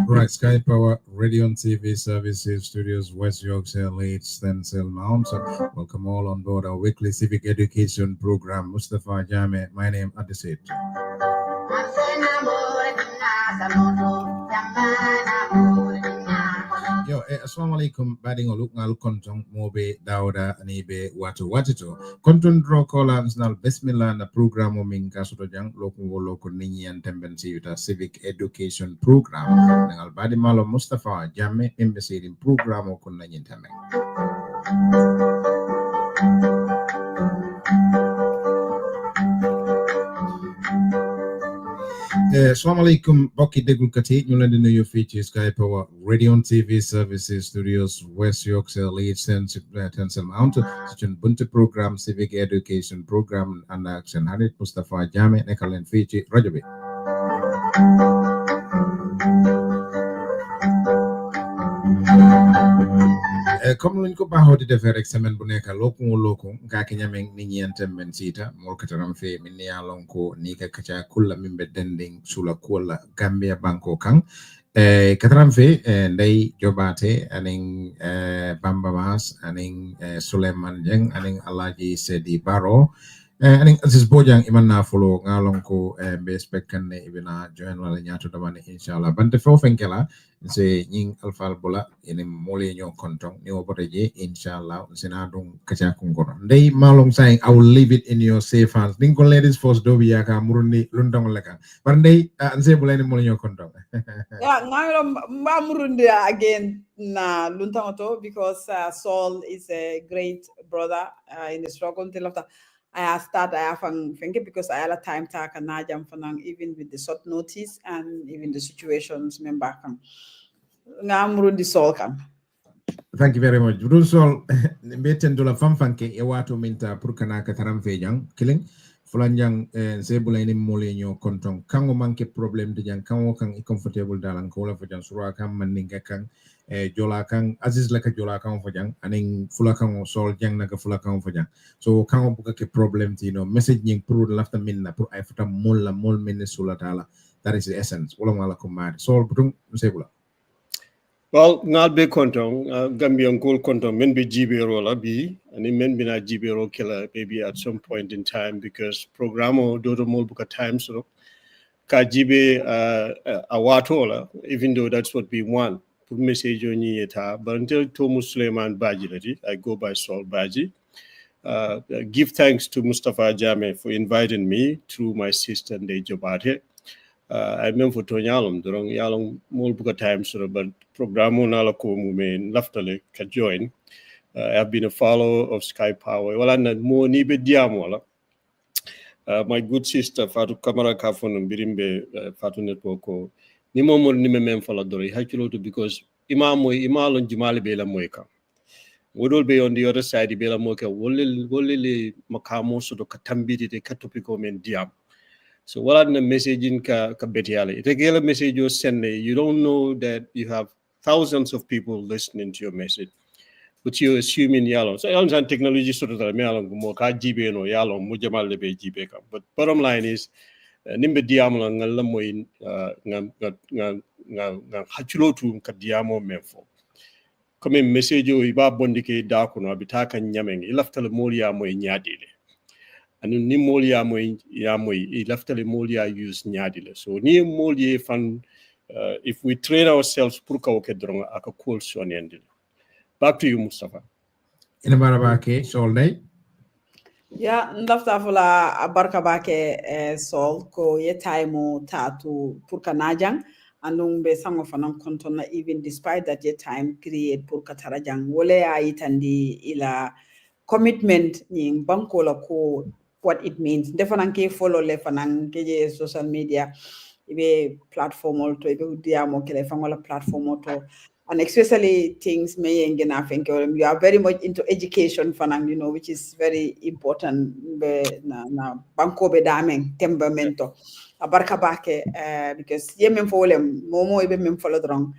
Right, Sky Power Radio and TV Services Studios, West Yorkshire, Leeds, Stencil Mount. Welcome all on board our weekly civic education program. Mustafa Jame, my name Advocacy. Yo, assalamu alaikum. Bading oluk ngal kontong mobe dauda anibe watu watito. Konton draw kola nsnal bismillah na program min kasuto jang loko ninyi antembensi yuta civic education program. Ngal badi malo Mustafa Jamme imbesirin program o kun nanyin tembe. Assalamu alaikum, Boki Degul Kati, you know the new feature Sky Power Radio and TV Services Studios, West Yorkshire, Leeds, Tencel Mount, such a bunte program, civic education program, and action. Hadith Mustafa Jame, Nekalen feature, Rajabi. Comme luñ ko baaxoo di defee rek semaine bu nekk loko nga kenyameng ni ñentem men sita mol kataram fe min ya lonko ni ka kacha kulla min be dending sula kulla Gambia banko kan kataram fe ndey jobate aning Bamba Mas aning Suleiman Jeng aning Alaji Sedi Baro aning Aziz Bojang imanna follow ngalonko be spekane ibina join wala nyaato damane inshallah bante fo fenkela se nying alfal bola ene mole nyo kontong ni oboteje inshallah senadung kacha kungono ndey malong saying I will leave it in your safe hands ningo ladies first do bi yaka murundi lundong leka bar ndey anse bola ni mole nyo kontong yeah ngalo mba murundi again na lundong to because Saul is a great brother in the struggle till after I have thank you because I had a time talk and even with the short notice and even the situations member come. Thank you very much. Rusol mbeten dola famfanke e wato minta pour kana ka taram fejang killing fulanjang sebula ni molenyo kontong kango manke problem de jang kango kang comfortable dalang ko la fojang sura kam maninga kang jola kang Aziz laka jola kang fojang aning fula kang sol jang naka fula kang fojang so kango buka ke problem tino message nying pour lafta minna pour ay fata mol minne sula tala. That is the essence wala mala ko mad sol butung sebula. Well, not be kontong, Gambian cool kontong, men be GBRO la be, and men be na GBRO killer maybe at some point in time because programo do the multiple times so ka GB awatola, even though that's what we want. Put message on yeta, but until Tomu Suleiman Baji, I go by Saul Baji. Give thanks to Mustafa Jame for inviting me through my sister Ndey Jobate. I remember for Tonyalum, durong yalong multiple times, but programo nala ko mume laftale ka join. I've been a follower of Sky Power. Well, and more nibe diamola. My good sister Fatu Kamara Kafon Birimbe Fatu Networko. Nimo mo nime memfala dori hakiloto because imalon jumali bela moeka. Would be on the other side bela moeka wolili makamo so do katambiti de katopiko men diam. So what are the messaging ka betiale? Regular message you send, you don't know that you have thousands of people listening to your message, but you're assuming yalo. So I understand technology sort of me along mo ka GB no yalo mo jamal lebe GB ka. But bottom line is nimbe diamo ngala mo nga hachulotu ka diamo memfo. Come message yo iba bondike da kuno abitaka nyameng ilaftale molia mo nyadile. And ni molia moy ilaftale molia use nyadile. So ni molia fan if we train ourselves pour ka okedronga aka cool son yandile. Back to you, Mustafa. Ina barabake sol day. Yeah, ndafta fula barka bake sol ko ye time tatu pour kanajang andung be sango fanan kontona even despite that your time create pour katara jang wole ay tandi ila commitment ni banko la ko what it means defanan ke follow le fanan ke je social media ibe platform to ibe diamo kele fangola platform to and especially things may I think you are very much into education fanan, you know, which is very important be na banko be dameng temperamento abarka bake because yemen folem momo ibe mem follow drong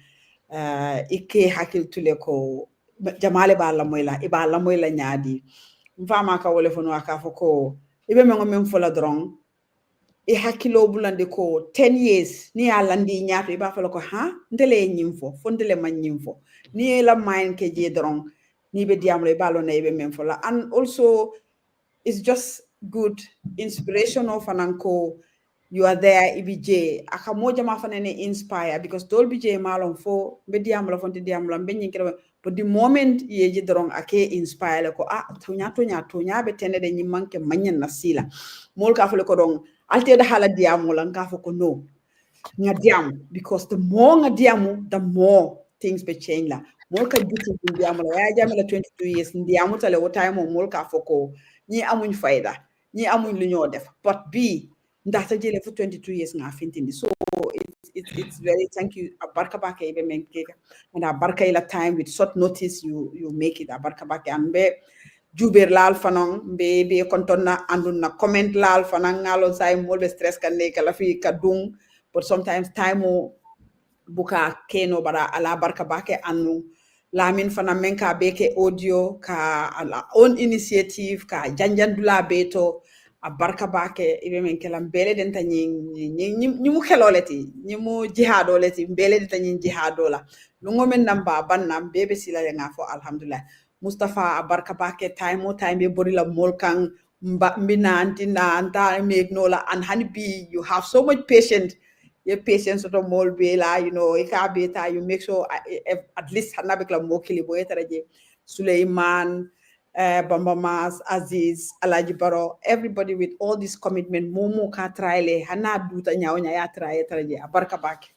ikke hakil tule ko jamale ba la moyla iba la moyla nyaadi mfama ka wole fono aka foko ibe mem follow drong e hakkilo bulande ko 10 years ni ala ndi nyaato e ba fala ko ha ndele nyimfo fo ndele man nyimfo ni la main ke je dron ni be diamle balo na be men fola and also it's just good inspiration of ananko you are there ibj aka moja ma fanene inspire because dol bj malon fo be diamla fonte diamla be nyinkere but the moment ye je dron ake inspire ko tonya be tenede nyimmanke manyen na sila mol ka fele ko don alte da hala diamu la nga fo ko no nga diamu because the more nga diamu the more things be change la mol ka juti diamu la ya jamela 22 years diamu tale wo time mol ka fo ko ni amuñ fayda ni amuñ lu ñoo def but bi ndax ta jele for 22 years nga fintindi so it's very thank you abarka bake be menke and abarka ila time with short notice you make it abarka bake and be juber laal fanon be kontonna andun na comment laal fanan ngalon say molbe stress kan ne kala fi kadung but sometimes time o buka keno bara ala barka bake anu lamin fanan men ka beke audio ka ala on initiative ka janjandula beto a barka bake ibe men kelam bele den tani ni mu keloleti ni mu jihado leti bele den tani jihado la lungo men namba bannam bebe sila nga fo alhamdulillah Mustafa abarka bake time be borila molkang mbina antina anta make nola and honey you have so much patience your patience to mol bela you know ika beta you make sure at least hanabikla mokili boyetaraje Suleiman Bamba Mas Aziz Alaji Baro everybody with all this commitment momo ka traile hana duta nyawnya ya traile taraje abarka bake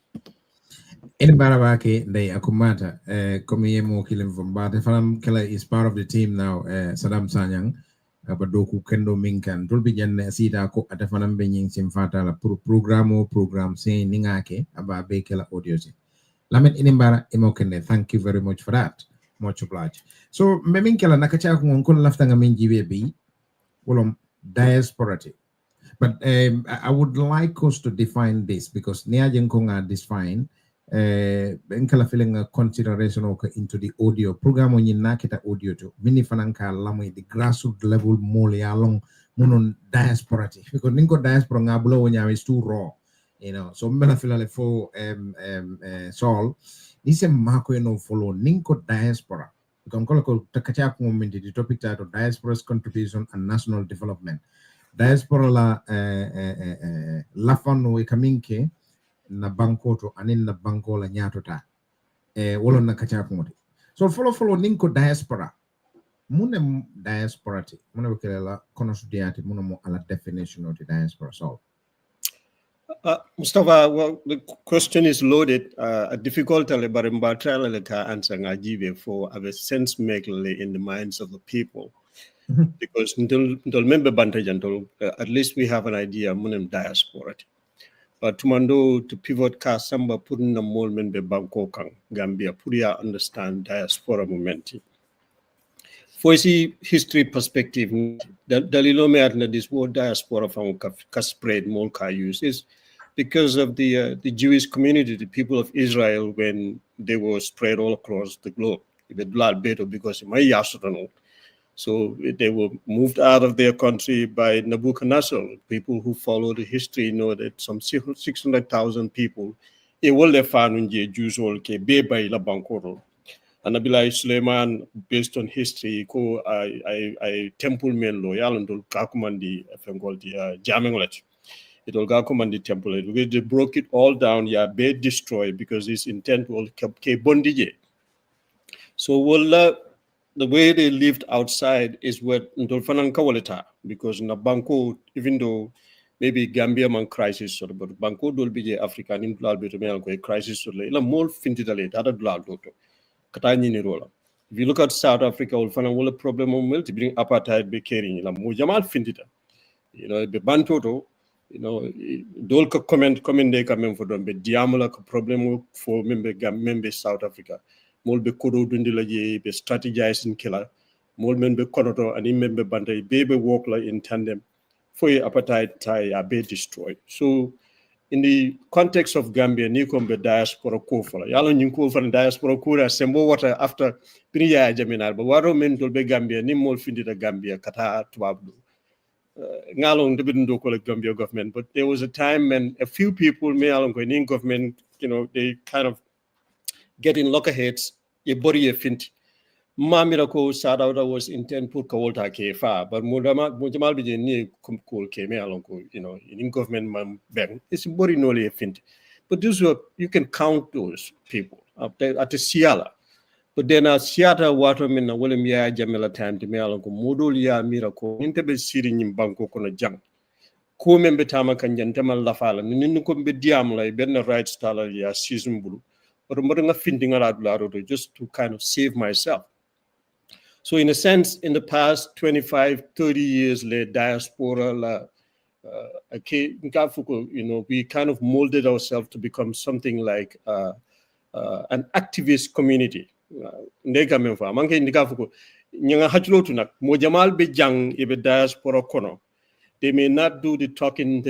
in Barabaki, they akumata, Komiemo Kilim from Bate Faram Kela is part of the team now, Saddam Sanyang, Badoku Kendo Minkan, Tulbijan Sita Ko Atafanam Bening Simfata, la program saying Ningake, about Bekela audio. Lamet Inimbara Imokende, thank you very much for that. Much obliged. So, Meminkela Nakacha Kun Laftanga Minji Wolom Diaspora. But I would like us to define this because Niajenkonga define kala feeling a consideration into the audio program on naketa audio to mini fananka lamoy the grassroots level mole along monon diaspora because ninko diaspora ngabulo wonya is too raw, you know, so mela feel like for Saul this mako no follow ninko diaspora because ko takacha ko moment the topic title diaspora's contribution and national development diaspora la fano e kaminke na banko to anin na banko la nyatota wolo na kacha kumoti so follow ninko diaspora mune diaspora ti mune wekela kono studiati mune mo ala definition of the diaspora so Mustafa, well, the question is loaded. A difficult barimba trial ka answer ngajive for a sense maker in the minds of the people. Because until member bantajan at least we have an idea munem diaspora. But tumando to pivot ka samba putting the molmen be banko kang Gambia puria understand diaspora momenti. For history perspective, dalilo me atna this word diaspora from ka spread molka use is because of the Jewish community, the people of Israel when they were spread all across the globe. Because my yasotanol. So they were moved out of their country by Nebuchadnezzar. People who follow the history know that some 600,000 people, they will find Jews all be by la bankoro. And Nabi Suleiman, based on history, ko I temple men loyal and kakumandi fengoldi jamenglet. It will kakumandi temple. They broke it all down. Yeah, be destroyed because his intent will keep bondage. So the way they lived outside is what Ndolfanan Kawaleta, because in the Banco, even though maybe Gambia man crisis sort of, but banko dol bije Africa nim dulal beto me alan ko crisis sort la mol fintitale data dulal doto kata ni rola. If you look at South Africa, will find a problem of to bring apartheid be carrying la mo jamal fintita. You know, be bantoto, you know, dol ka comment de kamen for them be diamola ka problem for member South Africa. Mol be kodo dundi la je be strategizing killer. Mol men be konoto and member banda be work la in tandem for apartheid tie a be destroyed. So in the context of Gambia, ni kombe diaspora kofala. Yalo nyinko for diaspora kura sembo water after piniya jaminar, but waro mental be Gambia ni mol findi the Gambia kata tuabdu. Ngalong debindo ko Gambia government, but there was a time when a few people me along in government, you know, they kind of get in lockerheads. Ye body ye finti. Mamira ko Sadauda was intent put kawolta ke fa, but mujamal bije ni cool came along ko, you know, in government man bang. It's body no le finti. But this were you can count those people up there at the Siala. But then a Siata waterman na William ya jamela time to me along ko modul ya miracle intebe siri nyim banko kono jang. Ko membe tama kanjan tamal la fala ninu ko be diam lay ben right style ya season bulu. But I'm not finting around just to kind of save myself. So in a sense, in the past 25, 30 years, diaspora, you know, we kind of molded ourselves to become something like an activist community. They may not do the talking,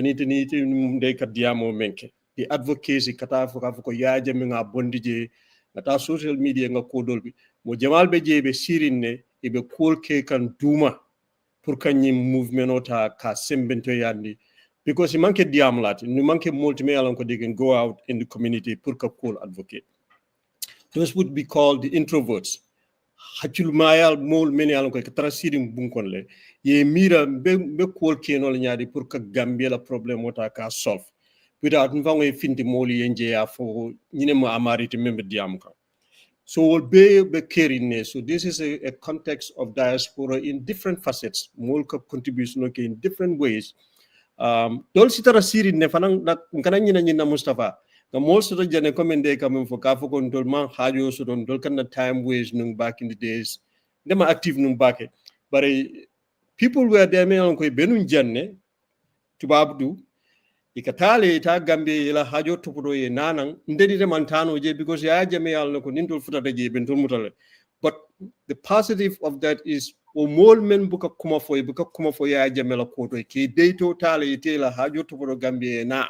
the advocacy, social media nga kodolbi mo jamal be jebe sirine ibe kolke kan duma pour kanyi movement ota ka sembento yandi because you manke diamlat you manke multi alon ko they can go out in the community pour ka call advocate. Those would be called the introverts. Hachul mayal mol meni alon ko trasirim bunkon le ye mira be kolke no nyaadi pour ka Gambia la problem ota ka solve without nvango finti moli yenje ya for nyine mo amariti membe diamka. So we'll be carrying. So this is a context of diaspora in different facets, mulka contribution okay in different ways. Dol sitara siri ne fanang na nyina Mustafa. The most of the jane komende coming for kafo control man hajo so don dol kana time ways nung back in the days. Them active nung back. But people were there me on ko benun janne tubabdu ikatale ita Gambia ila hajo tupudo ye nanang ndedi de mantano je because ya jame yal ko nindol futata je bentul mutale. But the positive of that is o mol men buka kuma fo ya jame la koto ke deito tale ite la hajo tupudo Gambia na.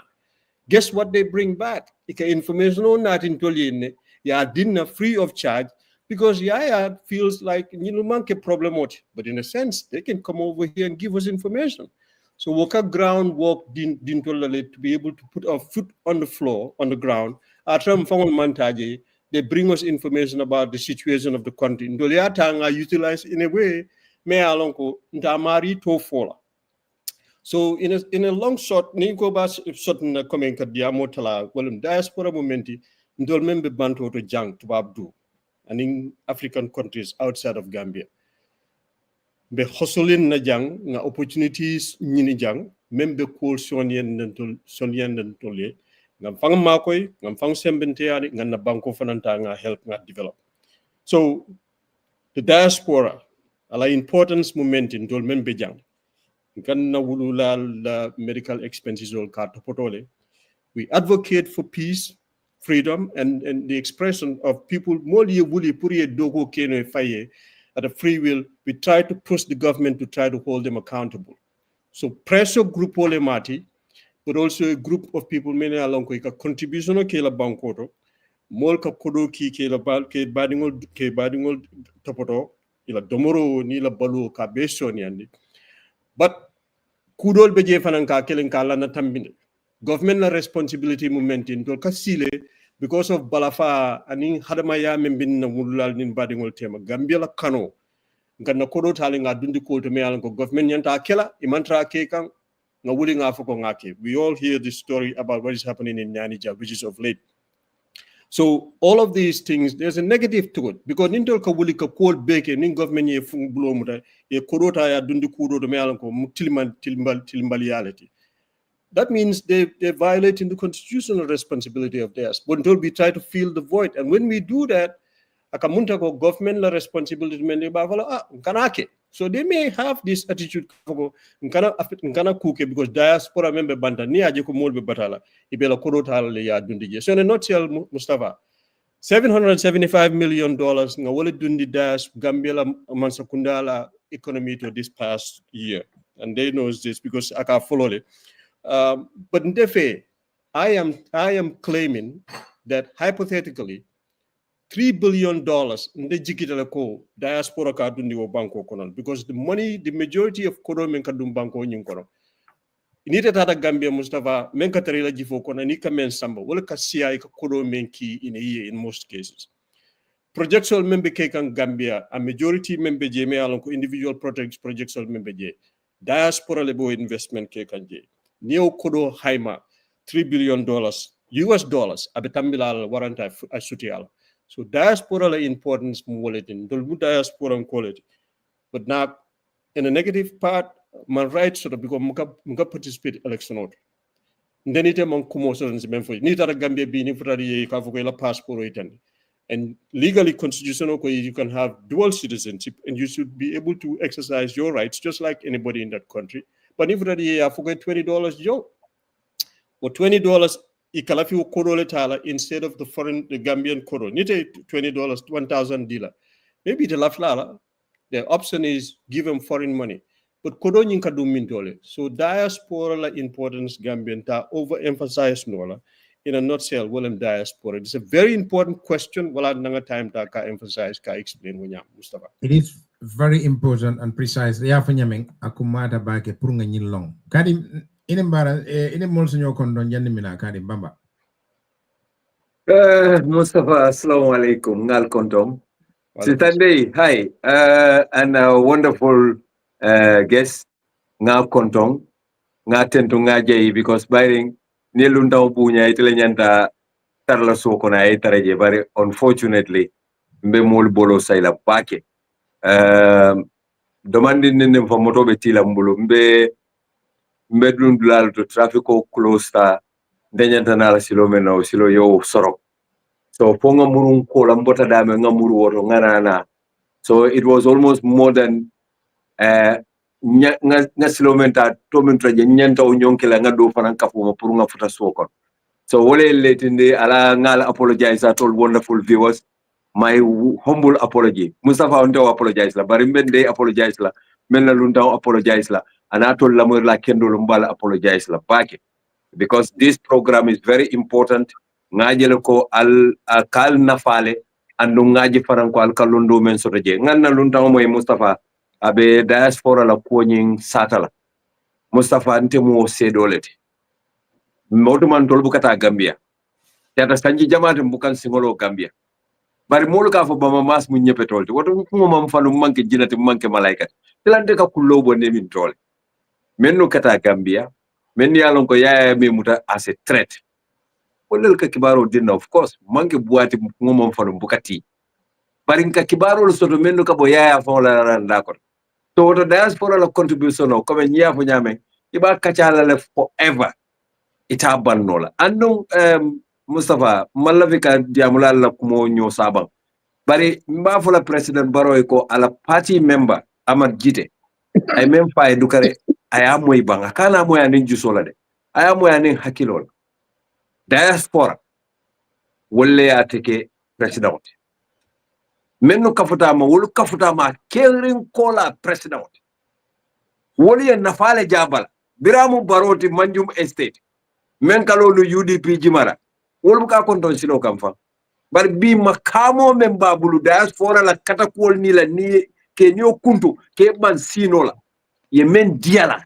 Guess what they bring back? Ika information on that in toline ya dinner free of charge because ya feels like you manke problem what, but in a sense they can come over here and give us information. So work groundwork to be able to put our foot on the floor, on the ground. They bring us information about the situation of the country. Ndoliatanga utilized in a way, so in a long shot, Ninkobas certain coming diamotala, well diaspora momenti, ndol membe banto to jang to abdu, and in African countries outside of Gambia. Be hustling na jang nga opportunities nyini jang membe cool sonyen den tolye ngam fang makoy ngam fang sembente yani ngam na banko fananta nga help nga develop. So the diaspora ala importance moment in dol membe jang kan na wulula la medical expenses ol ka topotole. We advocate for peace, freedom and the expression of people moli wuli pour ye dogo keno faye at a free will. We try to push the government to try to hold them accountable. So pressure group ole mati, but also a group of people many along ko ka contribution o ke la bankoto mol ka kodo ki ke la bal ke badingol topoto ila domoro ni la balu ka beso ni andi. But kudol be je fanan ka kelen ka la na tambinde government la responsibility momentin to ka sile because of balafa anin hadama ya membin na mulal nin badingol tema Gambia la kano ganna kodo tali nga dundi ko to me alan ko government nyanta kela imantra ke kan nga wuli nga foko ngake. We all hear this story about what is happening in Nyanija, which is of late. So all of these things, there's a negative to it because nintol ka wuli ka kol beke nin government ye fung bulo muta ye kodo ta ya dundi kudo to me alan ko tilmbal reality. that means they're violating the constitutional responsibility of theirs. But until we try to fill the void, and when we do that, akamunta go government la responsibility kanake. So they may have this attitude nkana kuke because diaspora member banda ni aje ko molbe batala ibela korota le ya dundi. So in a nutshell, Mustafa, $775 million nga wale dundi Gambia la mansakundala economy to this past year, and they knows this because I can follow it. But in fact, I am claiming that hypothetically $3 billion in the jikitala diaspora ka dundi wo banko konon, because the money, the majority of kodo men ka dum banko nyin kono. Inita tata Gambia, Mustafa, men ka tarila jifo kono ni ka men samba wala ka siya ka kodo men ki in a year in most cases. Projectual member ke kan Gambia, a majority member je me alon ko individual projectual member je. Diaspora lebo investment ke kan je. Neo kodo haima $3 billion US dollars abetambila waranta asutial. So diaspora la importance mu walletin dolbu diaspora quality, but now in a negative part my right sort of because muka participate election out then it among kumo so ni tara Gambia bi ni futari ka fuko la passport itandi, and legally constitutional you can have dual citizenship and you should be able to exercise your rights just like anybody in that country. But if I forget $20 yo or $20 ikalafi kodo le tala instead of the Gambian kodo nite $20 $1,000 maybe the laflala the option is give them foreign money, but kodo nyinka do mintole. So diaspora la importance Gambian ta overemphasize nola in a nutshell Willem diaspora. It's a very important question. Wala nanga time ta ka emphasize ka explain wanya Mustafa. It is very important and precise. Ya fanyameng akumata bake purunga nyilong. Kadi ine mbara ine molso nyokondo nyandi mina kadi bamba. Mustafa, assalamu alaikum. Ngal kontom. Sitande, hi, and a wonderful guest. Nga kontong, nga tentu nga jai because by nilunda ubunya itile nyanta tarla soko na itaraje, but unfortunately, mbe mol bolo saila pake. Domandi nene mfamoto betila mbulu mbe dundulal to traffico close ta denyanta nala silo mena silo yo soro. So ponga murun ko lambota dame ngamuru woto nganana. So it was almost more than nga silomenta to mentraje nyanta o nyonkela nga do fanan kafu pour nga futa sokon. So wole letinde ala ngal apologize at all wonderful viewers. My humble apology. Mustafa onto apologize la bari mbende apologize la menna lunta apologize la anatol lamur la kendo lumbala apologize la baki, because this program is very important. Ngajele ko al kal nafale andu ngaji faranko al kalondo men sotoje nganna lunta moy Mustafa abe diaspora la koñing satala Mustafa ntemu sedolete moduman tolbu kata Gambia tata sanji jamaate bukan singolo Gambia bari molu ka fo bama mas mu ñepe tolti woto ko mam falu manke jinati manke malaikat tilante ka kullo bo ne min tole menno kata Gambia men yalon ko yaaya me muta as a threat wala ka kibaro dinna of course manke buati ngomom falu bukati bari ka kibaro soto menno ka bo yaaya fo la randa ko so the diaspora la contribution o comme ñia fo ñame iba kacala le forever ita bannola andon Mustafa malavika diamula la kumo nyo sabang bari mba fo la president Barrow ko ala party member Amad Jite ay même fa edukare aya moy banga kana moy anin jusola de aya moy anin hakilol diaspora wolle ya teke president menno kafuta ma wolu kafuta ma kerin kola president woli ya nafale jabal biramu baroti manjum estate men kalolu UDP jimara wolu ka konton silo kam fa bar bi makamo men babulu diaspora la katakol ni la ni ke nyo kuntu ke ban sinola ye men diala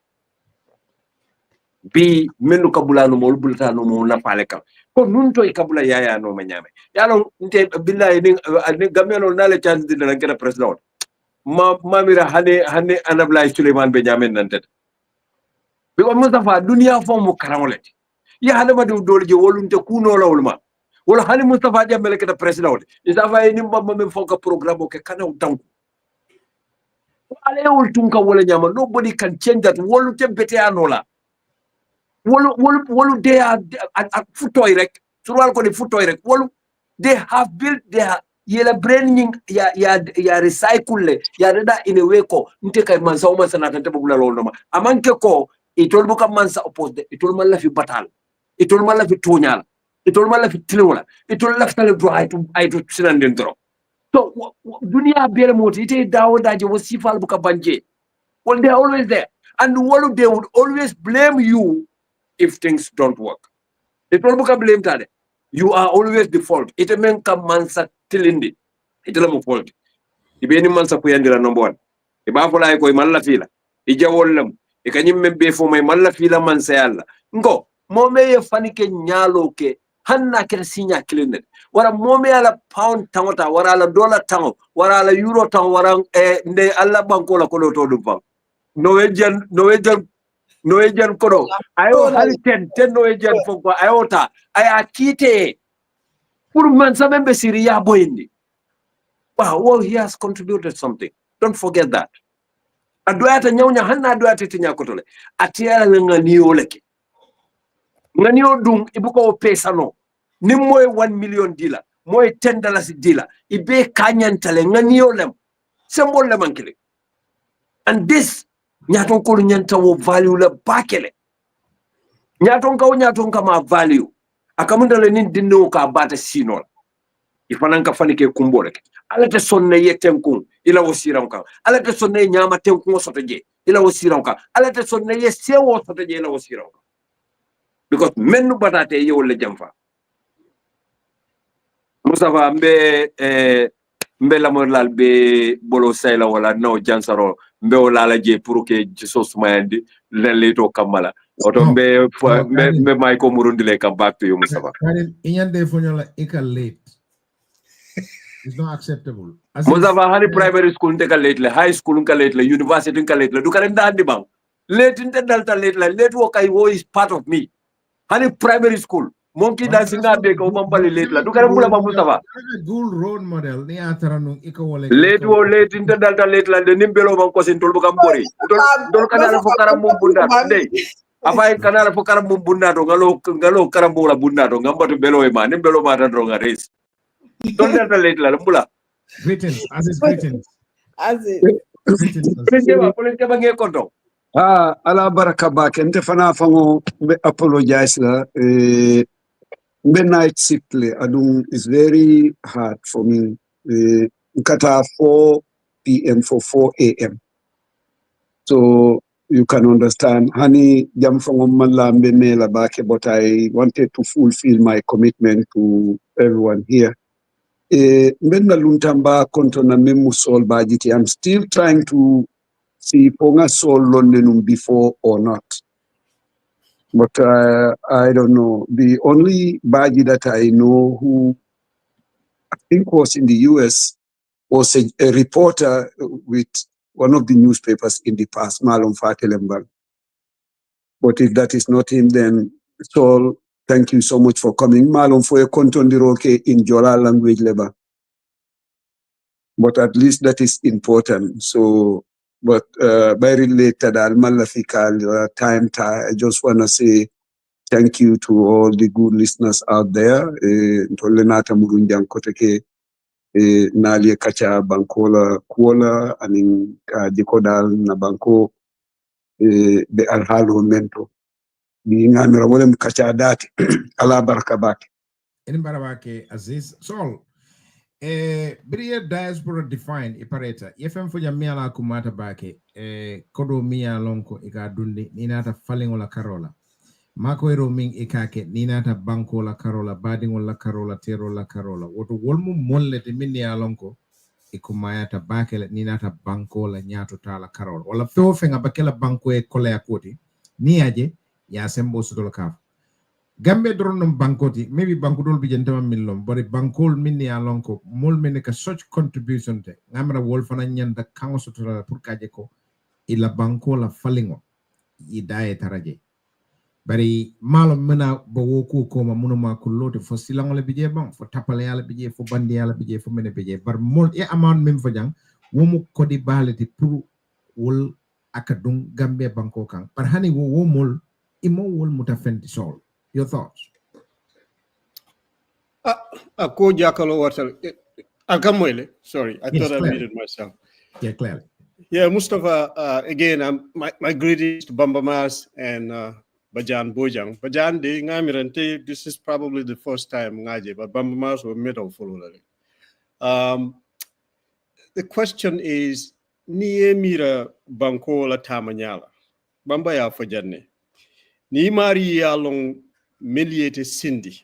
bi menu kabula no mol bultano mo na fale kam ko nun to e kabula yaya no manyame yalo nte billahi ni gamelo na le chance de la ngara president mamira hane anabla Suleiman Benjamin nantet bi ko Mustafa dunia fo mo karamolet ya hade ma do dolje wolunte kuno lawulma wala hani Mustafa jamele keta president isafa ni mbamba men fonka programme ke kana utanku ale ul tunka wala nyama nobody can change that wolu tempete anola wolu they are futoy rek surwal ko de futoy rek wolu they have built their yela branding ya recycle ya reda in a way ko nte kay man sa o man sanata te bugula lol no ma amanke ko itol bu kam man sa opposed itol man la fi batal itol man la fi toñal itol man la fi tilwala itol la tale do ay to sinanden dro so dunia bele moti ite dawo daje wo sifal bu ka banje well they are always there and they would always blame you if things don't work itol bu ka blame tade you are always the fault ite men kam man sa tilindi ite la mo fault ibeni man sa kuyandira number 1 iba fola ko man la fila ijawollam e kanyim membe fo may man la fila man sa yalla ngo mome ye fanike nyalo ke hanna ke sinya kilinde wara mome ala pound tangota wara ala dollar tango wara ala euro tango wara nde alla banko la ko do to dum fa no ejan kodo ayo hali ten no ejan fo ko ayota aya kite pour man sa membe siriya boyindi wow, well, he has contributed something. Don't forget that. Aduata nyawnya hanna aduata tinya kotole. Atiala nganiyo leke. Nganiyo dung ibuko pesa no. Ni moy 1 million dila, moy $10 dila. Ibe kanyantale nganiyo lem. Symbol lemankele. And this nyaton ko nyanta wo value la bakele. Nyaton ka ma value. Akamunda le nin dinno ka bata sinol. Ifananka fanike kumboreke. Alate sonne ye tenkun ila wosiram kan alate sonne nyama tenkun soto je ila wosiram kan alate sonne ye sewo soto je ila wosiram kan because mennu batate ye wala jamfa Mustafa mbe la morlal be bolo sayla wala no jansaro mbe wala la je pour que jiso sumayandi lele to kamala oto mbe may ko murundile kam back to you Mustafa inyande fonyola late. It's not acceptable. Mustafa hani primary school nte late le, high school nka late le, university nka late le. Du kare ndandi bang. Late nte dalta late le. Late wo kai wo is part of me. Hani primary school. Monkey dancing na be ko mambali late la. Du kare mbula ba Mustafa. Good role model ni atara nung iko wale. Late wo late nte dalta late la de nimbelo bang ko sin tolbu kambori. Dol kanala fo karam mumbunda ndey. Afay kanala fo karam mumbunda to ngalo karam bola bunda to ngambatu belo e ma nimbelo ma ta dronga race. Don't dalta late la mbula. Greetings, as is greetings. As it. Ala baraka bake nte fana fango be apologize la be night sickle adung is very hard for me nkata 4 p.m. for 4 a.m. so you can understand hani jam fango malambe mela bake but I wanted to fulfill my commitment to everyone here. Mbenna luntamba kontona memu sol bajiti. I'm still trying to see ponga sol lonenum before or not. But I don't know. The only baji that I know who I think was in the US was a reporter with one of the newspapers in the past, Malum Fatelembal. But if that is not him, then Sol, thank you so much for coming. Malum for a kontondiroke in Jola language labor. But at least that is important. So, but very related al time, I just want to say thank you to all the good listeners out there. Tolenata Murunjan Koteke, Nalia Kacha Bankola Kuola, and Dikodal Nabanko, the Alhalo Mento. Being Amira Kacha that, Allah Barakabak. In Barabake, Aziz, Sol. Bria diaspora defined ipareta yefem fo jamia la kumata bake kodo mia lonko ika dundi ninata falingo la karola mako ero ming ikake ninata banko la karola badingo la karola tero la karola woto wolmu molle de minni ya lonko ikumayata bake ninata banko la nyato tala karola wala feo fenga bakela banko e kole ya koti ni aje ya sembo sudolo kaf Gambe dronum bankoti, maybe bankudol bi jentama millom, but bankol minni alonko, mol meneka such contribution te. Ngamra wolfana nyanda kango sotola pour kaje ko ila banko la falingo idaye taraje. Bari malo mena bawoku ko ma munuma kulote fo silango le bije bang, fo tapale yala bije, fo bandi yala bije, fo mene bije. Bar mol e aman mem fo jang, womu kodi baleti pour wol akadung Gambia banko kang. Par hani wo mol imo wol mutafenti sol. Your thoughts? Ko jakalo watal. Sorry, I thought I clearly. muted myself. Yeah, clearly. Yeah, Mustafa, again, my greetings to Bambamas and Bajan Bojang. Bajan de Ngamirante, this is probably the first time Ngaje, but Bambamas were middle full. The question is, Niye mira banko la tamanyala. Bamba ya fajane. Ni mari ya long mediate Cindy.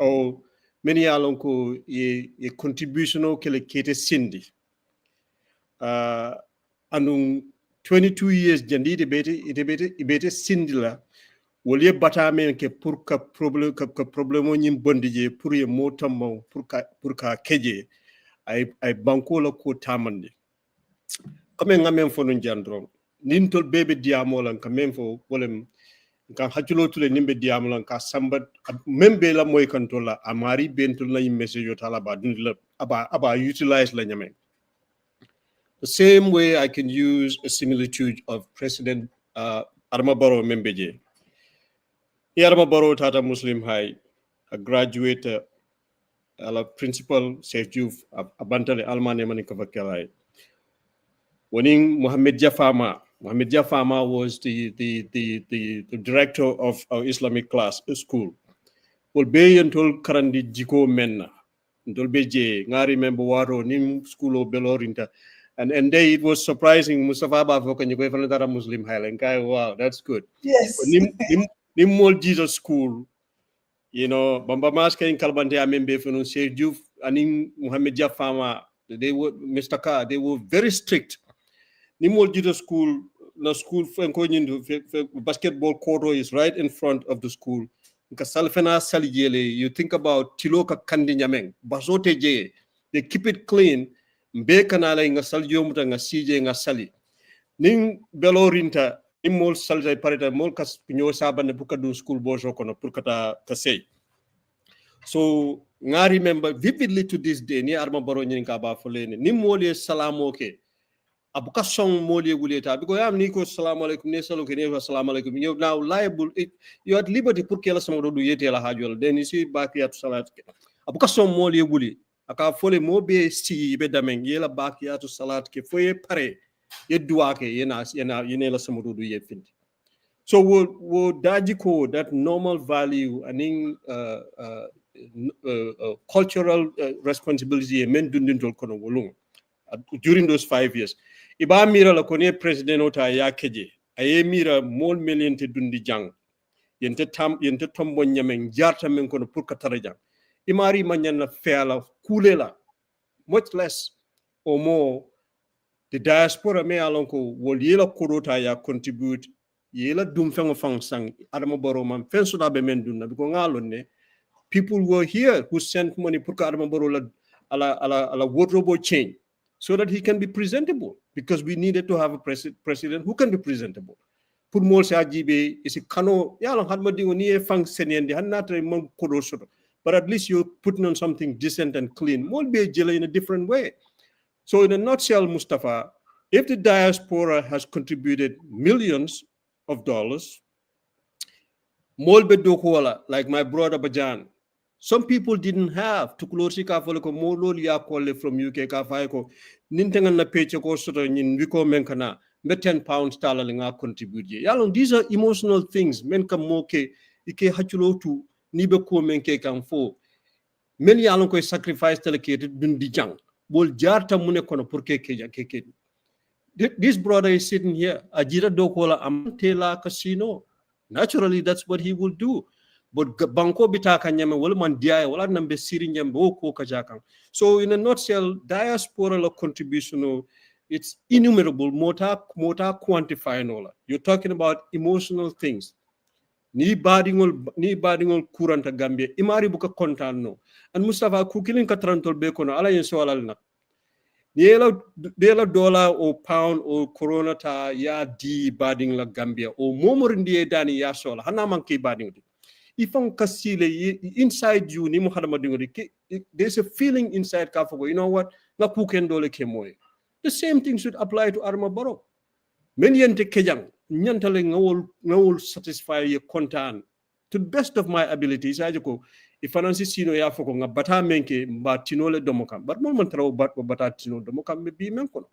Or many along ko ye contribution o kele kete Cindy. Anung 22 years jandi debete sindila wole bata men ke pour ka problème nyim bondije pour ye motam pour ka keje ay banko la ko tamande comme ngamen fo non jandron nin tol bebe diamolan ka men fo wolem kan hajulo tule nimbe diamolan ka samba membe la moy kan tola amari bentul na message yo tala ba dindla aba utilize la nyame. The same way I can use a similitude of President Adama Barrow Membeje. Adama Barrow Tata Muslim High, a graduate, a principal, Sheikh Juf, Abantale Almane Manikavakelai. When Mohammed Jafama was the director of our Islamic class school. Well, be until Karandi Jiko Menna, until Beje, I remember Waro, Nim School of Belorinta. And they, it was surprising. Mustafa Bafok and you go from another Muslim Highland. Wow, that's good. Yes. Nim Jesus School, you know, Bamba Maska in Kalbante Amembe Funu Sheikh Juf and Muhammad Jafama, they were Mr. Ka, they were very strict. Nim Jesus School, the school basketball court is right in front of the school. You think about Tiloka Kandi Nyameng, Basote J, they keep it clean. Mbe kanala nga saljo muta nga sije nga sali ning belorinta imol salja pareta mol kas nyo sabane buka do school bojo kono purkata kasey. So nga remember vividly to this day ni Adama Barrow nyin ka ba folene ni mole salamo ke abuka song mole guleta because am ni ko assalamu alaikum ne salo ke ne assalamu alaikum you now liable you at liberty pour kela sama do yete la hajol then you see bakiyat salat abuka song mole guli aka fole mo be si be dameng yela bakiyatu salat ke foye pare ye duwa ke yena la samudu ye finti. So wo daji ko that normal value aning cultural responsibility men dundintol kono wolung during those 5 years iba mira la kone president ota ya keje aye mira mol million te dundi jang yente tombo nyameng jarta men kono pour katara jang imari manyana fela kulela much less or more the diaspora me alonko wol yela korota ya contribute yela dum fengo fang sang Adama Barrow man fenso da be men dunna because ngalonne people were here who sent money pour Adama Barrow ala wardrobe change so that he can be presentable because we needed to have a president who can be presentable. Pour mol sa jibe isi kano yala hadma dingo ni e fang senende hanata mon kodo soto. But at least you're putting on something decent and clean. Mol be jela in a different way. So in a nutshell, Mustafa, if the diaspora has contributed millions of dollars, mol be dokola like my brother Bajan, some people didn't have to close ka fole ko molo ya kolle from UK ka fay ko nintengan na peche ko soto nyin wiko menkana be 10 pounds tala nga contribute. Yalong these are emotional things men kam moke ike hachulo tu nibe ko menke kan fo men yalon koy sacrifice telekete dundi jang bol jarta mune kono pour ke this brother is sitting here ajira dokola amtela casino naturally that's what he will do but banko bitaka nyame wala man diay wala nambe siri nyambe ko kajakan. So in a nutshell diaspora contribution it's innumerable mota quantify nola. You're talking about emotional things. Ni badingol kuranta Gambia imari buka kontan no and Mustafa kukilin katrantol be kono ala yen so alal nak dela dollar or pound or corona ta ya di bading la Gambia o momorindi dani ya sola hana manke bading ifon kasile inside you ni muhadama dingori there's a feeling inside kafago you know what na kuken dole ke moy the same thing should apply to Adama Barrow men yente kejang nyantale ngawol satisfy your content to the best of my abilities. If Nancy Sino ya foko nga bata menke mba tinole domokam, but mon trawo bata tino domokam me be menkono.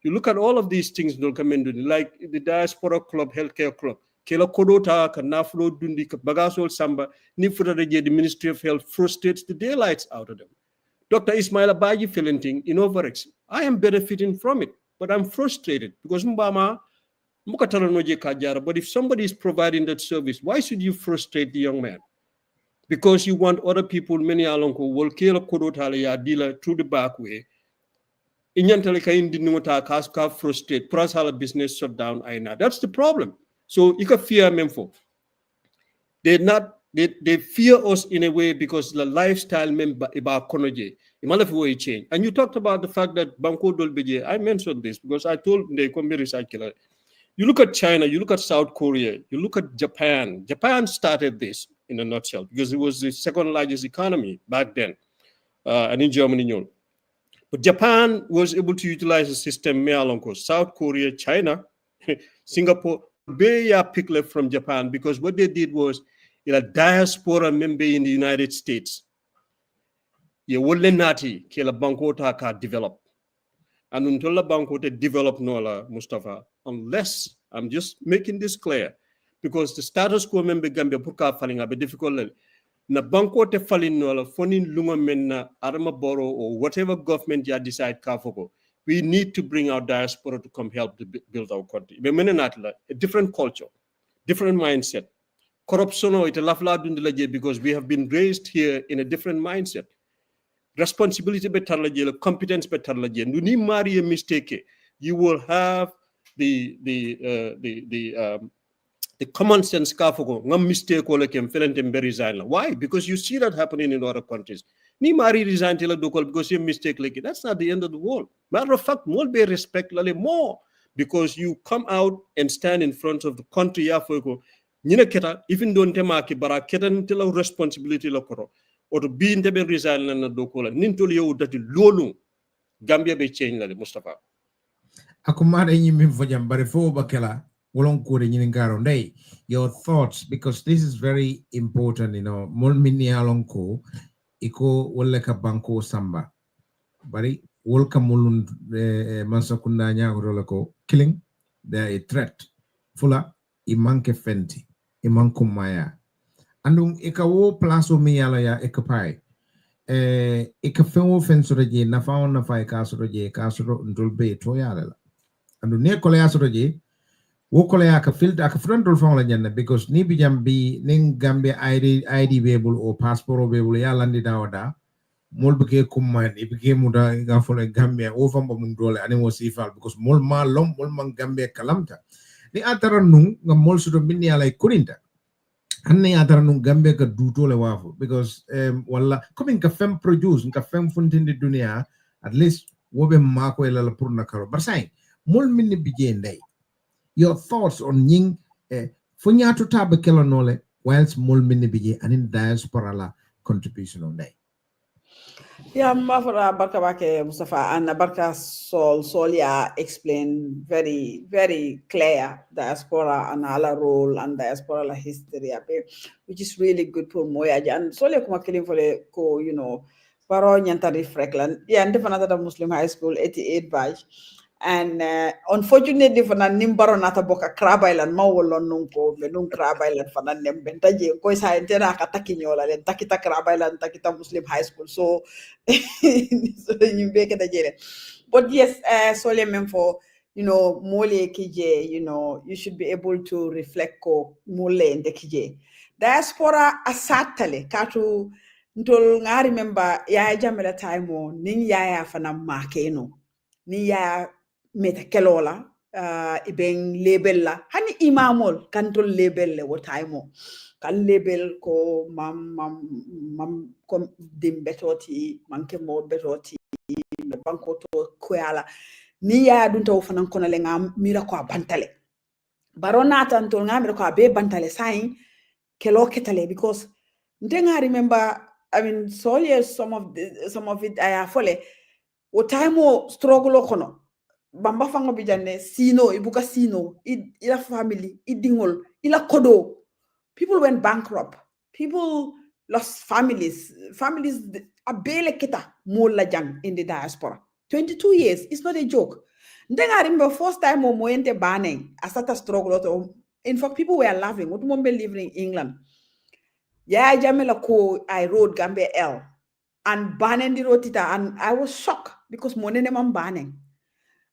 You look at all of these things like the Diaspora Club, Healthcare Club. Kela kodota ka naflo dundi ka bagasol samba ni the Ministry of Health frustrates the daylights out of them. Dr. Ismail Abaji Felenting in Overex. I am benefiting from it, but I'm frustrated because Mbama but if somebody is providing that service, why should you frustrate the young man? Because you want other people, many alonko will kill kodota ya dealer through the back way. Frustrate, business shut down. That's the problem. So you can fear them for. They fear us in a way because the lifestyle about konoje. Change. And you talked about the fact that Banco Dolbeje, I mentioned this because I told the recycler. You look at China, you look at South Korea, you look at Japan. Japan started this in a nutshell because it was the second largest economy back then. And in Germany, but Japan was able to utilize the system South Korea, China, Singapore, they are picked from Japan because what they did was a diaspora member in the United States. You will nati kila bankota ka develop. And until the bankota develop nola Mustafa, unless I'm just making this clear, because the status quo member Gambia puka falling up a difficult na banko te falling no la fonin lunga menna arama boro or whatever government ya decide kafoko, we need to bring our diaspora to come help to build our country. Be menenatla a different culture, different mindset. Corruption or it because we have been raised here in a different mindset. Responsibility better competence better Nuni mari a mistake. You will have the common sense kafoko ngam mistake ko lekem felente be resign. Why? Because you see that happening in other countries. Ni mari resign till because you mistake like that's not the end of the world. Matter of fact, more be respect more because you come out and stand in front of the country yafoko. Nina keta even don't temaki bara keta till responsibility lokoro or to be in the resign na dokola nintoli yo that lolu Gambia be change la Mustafa. Akumada nyimi mfojam bare fo bakela your thoughts, because this is very important, molmini alonko iko woleka banko samba bari wolka mulun mansakunda nyagorolako killing, they're a threat fula imanke fenti imanko maya andung ikawo plaso mi yala ya ikapai ikafenwo fensoreje nafawo nafai kasoreje kasoro ndolbe to yala andu ne kole asoroje wokole aka filter aka frontol fawla nyanna because ni bijam bi ning Gambia ID bebul o passport bebul ya landi dawada mol beke kumman ibike muda ga fole Gambia o famba mun dole ani mo sifal because mol ma lom mol man Gambia kalamta ni atara nu nga mol sudo minni ala kurinta anne atara nu Gambia ka dutole wafo because wala coming ka fem produce ka fem funtinde dunia at least wobe mako ela pour nakaro barsay mol minni bije ndey. Your thoughts on Ying Funyato Tabakela Nole, whilst Mol Minibiji and in diaspora la contribution on day. Yeah, Mafara Barkabake Mustafa and Barka Solia explained very, very clear diaspora and ala role and diaspora la history, which is really good for Moya. And Solia Kumakilim for the Paro Nyantari Frekland, yeah, and the Muslim High School 88 batch. And unfortunately for na nimbaro nata boka Crab Island mawolo nunko menung Crab Island for na nembentaje ko sa entera kataki nyola le takita Crab Island takita Muslim High School so so you make it again. But yes, solely meant for mole kije, you should be able to reflect ko mole in the kije diaspora asatale katu ntol nga remember ya jamela time o nin ya fana makeno ni ya meta kelola ibeng label la hani imamol kantol label le wotaimo kan label ko mam kom dim betoti manke mo betoti banko to koyala ni ya dun taw fanan kono le ngam mira ko bantale barona tan to ngam ko be bantale sain kelo ketale because ndenga remember I mean so yes some of it I follow wotaimo struggle kono bamba fango bijane sino ibuka sino ila family idingol ila kodo. People went bankrupt. People lost families a bele kita mola jang in the diaspora. 22 years, it's not a joke. Then I remember first time mo ente banning I started struggle. In fact, people were laughing. What mom living in England? Yeah, Jamila ko I rode Gambia L and banning the rotita, and I was shocked because money man banning.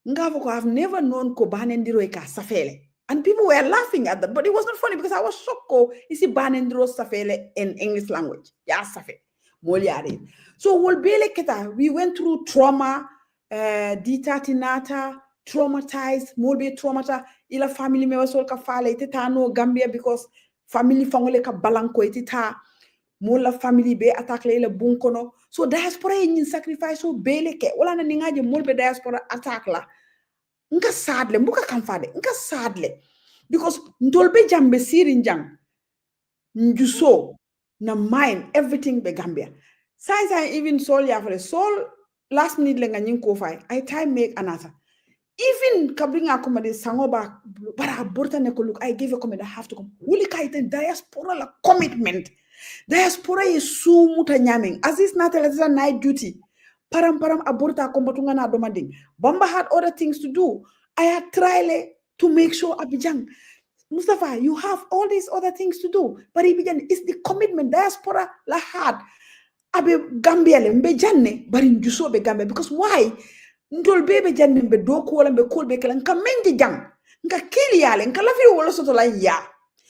Ngavoko, I've never known ko banning the roika safele. And people were laughing at that, but it was not funny because I was shocked. You see, banning the safele in English language. Yeah, safe. Moliari. So we went through trauma, ditatinata, traumatized, molbe traumata, ila family members all ka fale itita no Gambia because family fangole ka balanko itita. Mola family be attack la bunkono. So diaspora yin sacrifice so beleke. Wala na ningaje molbe diaspora attack la. Nka sadle mbuka kamfade nka sadle because ndolbe jambe sirin jang njuso na mine everything be Gambia. Since I even sold ya for the soul last minute lenga nyinko fai I time make another. Even kabringa komade sangoba bara burta ne ko look I gave a comment I have to come. Wuli kaite diaspora la commitment. Diaspora is so muta nyaming. As is not a night duty. Param aburta kombatunga na domanding. Bamba had other things to do. I had tried to make sure Abidjan. Mustafa, you have all these other things to do. But Abidjan is the commitment. Diaspora la had. Abe Gambia le mbe janne bari njuso be Gambia because why? Ndol bebe janne mbe doku wala mbe kolbe kala nka menji jang. Nka kili yale nka lafi wala soto la ya.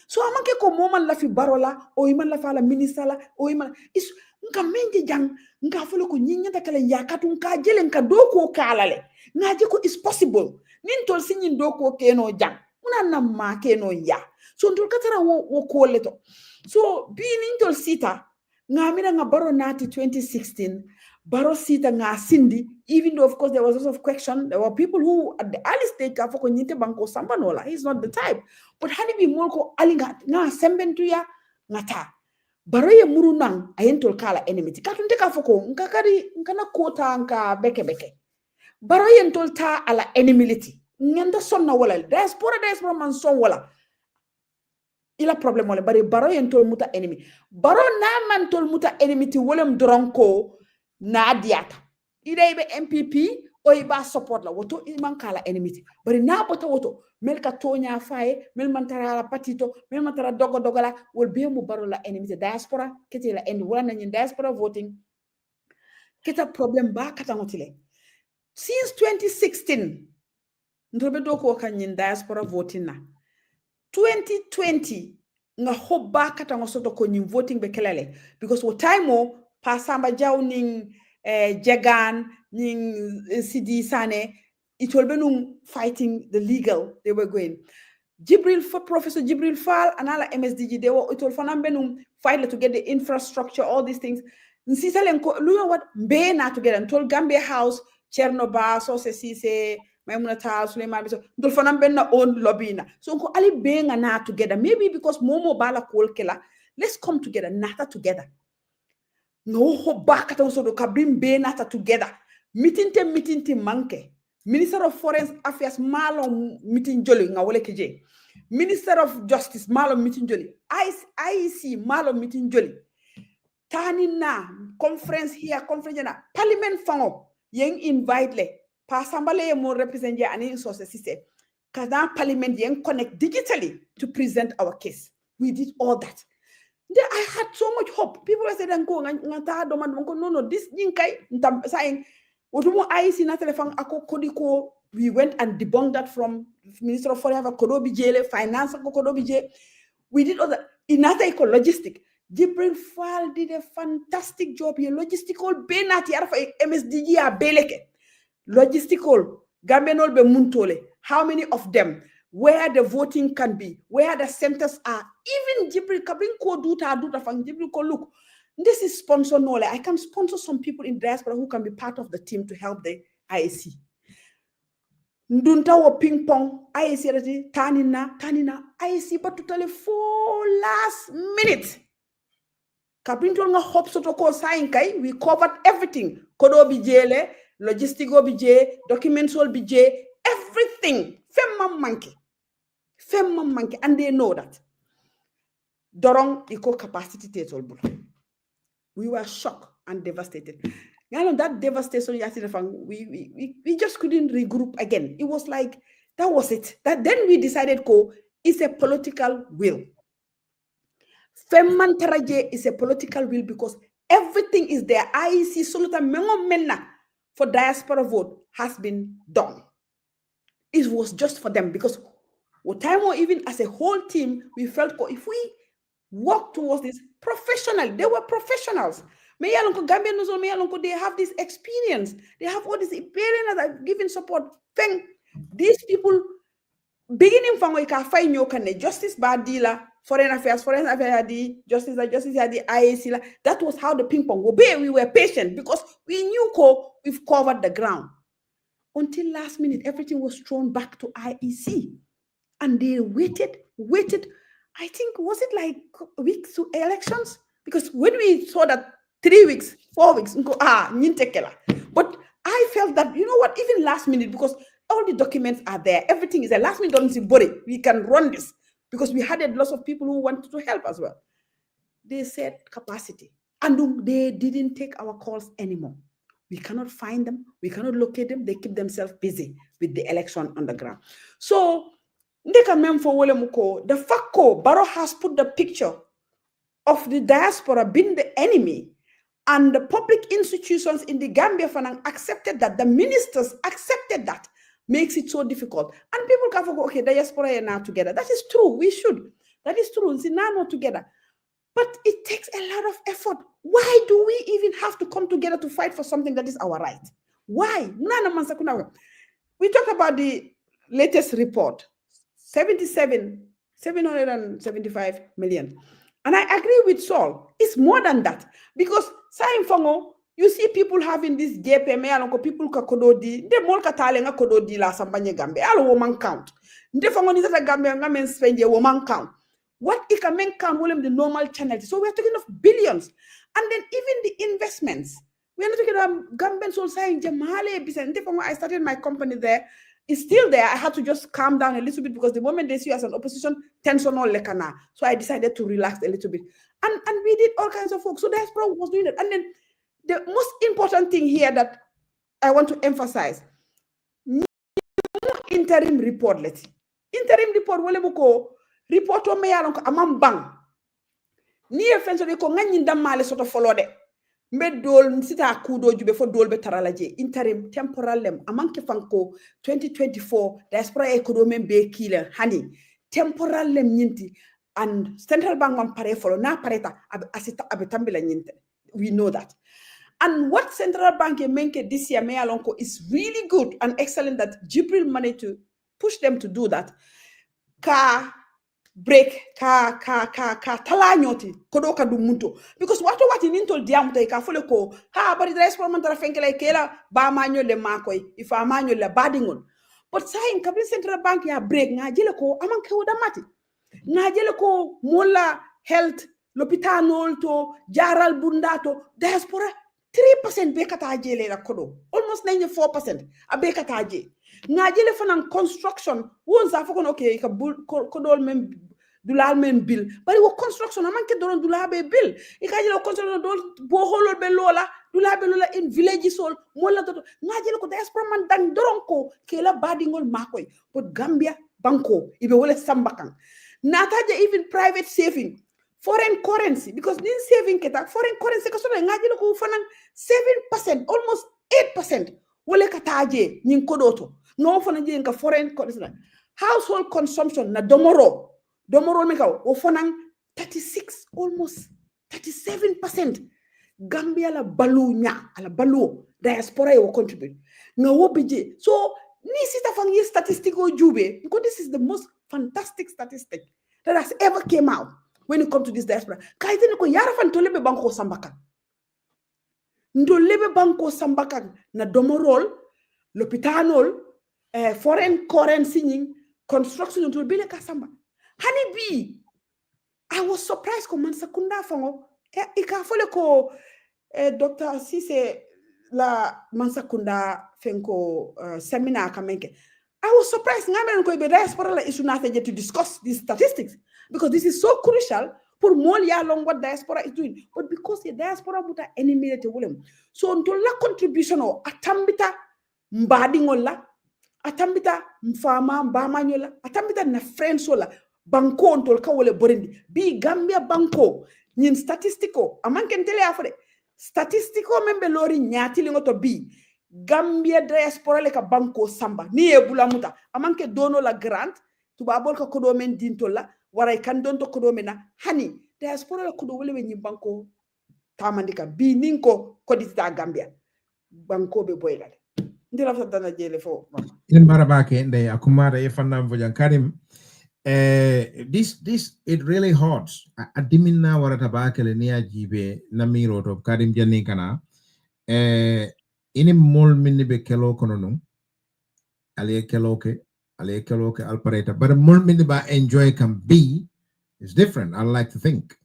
So amanke ko moman lafi barola o iman lafi ala ministala o iman is nka menji jang nka folo ko nyinyata kala yakatu nka jele nka doko kala le ngaji ko is possible nin tol sinyin doko keno jang una namma keno ya so ndol katara wo koleto so bi nin tol sita ngamira nga baro nati 2016 baro sita nga sindi even though of course there was lots of question. There were people who at the early stage ka foko nyinte banko sambanola he's not the type but hani bi molko alinga nga sembentu ya ngata baro ye muru nang ayentol kala enemy katunte ka foko nkakari nkana kota nka beke baro yentol ta ala enemy ngenda sonna wala diaspora man son wala ila problem wala bari baro yentol muta enemy baro na man tol muta enemy ti wolem dronko na diata ida ibe MPP o iba support la woto iman kala enemy bari na bota woto mel ka tonya faye mel man tara la patito mel man tara dogo la wol be mu baro la enemy diaspora kete la end wala na diaspora voting keta problem ba kata ngotile since 2016 ndobe doko kanyin diaspora voting na 2020 nga hobba kata ngosoto ko nyin voting be kelele because what time o pasamba jaw ning Jagan ning Sidi Sane it will be fighting the legal they were going Professor Jibril Fall and all MSDG they were it will fight to get the infrastructure all these things nsisalen lu what be na together and told Gambia House Chernoba Sose Sise Maimunata Suleiman Biso dol fanam ben na own lobby na so ko ali be nga na together maybe because momo bala kol kela let's come together nata together no ho bakata so do kabrim be nata together meeting manke Minister of Foreign Affairs malo meeting joli nga wole keje Minister of Justice malo meeting joli IEC malo meeting joli tani na conference here conference na parliament fango yeng invite le pa sambale mo represent ya ani so system kada parliament yeng connect digitally to present our case we did all that. I had so much hope. People were saying, no, this yinkai saying we went and debunked that from Minister of Foreign Affairs, Finance, we did all that. Inata logistic. Jibril Fall did a fantastic job here. Logistical benati MSDG a beleke. Logistical Gambenol be muntole. How many of them? Where the voting can be, where the centers are. Even Jibril Kabrin ko duta fang Jibril ko look. This is sponsor nole. I can sponsor some people in diaspora who can be part of the team to help the IAC. Ndunta wo ping pong IAC tanina IAC but totally for last minute. Kabrin tol nga hope soto ko sign kai we covered everything. Kodo bijele, logistical bije, documents all bije, everything. Femma monkey, and they know that. Dorong eco capacity table. We were shocked and devastated. That devastation, we just couldn't regroup again. It was like, that was it. That then we decided, it's a political will. Femman Taraje is a political will because everything is there. IEC Soluta Mengo Menna for diaspora vote has been done. It was just for them because what time or even as a whole team, we felt if we work towards this professional, they were professionals. They have this experience. They have all this experience that have given support. These people beginning from justice badila, foreign affairs justice the IAC. That was how the ping pong we were patient because we knew we've covered the ground. Until last minute, everything was thrown back to IEC. And they waited. I think, was it like weeks to elections? Because when we saw that 3 weeks, 4 weeks, but I felt that, you know what, even last minute, because all the documents are there, everything is there. Last minute, don't see body. We can run this because we had a lot of people who wanted to help as well. They said capacity. And they didn't take our calls anymore. We cannot find them. We cannot locate them. They keep themselves busy with the election on the ground. So, the fact Barrow has put the picture of the diaspora being the enemy, and the public institutions in the Gambia accepted that, the ministers accepted that, makes it so difficult. And people can go, okay, diaspora are now together. That is true. We should. That is true. See, now not together. But it takes a lot of effort. Why do we even have to come together to fight for something that is our right? Why? We talked about the latest report, 775 million. And I agree with Saul. It's more than that. Because you see people having this GPM, people kododi, de molka talenga kododi la sambanye Gambia. Alo woman count. Ndefango ni zata Gambia ngamen spend a woman count. What if a man count will the normal channel? So we're talking of billions. And then even the investments. We're not talking about Gambian soul saying Jamale business. I started my company there. It's still there. I had to just calm down a little bit because the moment they see you as an opposition, tension all lekana. So I decided to relax a little bit. And we did all kinds of work. So Diaspora was doing it. And then the most important thing here that I want to emphasize, interim report. Interim report, report on me amam bang. Ni offense de ko ngani ndamale soto folode. Medol sita kudo jube fo dol be taralaje interim temporalem amanke fanko 2024 diaspora economy be killer hani temporalem nyinti and central bank man pare follow na pareta asita abetambila nyinte. We know that. And what central bank menke this year mealonko is really good and excellent that Jibril managed to push them to do that. Break tala nyoti kodo ka dumunto because what in intol diamuta ka fole ko but the diaspora tara fenkele kela ba manyo le makoy ifa manyo le badingol but saying kabli central bank ya break nga jele ko aman ke woda mati nga jele ko mola health l'hôpital to jaral bundato diaspora 3% be kata jele la kodo almost 94% abe kata je nga jele fanan construction won sa foko okay ka kodol mem dulal men bill bari wo construction amanke doron dulabe bill ikaji lo construction do bo holol be lola dulabe lola in village sol mola to ngaji ko diaspora man dan doron ko kela badingol makoy but Gambia banko ibe wala sambakan nataje even private saving foreign currency because this saving keta foreign currency ka so ngaji ko fanan 7% almost 8% wala kataje nyin kodoto no fanan je ka foreign currency household consumption na domoro mekaw o fonang 36 almost 37% Gambia la balu nya ala balu diaspora will contribute nga wobije so ni sita fangi statistical jube because this is the most fantastic statistic that has ever came out when it comes to this diaspora kaitene ko yara fan to lebe banko sambakan ndo lebe banko sambakan na domorol l'hôpital foreign currency ning construction to bile ka samba Honeybee, I was surprised ko man sakunda fango ika fole ko Dr. Sise la mansakunda fenko seminar kamenke I was surprised ngamen ko be diaspora la issue na to discuss these statistics because this is so crucial for more ya long what diaspora is doing. But because the diaspora muta enemy te wolem. So until la contribution o atambita mbadi ngola, atambita mfama mbama nyola, atambita na friends wala banko untol ka wole borendi. Bi Gambia banko nyin statistico amanken tele afre. Statistico membe lori nyati lingoto bi Gambia diaspora le ka banko samba ni e bula muta amanke dono la grant tuba bol ka kodo men dintola waray kan don to kodo mena hani diaspora la kodo wole ni banko tamandika bi ninko kodita Gambia banko be boylade ndira fa dana jele fo in marabake nde akumara e fannam vojan Karim this it really hurts adimina warata bakele ni ajibe namiro to Karim janni kana ini mol minni be kelo kono non ale keloke alpareta but mol minni ba enjoy can be is different. I like to think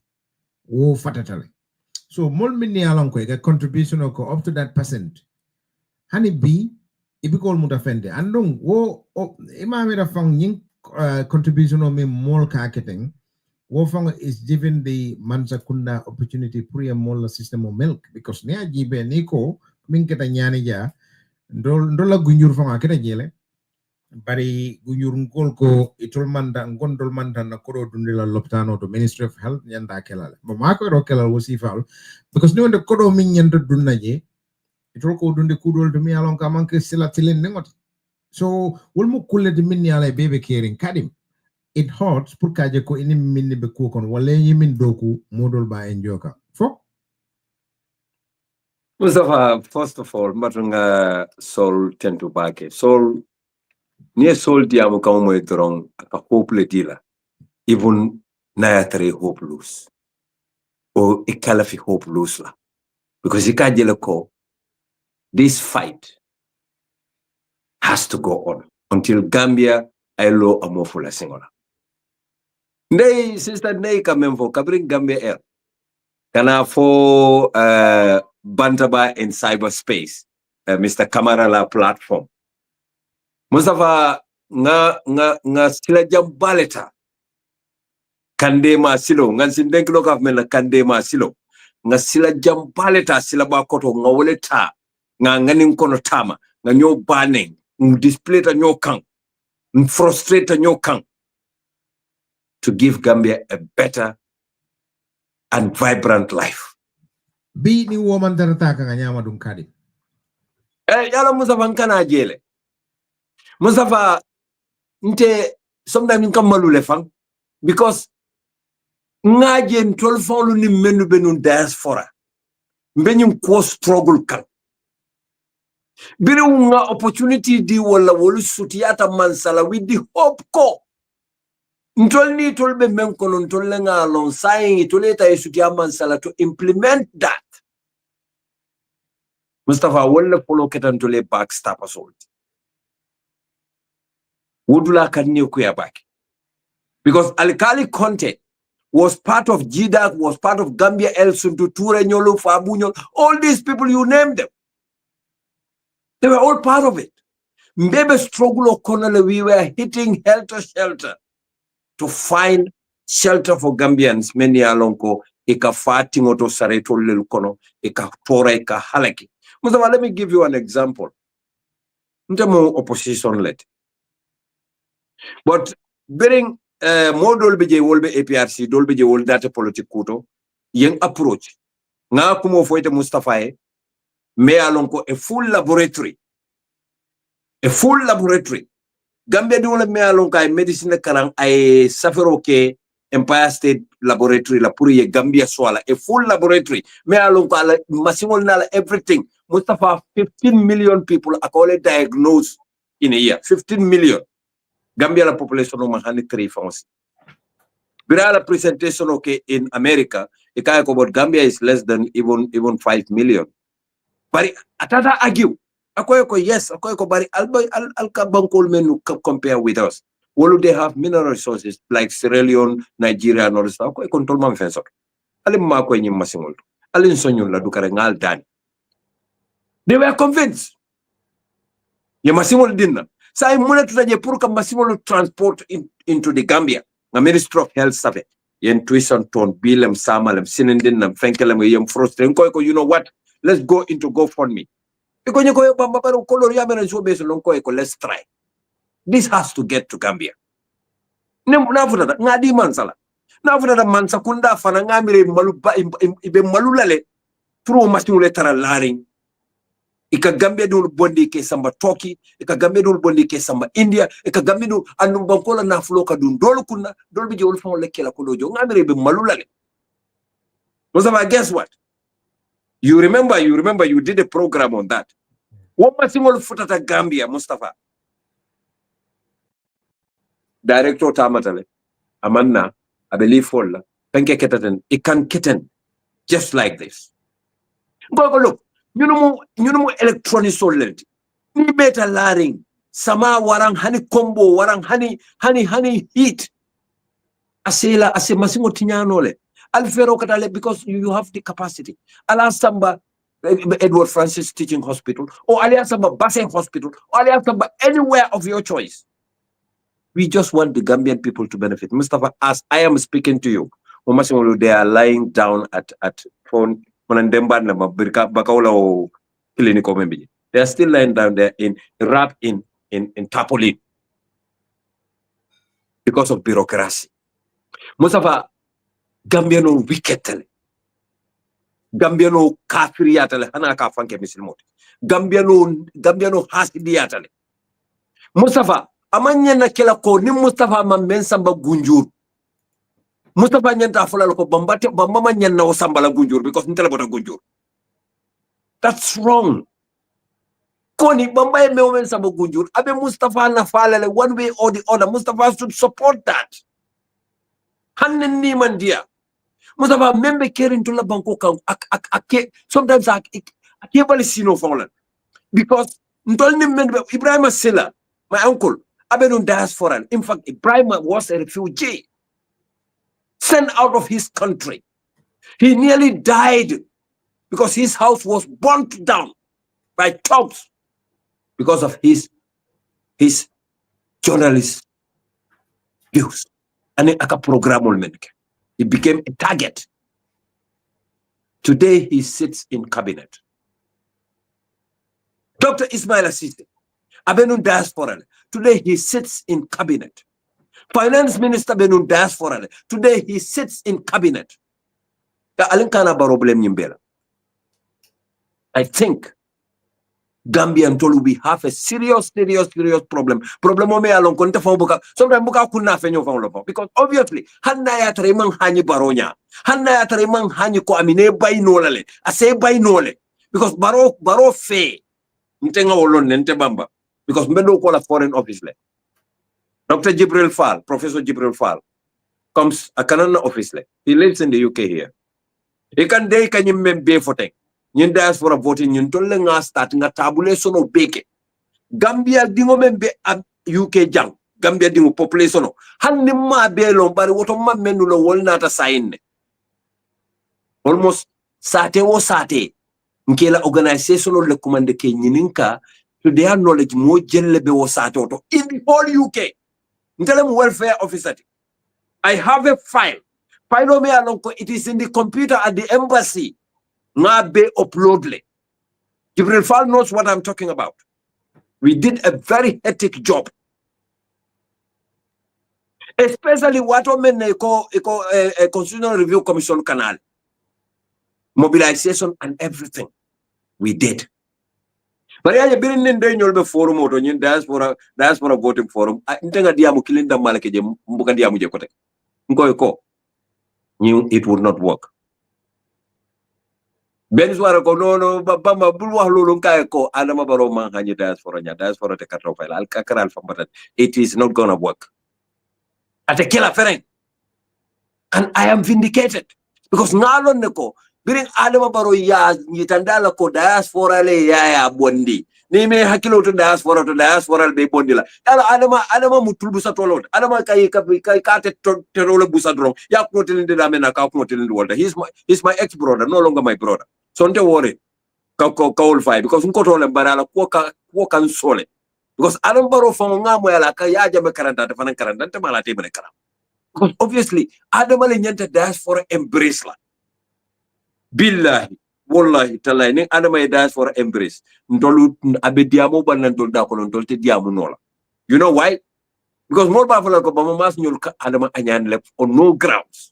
wo fatatale so mol minni alon ko get contribution ko up to that percent hani be ibikol muta fende andong wo imami da fang yin contribution o me mol ka keteng wo fang is given the mansakunda opportunity pour mol system of milk because ne ajibe niko min keta nyani ja ndola gunjur fanga keta jele bari gunjur ngol ko itol manda ngondol manda na koro dundila loptano to Ministry of Health nyanda kelala ma ko ro kelal wosi faul because no de kodo min nyanda dunna je itol ko dunde kudol to mi alon ka manke sila tilen nengot so wol mu kulle de min yala bebe caring Kadim it hurts pour kaje ko ini min be ko kon wala yimin doku modol ba enjoka fo Mustafa, first of all, matunga Sol tentu bake. Sol, nie Sol diamu kamu mo itorong a hope dila. Even nayatare hope lose. O ikalafi hope lose la. Because ikajele ko, this fight has to go on until Gambia ailo amofula singola. Nei, sister Nei kamemfo, kabring Gambia air. Kana for Bantaba in cyberspace, Mr. Kamarala platform. Mustafa nga sila jambaleta kandema silo nga sindenklo government kandema silo nga sila jambaleta sila bakoto nga woleta nga ngani kono tama nga nyo banning display ta nyo kang frustrate nyo kang to give Gambia a better and vibrant life. Bi ni woman tarata nga nyama dum Kadim Yala Mustafa nkana jele Mustafa nte sometimes nkamalu le fang because ngaje ntol fawlu ni menu benun diaspora mbenyum ko struggle kan biri nga opportunity di wala wolu sutiyata mansala with the hope ko ntol ni tol be men kono ntol nga lon saying toleta sutiya mansala to implement that Mustafa wala polo ketan tole backstab assault wudula kanni ko yabaki because Alkali Conte was part of GDAC, was part of Gambia El Suntu, Ture Nyolo, Fabunyol, all these people, you named them. They were all part of it. Mbebe struggle O'Connell, we were hitting helter-shelter to find shelter for Gambians. Many alonko, eka fating oto sareto lelkono, eka tora, eka halaki. Mustafa, let me give you an example. Ntemo opposition led. But bearing more dolbe je wolbe APRC dolbe je wol data politique kuto yen approach nga kumo foyte Mustafa me alonko a full laboratory Gambia di wala me alonko ay medicine karang ay safero ke Empire State Laboratory la pour ye Gambia swala a full laboratory me alonko ala masimol nala everything Mustafa 15 million people akole diagnosed in a year 15 million Gambia la population of mahani 3 France. Bira la presentation okay in America, ikaya ko about Gambia is less than even 5 million. Bari atata argue. Akoy ko yes, akoy ko bari alka bankol men compare with us. All they have mineral resources like Sierra Leone, Nigeria, and all this. Akoy control man fensor. Alim ma ko nyim masingol. Alin sonyon la dukare ngal dan. They were convinced. Ye masingol dinna. Sai muna tutaje pour ka massimo transport into the Gambia. The Ministry of Health sabe. Yen tuition ton bilem samalem sinendin nam fenkelem yem frustren ko you know what? Let's go into GoFundMe. Because you go bamba pero color yamena so beso lonko ko let's try. This has to get to Gambia. Na futa ngadi mansala. Na futa mansa kunda fana ngamire malu ibe malulale through mastimule tara laring. Ika Gambia dul bondi ke samba Turkey, ika Gambia dul bondi ke samba India, ika Gambia dul anu bankola na floka dun dolu kunna dol bi jol fon lekela ko dojo ngamire be malulale. Mozama, guess what? You remember you did a program on that. What mastimul futata Gambia Mustafa? Director Tamatale, Amanna, I believe Folla, Penke Ketaten, it can kitten just like this. Go look, you know electronic solid. Ni better laring. Sama warang honey combo, warang honey heat. Asela ase masimo tinyanole. Alfero katale because you have the capacity. Ala samba Edward Francis Teaching Hospital, or alias samba Bassing Hospital, or alias samba anywhere of your choice. We just want the Gambian people to benefit. Mustafa, as I am speaking to you, they are lying down at phone. They are still lying down there wrapped in tarpaulin because of bureaucracy. Mustafa, Gambiano wicked. Gambiano kafiriatale, hana kafanke misilmot. Gambiano hasidiatale. Mustafa, amanya na kila ko ni Mustafa mambensa ba gunjur. Mustafa nyanta fola ko bamba manyan na osambala gunjur because nitela bota gunjur. That's wrong. Koni bamba me omensa ba gunjur. Abe Mustafa na falale one way or the other. Mustafa should support that. Hannen ni mandia. Mustafa membe caring to la banko kan sometimes akebali sino fola because ntolni membe Ibrahim Sela, my uncle, Abenun diaspora. In fact, Ibrahim was a refugee sent out of his country. He nearly died because his house was burnt down by thugs because of his journalist views. And a program he became a target. Today he sits in cabinet. Dr. Ismail Assisi, Abenun diaspora. Today he sits in cabinet. Finance Minister Benun diaspora. Today he sits in cabinet. I think Gambia and Tolu, we have a serious problem. Because obviously, Hanaya Tremang Hani Baronya, Hanaya Tremang Hani ko amine bay nolale, ase bay nole. Because Baro fe, Ntenga Olon Nente Bamba. Because Medo call a foreign office. Dr. Jibril Fall, Professor Jibril Fall, comes a Canada office. He lives in the UK here. He can day can you be voting. Yin diaspora voting yin tolle nga start nga tabulation of beke. Gambia dingo membe UK jang. Gambia dingo population no. Hanni ma be lombari woto ma menu lo wolnata sayne. Almost sate wo sate. Nkela organization le commande ke nyininka to their knowledge mo jelle be wo sate oto in the whole UK. Ntelem welfare officer. I have a file. File me alonko, it is in the computer at the embassy. Be uploaded. Jibril Fall knows what I'm talking about. We did a very hectic job. Especially what women a Constitutional Review Commission canal. Mobilization and everything. We did. But I have been in the forum or in diaspora voting forum. I think Kilinda Malake Mukandiamu Jekote. Knew it would not work. Benizwara ko no bamba bulwa lolon kay ko adama baro man hanye diaspora te katro file al kakral fambatat. It is not gonna work. At a killer fereng. And I am vindicated because ngalon neko biring adama baro ya nyitandala ko diaspora le ya bondi. Ni me hakilo to diaspora be bondi la. Ala adama mutulbu sa tolot. Adama kay kate terole busa drong. Ya ko telinde da mena ka ko telinde wolta. He's my ex brother, no longer my brother. So don't worry. Kaul fight because unko tole barala ko kan sole. Because Adam Baro Fonga Moyala Kaya Jama Karanda, the Fanan Karanda, Malate Menekara. Because obviously, Adam Alinyanta diaspora embrace la. Billahi, Wallahi, Talai, Adam diaspora embrace. Ndolu Abediamo Banantol Dakon, Dolte Diamunola. You know why? Because more powerful like Obama Mas Nyulka Adam Anyan left on no grounds.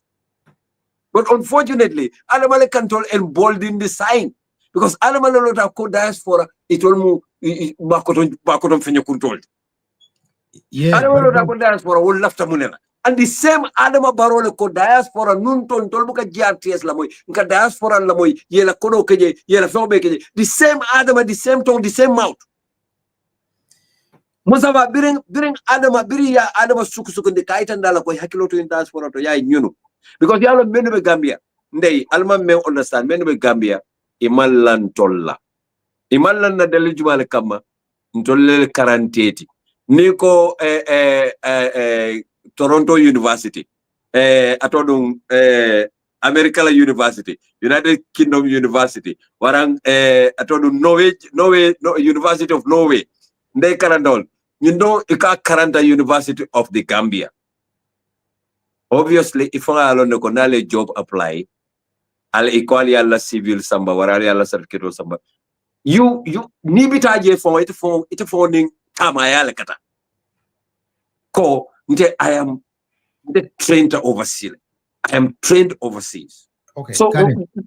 But unfortunately, Adam control embolden the sign. Because Adam Alota co diaspora, it almost Bakoton Fenya control. Yeah, Adam Alota co diaspora will left Munena. And the same Adam Barole co diaspora, Nunton, Tolbuka GRTS Lamoy, Nka diaspora Lamoy, Yela Kono Keje, Yela Fombekeje, the same Adam at the same tongue, the same mouth. Musava biring Adama biri ya Adama suku de kaitan dala ko hakilo to diaspora to ya nyunu because yalo menu be Gambia ndey alma me understand menu be Gambia imallan tolla imallan na delu jumale kama ntolle 48 niko Toronto University atodum America University, United Kingdom University, warang atodum Norway University of Norway. They karandol. You know, ika Karanta University of the Gambia. Obviously, if I alone konale job apply, al equally alla civil samba, warali alla certificate samba. You nibitaje for it founding tamayale kata. Ko nte I am trained overseas. I am trained overseas. Okay, so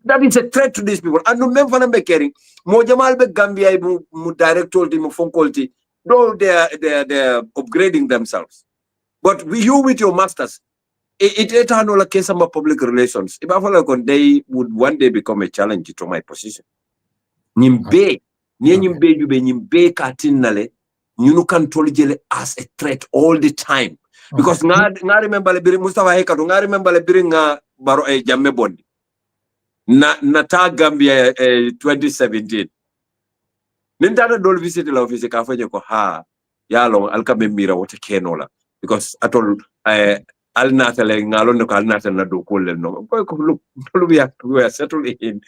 that is a threat to these people. And no member na bekering mo jamal be Gambia mu director di mo phone call ti. No, they are upgrading themselves. But you with your masters, it's a case of public relations. If I follow on, they would one day become a challenge to my position. Nimbe, nimbe you be nimbe katinale, you can tolerate as a threat all the time. Because nga remember le biring Mustafa Hekatu, nga remember le biring nga baro jamme bondi. Na ta Gambia 2017. Nintana dol visit la office ka fanye ko ha ya long alkabe mira wote kenola because atol al natale ngalon ko al natal na do ko len no ko look we are settled in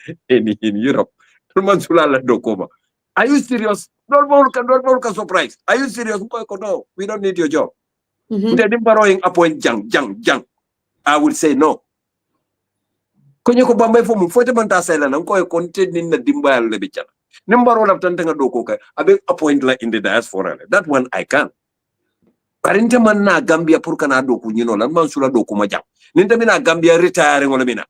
Europe to man sula la do ko. Are you serious? Don't ka surprise. Are you serious? Ko no, we don't need your job. Nte borrowing appoint jang I would say no. Konye ko bambay fo mu fote man ta sela nan ko konte nin na dimbayal le bichana. Number one of Tantanga Dokoka, I beg a point like in the diaspora. That one I can. Parintaman na Gambia Purkana Doku, you know, Mansula Dokumaja. Nintamina Gambia retiring on a mina.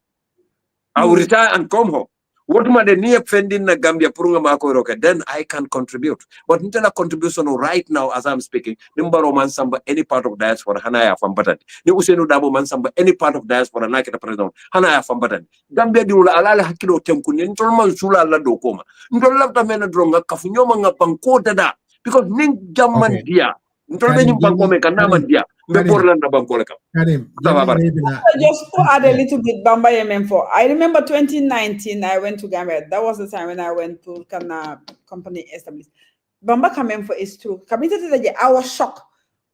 I will retire and come home. What ma the near fending na Gambia Purunga Mako Roka, then I can contribute. But until a contribution right now as I'm speaking, Nimbaro man samba any part of diaspora, Hanaya Fambatan. Ni Usenu Dabo man samba any part of diaspora, like the president, Hanaya Fambatan. Gambia Dula Alala Hakilo Temkun, Intolman Sula La Dokoma. Ndolafta mena dronga kafunyoma nga banko dada. Because ning jamman dia. Ntolmen banko me kanaman dia. Me Portland na banko leka. Just to add a little bit, Bamba Yemen. I remember 2019, I went to Gambia. That was the time when I went to Kana company established. Bamba Kamemfo is true. I was shocked.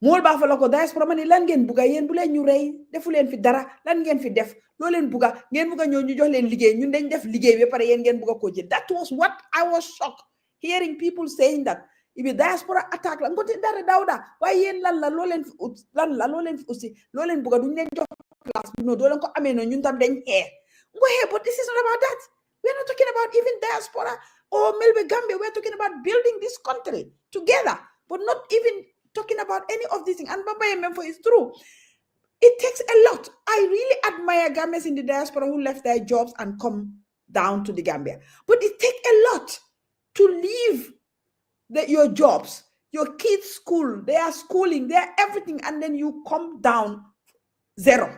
Mol ba fa lako diaspora mani lan ngeen buga yeen bu leen ñu rey defu leen fi dara lan ngeen fi def lo leen buga ngeen buga ñoo ñu jox leen liggéey ñun dañ def liggéey ba pare yeen ngeen buga ko jël. That was what I was shocked hearing people saying that. If the diaspora attack la ngote dara dawda way yeen lan la lo leen fi lan la lo leen fi aussi lo leen buga duñ leen jox place no do leen ko amé no ñun tam dañ xé ngo hé but this is not about that. We're not talking about even diaspora or Melbe Gambia. We're talking about building this country together, but not even talking about any of these things. And Baba Yemenfo is true. It takes a lot. I really admire Gambians in the diaspora who left their jobs and come down to the Gambia. But it takes a lot to leave your jobs, your kids' school, their schooling, their everything, and then you come down zero.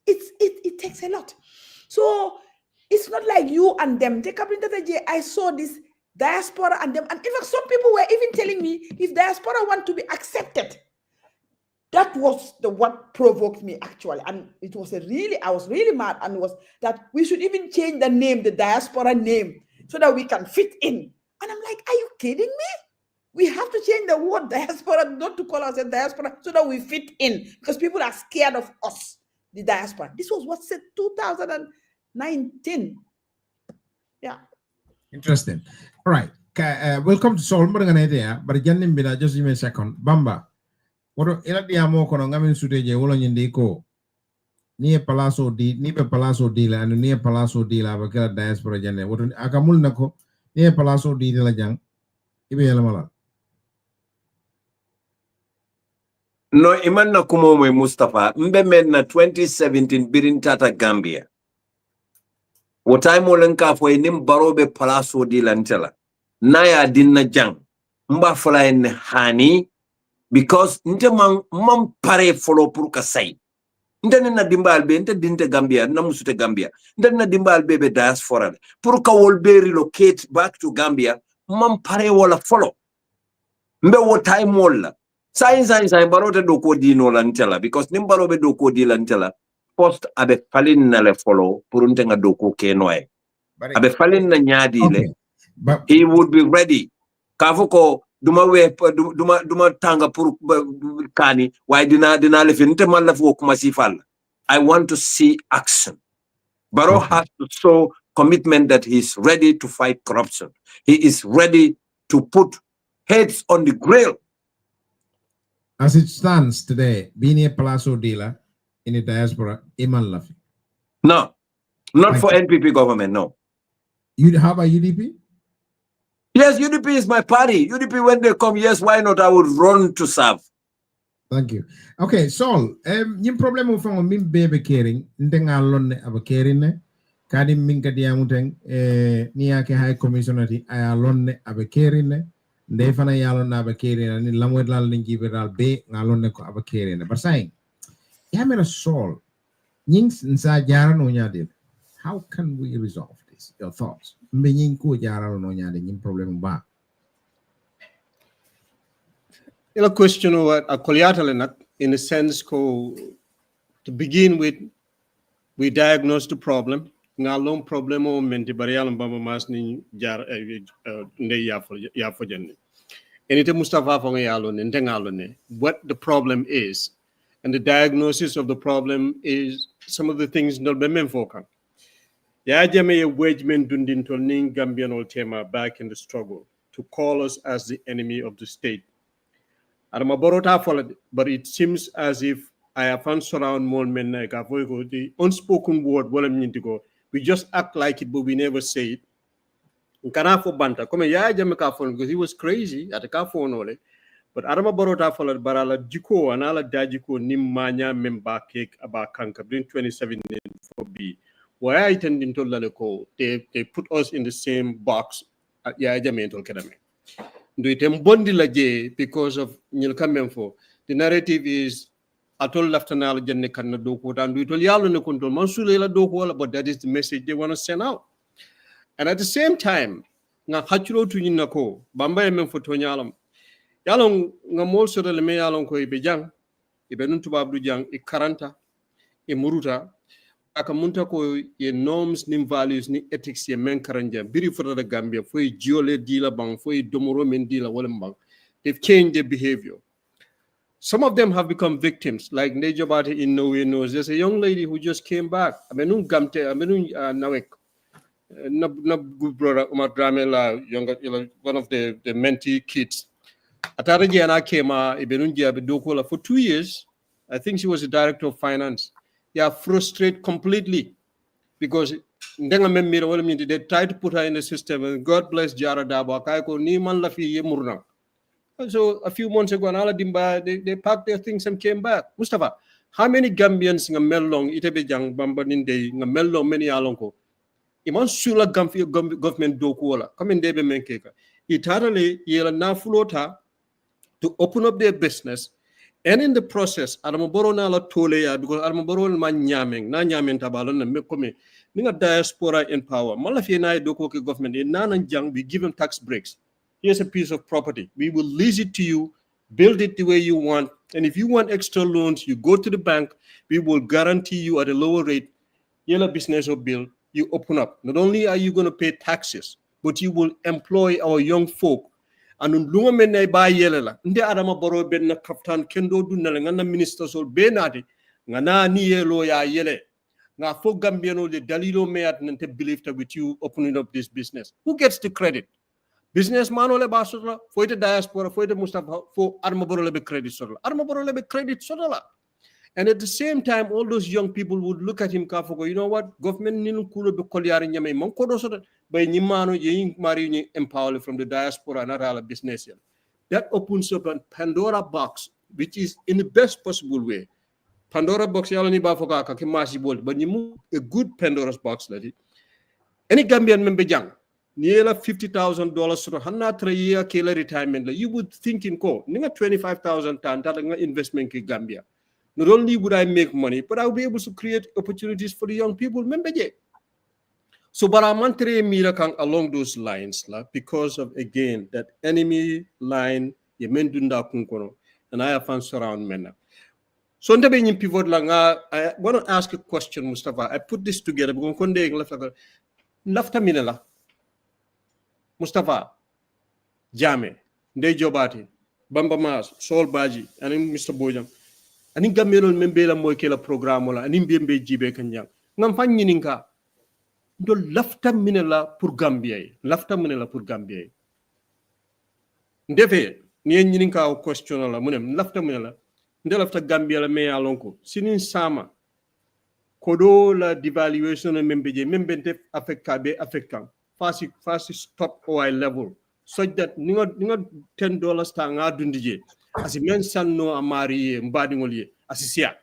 It takes a lot. So it's not like you and them. Take up into the J. I saw this diaspora and them, and even some people were even telling me if diaspora want to be accepted. That was what provoked me actually, and it was I was really mad, and it was that we should even change the name, the diaspora name, so that we can fit in. And I'm like, are you kidding me? We have to change the word diaspora, not to call ourselves diaspora, so that we fit in, because people are scared of us, the diaspora. This was what said 2019. Yeah. Interesting. All right. welcome to Sol Morganete, but Janim Bina, just give me a second. Bamba. What Eladiamo Konongamin Sudeje, Wolon Yindiko. Near Palazzo D, near Palazzo Dila, and near Palazzo Dila, Bakela Diaspora Jane. What Akamul Nako, near Palazzo D de la Jang, Ibelamala. No, iman na kumomwe Mustafa, mbemen na 2017 birin tata Gambia. Wotai molenka fo enim barobe Palazzo Dila ntela. Naya dinna jang. Mba fola en hani, because nte mam pare follow pour ka say. Nte na dimbal be nte dinte Gambia na musute Gambia. Nte na dimbal be diaspora. Pour ka wol be relocate back to Gambia, mam pare wala follow. Mbe wotai molla. Science barote doko di no lantela because nimbarobe doko di lantela post abe falin na le follow pour ntenga doko ke noe. Abe falin na nyadi le. He would be ready. Kafuko duma tanga pour kani why dina le finite man la fo kuma sifal. I want to see action. Baro has to show commitment that he's ready to fight corruption. He is ready to put heads on the grill. As it stands today, being a Palazzo dealer in the diaspora, Iman Lafi. No, not for NPP government, no. You have a UDP? Yes, UDP is my party. UDP, when they come, yes, why not? I would run to serve. Thank you. Okay, Sol, yung problem mo fang min bebe caring, ndeng alon ne aba caring ne, kadi minka diamuteng niya ke high commissioner ti ay alon ne aba caring ne, nde fana yalon na aba caring ne, ni lamwed lal ningi beral be ngalon ne ko aba caring ne. But saying, yamera Sol, nyings nsa jaran o nyadil. How can we resolve this? Your thoughts? Mbe nying ko jaran o nyadil yung problem ba? A question of a Koliatalenak, in a sense, to begin with, we diagnose the problem. Ngalong problem o menti barialam bamba mas ni jar nde yafo jenne. Enite Mustafa fonga yalo ne ndengalo ne. What the problem is, and the diagnosis of the problem is some of the things not be menfokan. Ya jame a wageman dundin tolning Gambian ol tema back in the struggle to call us as the enemy of the state. But it seems as if I have found surround more men like the unspoken word. We just act like it, but we never say it. Because he was crazy at the Kafon, but Adama Borota followed Barala Jiko and Ala Dajiko Nimanya member cake about Kanka during 2017 for B. Why I tend into Laleko, they put us in the same box at Yajamental Academy. Do it embody because of Nilkamenfo. The narrative is atol laftanal jenne kanna doko and we tol yalo ne control mansulela doko, but that is the message they want to send out. And at the same time, nga hachuro tu nyinako bamba yemen fo tonyalam yalon nga mol so le me yalon ko ibe jang ibe nun tubab du jang e 40 e muruta aka munta ko ye norms nim values ni ethics ye men karanja biri for the Gambia for jiole dila bang for domoro men dila wala bang. They've changed their behavior. Some of them have become victims, like Nejabati in nowhere knows. There's a young lady who just came back. Amenun Gamte, Amenun Nawek, not good brother Umar Dramela, younger, one of the mentee kids. Ataraji and I came Ibenunji Abedokola for 2 years. I think she was the director of finance. They are frustrated completely because they tried to put her in the system. And God bless Jara Daba. So a few months ago, they packed their things and came back. Mustafa, how many Gambians nga mellong itebejang bambaninde nga mellong many alonko? Iman sula government dokuola. Come in debe menkeka. Itarale yela na fulota to open up their business. And in the process, Aramaboro na la toleya because Aramaboro ma nyameng na nyamen tabalon na mekome ninga diaspora in power. Malafi na doko ke government in nananjang we give them tax breaks. Here's a piece of property. We will lease it to you, build it the way you want. And if you want extra loans, you go to the bank. We will guarantee you at a lower rate. Yellow business or bill, you open up. Not only are you going to pay taxes, but you will employ our young folk. And lunga mena ba yelela. Nde adama boro ben na kaftan kendo du na ngana minister sol benati ngana ni yelo ya yele. Nga fo Gambiano de dalilo meat nante believe that with you opening up this business. Who gets the credit? businessman ole ba sotola foyte diaspora foyte Mustafa fo arma boro lebe credit sotola arma boro lebe credit sotola. And at the same time, all those young people would look at him kafoko, you know what, government ninu kulo be kolyari nyame man kodo soto by nyimano ye mari ni empower from the diaspora and other business. That opens up a Pandora box, which is in the best possible way. Pandora box yalo ni ba foka ka kimasi bol, but you move a good Pandora's box that it. Any Gambian member jang, nearly $50,000 sort of hanna 3 year killer retirement. You would think in ko, ninga 25,000 tan that investment in Gambia. Not only would I make money, but I will be able to create opportunities for the young people. Remember, so baramantre mirakang along those lines, because of again that enemy line yemendunda kunkono, and I have found surround mena. So in pivot langa, I want to ask a question, Mustafa. I put this together because lafta minela. Mustafa, Jame, Ndey Jobati, Bamba Mas, Sol Baji, and Mr. Bojang. Ani gamelo membela moy kela programme la ani mbembe jibe kanyang ngam fan nyininka do lafta minela pour Gambia lafta minela pour Gambia ndefe ni nyininka o question la munem lafta minela nde lafta Gambia la me alonko sinin sama kodo la devaluation membe je membe def affecta be affectant fasi stop oil level so that ninga $10 ta nga dundije asi men sanno amari mbadi ngoliye asisia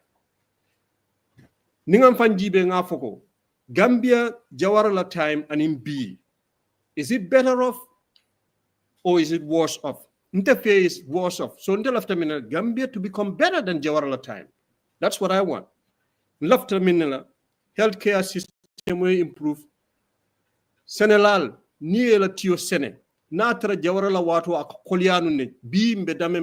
ningam fanjibe nga foko Gambia jawara la time and in B is it better off or is it worse off interface is worse off so until after minute Gambia to become better than jawara la time that's what I want after minute healthcare system will improve Senegal ni la tio sene natra jawara la watu akolianu ne bi mbedame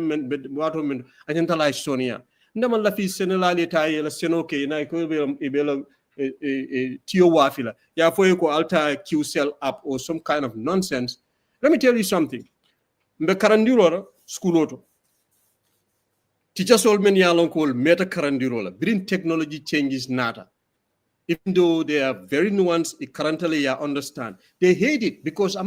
watu men anyanta la Estonia ndama la fi Senegal etaye la senoke na ko ibela tio wafila ya foye ko alta QCell app or some kind of nonsense. Let me tell you something. Mbe karandiro schooloto teachers all men yalon ko meta karandiro la bring technology changes nata. Even though they are very nuanced, currently I understand. They hate it because you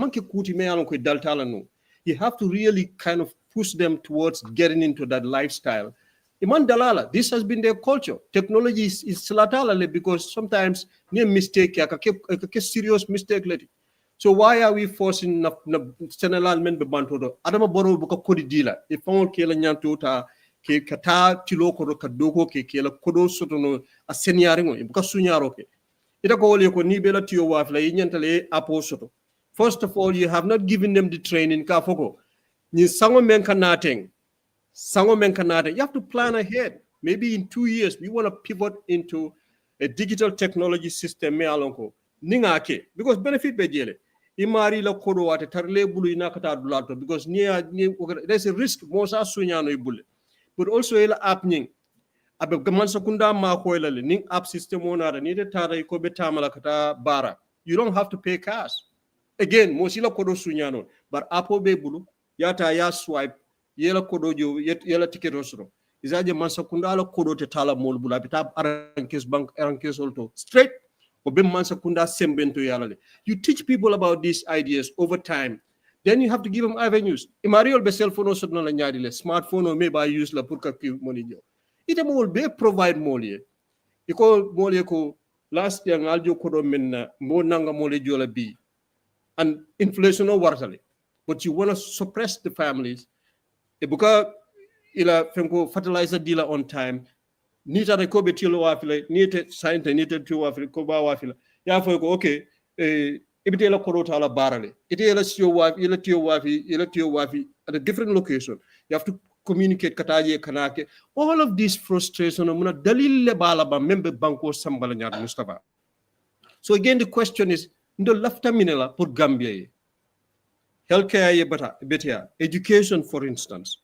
have to really kind of push them towards getting into that lifestyle. Iman Dalala, this has been their culture. Technology is slatala because sometimes near mistake, a serious mistake. So why are we forcing Senegal men bebanto? Adama Boro buka kodi dealer. If I want kela nyantuta ke kata tilo kodo kadoko ke kela kodo sotono a seniaringo buka sunyaro ke ita ko wole ko ni bela tiyo wafla yinyantale apo soto. First of all, you have not given them the training ka foko ni sango men kanateng you have to plan ahead. Maybe in 2 years we want to pivot into a digital technology system me alonko ninga ke because benefit be jele imari la kodo wate tarle bulu ina kata dulato because there's a risk mosa sunyano ibule. But also ila app ning abe gaman sakunda ma ko ila ning app system ona ni de tara ko betama la kata bara you don't have to pay cash again mosila kodo sunyano but appo be bulu yata ya swipe yela kodo jo yela ticket osro izaje man sakunda la kodo te tala mol bula bita arankes bank arankes olto straight ko be man sakunda sembento yala you teach people about these ideas over time. Then you have to give them avenues. Imariol be cell phone so na nyadi le smartphone o me ba use la pour ka money jo. Ite mo be provide molye. Iko molye ko last year ngaljo ko do men mo nanga molye jo la bi. And inflation o wartale. But you want to suppress the families. E buka ila fenko fertilizer dealer on time. Nita de ko be tilo wa file nite science nite to wa file ko ba wa file. Ya fo ko okay ibitela korota ala barale itela tio wafi at a different location. You have to communicate kataje kanake all of these frustration muna dalil le bala ba membe banko sambala nyar Mustafa. So again the question is ndo lafta minela pour Gambia healthcare ye betia education for instance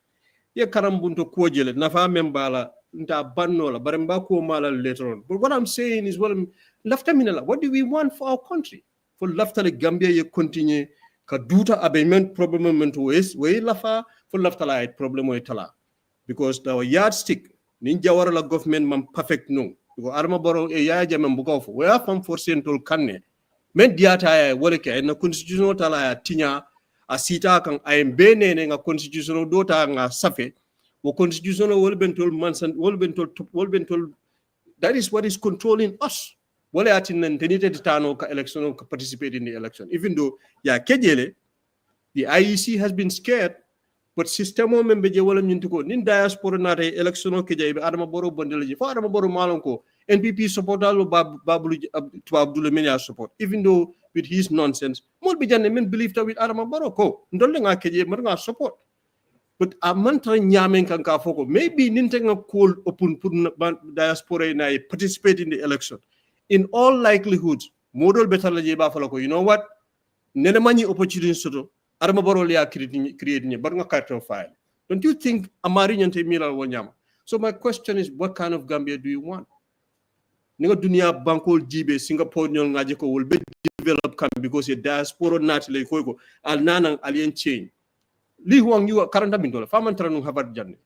ye karambunto ko jele nafa membala nta bannola baremba ko mala later on. But what I'm saying is lafta minela what do we want for our country? For laftale Gambia ye continue ka duta abatement problem mentu we lafa for laftala it problem we tala because the yardstick ninja wara la government man perfect no because arma boro e ya jame mbuko fo we are from for central kanne men diata ya wole ke na constitutional tala ya tinya asita kan ayembe nene nga constitutional dota nga safe wo constitutional wolbentol mansan wolbentol that is what is controlling us. Wale atin tenite tano ka election ka participate in the election. Even though ya kejele the IEC has been scared, but system o membe je wala nyintu ko nin diaspora na re election o keje be adama boro bondele je fa adama boro malon ko NPP support dalo babulu to Abdul Menia support, even though with his nonsense mol bi janne men believe that with adama boro ko ndolle nga keje mar nga support. But a mantra nyamen kan ka foko maybe nintenga call open put diaspora na participate in the election. In all likelihood model better la je ba fala ko, you know what, nene mani opportunity soto adama boro liya create ni bar nga carton file. Don't you think amari nyante mila wonyama? So my question is, what kind of Gambia do you want? Ninga dunia bankol jibe Singapore nyon ngaje ko will be develop kan because a diaspora natile ko al nanang alien change. Li Huang you karanta min dola faman nu Harvard janne.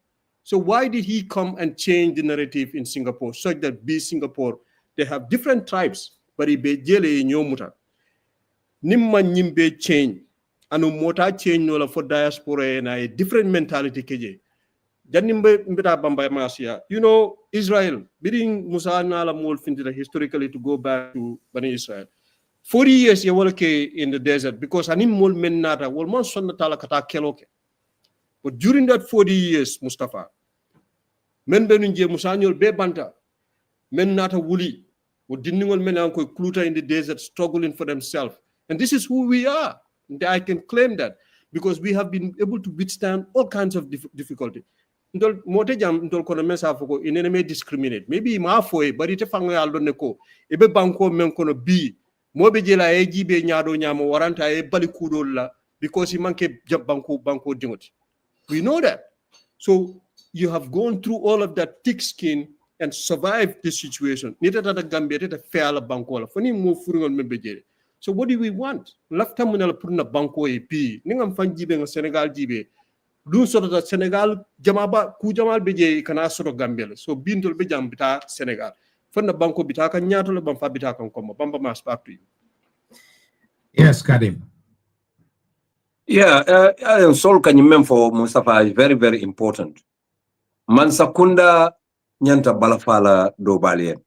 So why did he come and change the narrative in Singapore such that be Singapore they have different tribes but he be jele nyomuta nimma nyimbe change anu mota change no la for diaspora and a different mentality keje janimbe mbita bamba masia. You know, Israel bidding Musa nala mol fintira historically to go back to Bani Israel 40 years you work in the desert because anim mol men nata wol mon sonna tala kata keloke. But during that 40 years Mustafa men benunje Musa nyol be banta men nata wuli wo dinningol men anko kluta in the desert struggling for themselves, and this is who we are. I can claim that because we have been able to withstand all kinds of difficulty. Ndol mote jam ndol kono mesa foko inene me discriminate maybe ma foye bari te fango yaldo ne ko ebe banko men kono bi mobe jela e jibe nyaado nyamo waranta e bali kudol la because he manke banko dingoti. We know that. So you have gone through all of that thick skin and survived this situation. Nita tata Gambia tata fair la banko la fani mo furingol membe jere. So what do we want? Lafta munala purna banko e pi ningam fan jibe nga Senegal jibe dun soto da Senegal jamaba ku jamal beje kana soto Gambia. So bintol be jam bita Senegal fanna banko bita kan nyato le bamfa bita kan komma bamba mas back to you. Yes, Kadim. Yeah, Sol Kanyimem for Mustafa is very, very important. Mansakunda nyanta balafala do balien.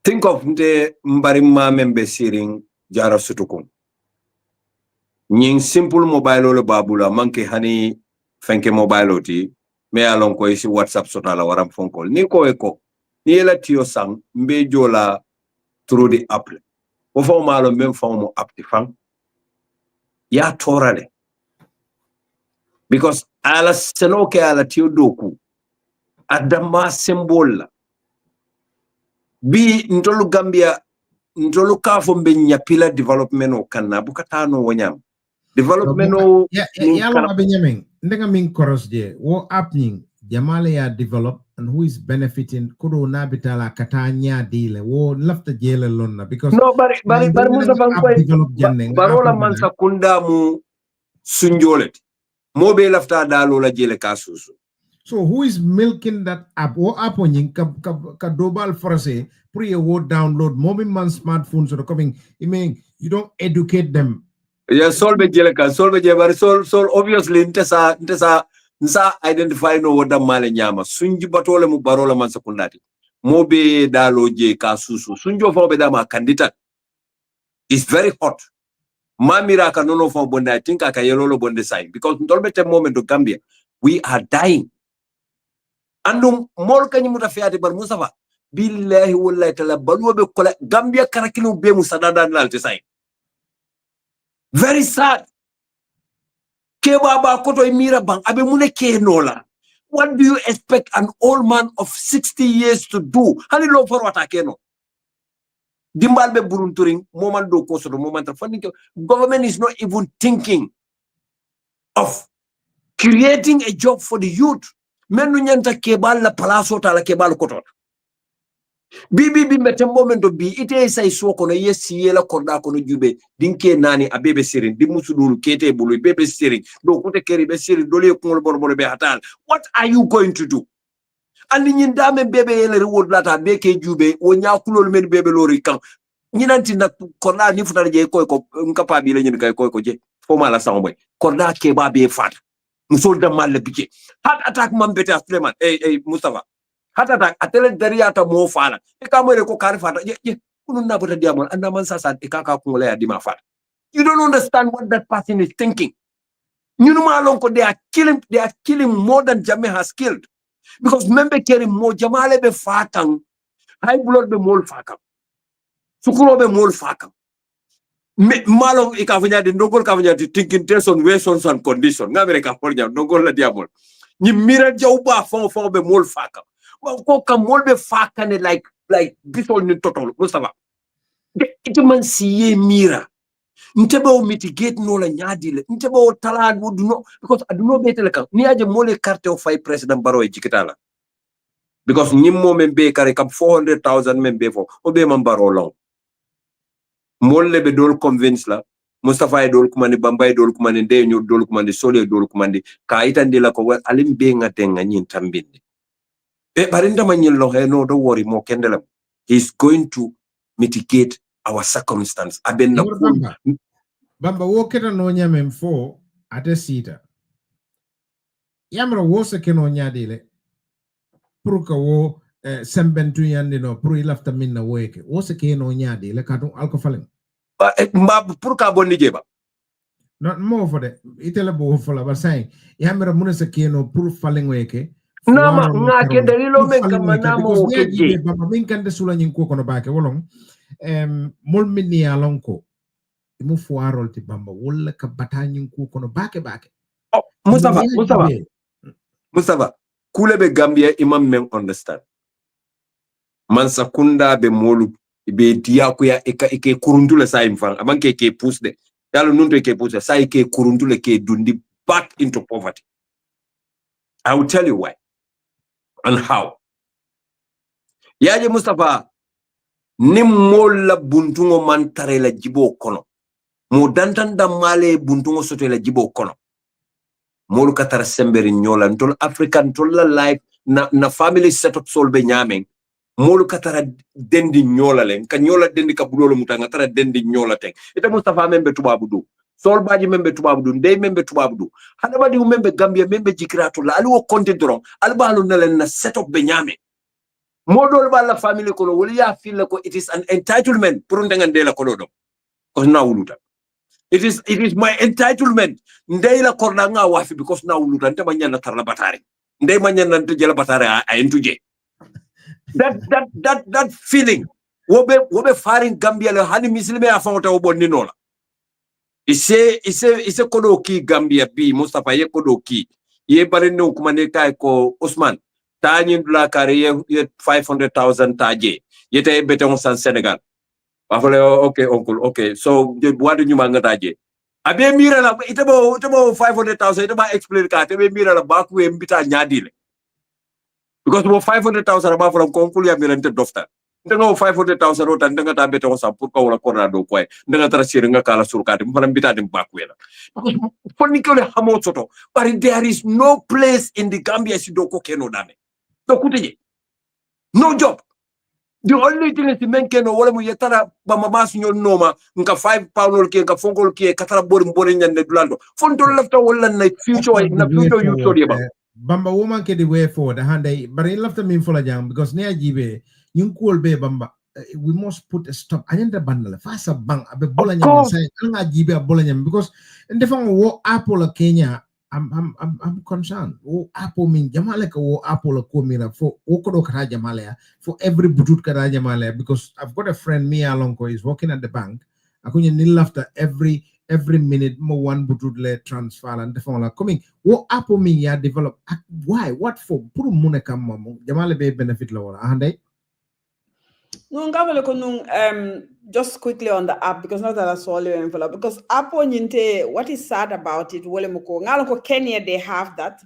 Think of the mbarima membe siring jara sutukun. Nying simple mobile ole babula manke hani fenke mobile oti me alon ko isi WhatsApp sotala waram phone call. Ni ko eko ni ela tiyo sang mbe jola through the app. Ofo malo mem mo app ti fang. Ya torale. Because ala senoke ala tiyo doku adama symbol bi ntolu Gambia ntolu kafo mbe nyapila development o kanna bukatano wonyam development o ya lo abenyameng ndenga min korosje wo apning jamale ya develop and who is benefiting kudo nabitala katanya dile wo lafta jele lonna because no bari Mustafa barola mansa kunda mu sunjolet mobe lafta dalo la jele kasusu. So who is milking that app? What app on you? Ka dobal force pre a word download. Mobile man smartphones are coming. I mean, you don't educate them. Yeah, solve sol obviously nsa identify no wada male nyama. Sunji batole mu barola man sakundati. Mobe dalo je kasusu. Sunjo fobe dama candidate. It's very hot. Mamira ka nono for bonda. I think I can yellow bonde sign because ndolbete moment to Gambia we are dying. Andum mol kanyi mutafiati bar Mustafa billahi wallahi tala baluwe kola Gambia karakilu be musadada nalte sai. Very sad. Ke baba koto imira bang abe mune ke nola. What do you expect an old man of 60 years to do? Hani lo for what akeno. Dimbalbe burunturing moment do koso do moment government is not even thinking of creating a job for the youth. Menu nyanta kebal la palaso tala kebal kotot. Bibi mete momento bi ite say so kono yesi yela korda kono jube dinke nani abebe sirin di musudulu kete bulu bebe sirin do kote keri be sirin dole ko borbore be hatal. What are you going to do? And nyindame bebe yele reward lata beke jube o nyakulol men bebe lori kan nyinanti na korda ni futale je ko nkapabile nyin kay ko je foma la sama boy korda keba be fat musol da mal biké hat attack mam bete Suleiman Mustafa hat attack atele dariata mo fala e ka mo ko kar fata je kunun na bota diamol anda man sasa e kaka ko la ya dima fat. You don't understand what that person is thinking. They are killing more than Jame has killed. Because member carry more Jamale be fatang, high blood be mol fakam, Sukuro be mol fakam. Malong ikavanya de nogol kavanya de thinking test on ways and condition. Ngamereka forja nogol la diabol. Ni mira jauba fon be mol fakam. Ko kam mol be fakane like bisol ni total Mustafa. It man siye mira. Ntebe o mitigate no la nyadile ntebe o talad wo duno because aduno betele kan ni aje mole carte o fay president baro e jikitala because nyimmo men be kare kam 400,000 men be fo o be man baro long molle be dol convince la Mustafa e dol kumani Bamba e dol kumani de nyu dol kumani Sole e dol kumani ka itandi la ko alim be ngate ngani tambinde e barinda manyel lo he no do worry mo kendela he's going to mitigate our circumstance abenna Bamba woketa no nyamem fo ate sita yamra wose ke no nyadile pour que wo sembentu yandi no pour ilafta minna weke wose ke no nyadile katum alko falen mba pour ka bonni jeba not mo fo de itele bo fo la ba say yamra munese ke no pour falen weke nama ngake dalilo men kama namo keje bamba min kande sula nyin ko kono bake wolong mol minni alonko imu fuarol ti bamba wala ka batanyin ku kono bake Mustafa kule be Gambia imam men understand man sakunda be molu be diya ko ya eke kurundule sa imfan amanke ke pousse de dalo nunto ke pousse sa eke kurundule ke dundi back into poverty. I will tell you why and how. Yaje Mustafa ni mola buntungo man tare la jibo kono mo dantan male buntungo soto la jibo kono molu katara semberi nyola ntol African tol la life na family setup solbe nyameng molu katara dendi nyola len ka nyola dendi ka bulolo mutanga tara dendi nyola tek ita Mustafa membe tubabu du sol baji membe tubabu du ndey membe tubabu du hada badi membe Gambia membe jikirato la ali wo konti doron albalu nalen na setup be nyame modol bala family ko woli ya feel ko it is an entitlement pour ndengandela ko do ko na wuluta it is my entitlement ndey la korna nga wafi because na wuluta nte manyana tarla batare ndey manyana nte jela batare a entuje that feeling wobe faring Gambia le hani muslime afawta wo bonni nola ise kodo ki Gambia bi Mustafa ye kodo ki ye bare no kumane kay ko Ousmane tanyin dula kare ye 500,000 taje yete beton san Senegal wafale okay uncle okay so what do you manga taje abe mira la itabo 500,000 itaba explain ka tebe mira la baku e mbita nyadile because mo 500,000 aba from konkul ya mira nte dofta ndanga 500,000 rota ndanga ta beton sa pour ko wala korna do koy ndanga tara siringa kala surkati mfana mbita dem baku la fonni ko le hamo soto but there is no place in the Gambia sidoko keno dame so kuteje no job. The only thing is menke no wala mo yetara ba mama sunyo noma nka 5 pound ke nka fongol ke katara bori nyande dulando fondo lafta wala na future you story ba bamba woman ke the way forward hande but in lafta min fola jang because ne ajibe nyun cool be bamba we must put a stop anyanda bandala fasa bang abe bola nyam say nga ajibe bola nyam because ndefang wo Apple Kenya I'm concerned. Oh, Apple mean Jamale ko Apple ko mira for okodo kara Jamale for every butut kara Jamale because I've got a friend Mia Lonko is working at the bank. Akunya nil after every minute mo one butut le transfer and the phone coming. What Apple mean ya develop? Why? What for? Puru mune kam Jamale be benefit lower. Ahande. No, just quickly on the app because not that I saw you because app on what is sad about it, Kenya they have that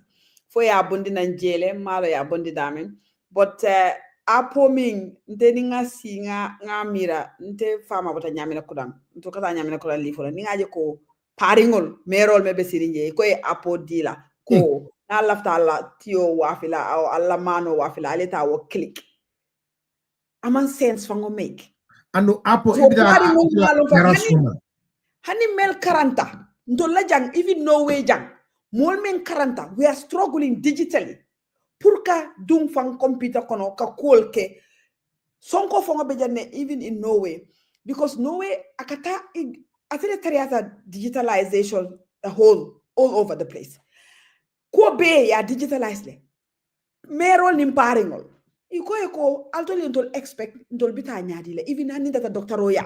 for ya bundi nanjele, malo ya bundi damin. But app ming nteninga singa ngamira nte fama bota nyamina kudang. Ntukata nyamina kudang lifo ninga je ko paringol merol mebe sirinje ko app dila ko na lafta alla tio wafila au alla mano wafila aleta wo click. Aman sense fango make. Anu Apple so ibida hani mel karanta. ndolla jang even Norway jang mol men karanta we are struggling digitally pour ka dung fang computer kono ka kol ke sonko fonga be janne even in Norway because Norway akata atele tariata digitalization all over the place ko be ya digitalize le merol nim paringol iko alto lentol expect ndol bita nyaadi le even hani data doctor ya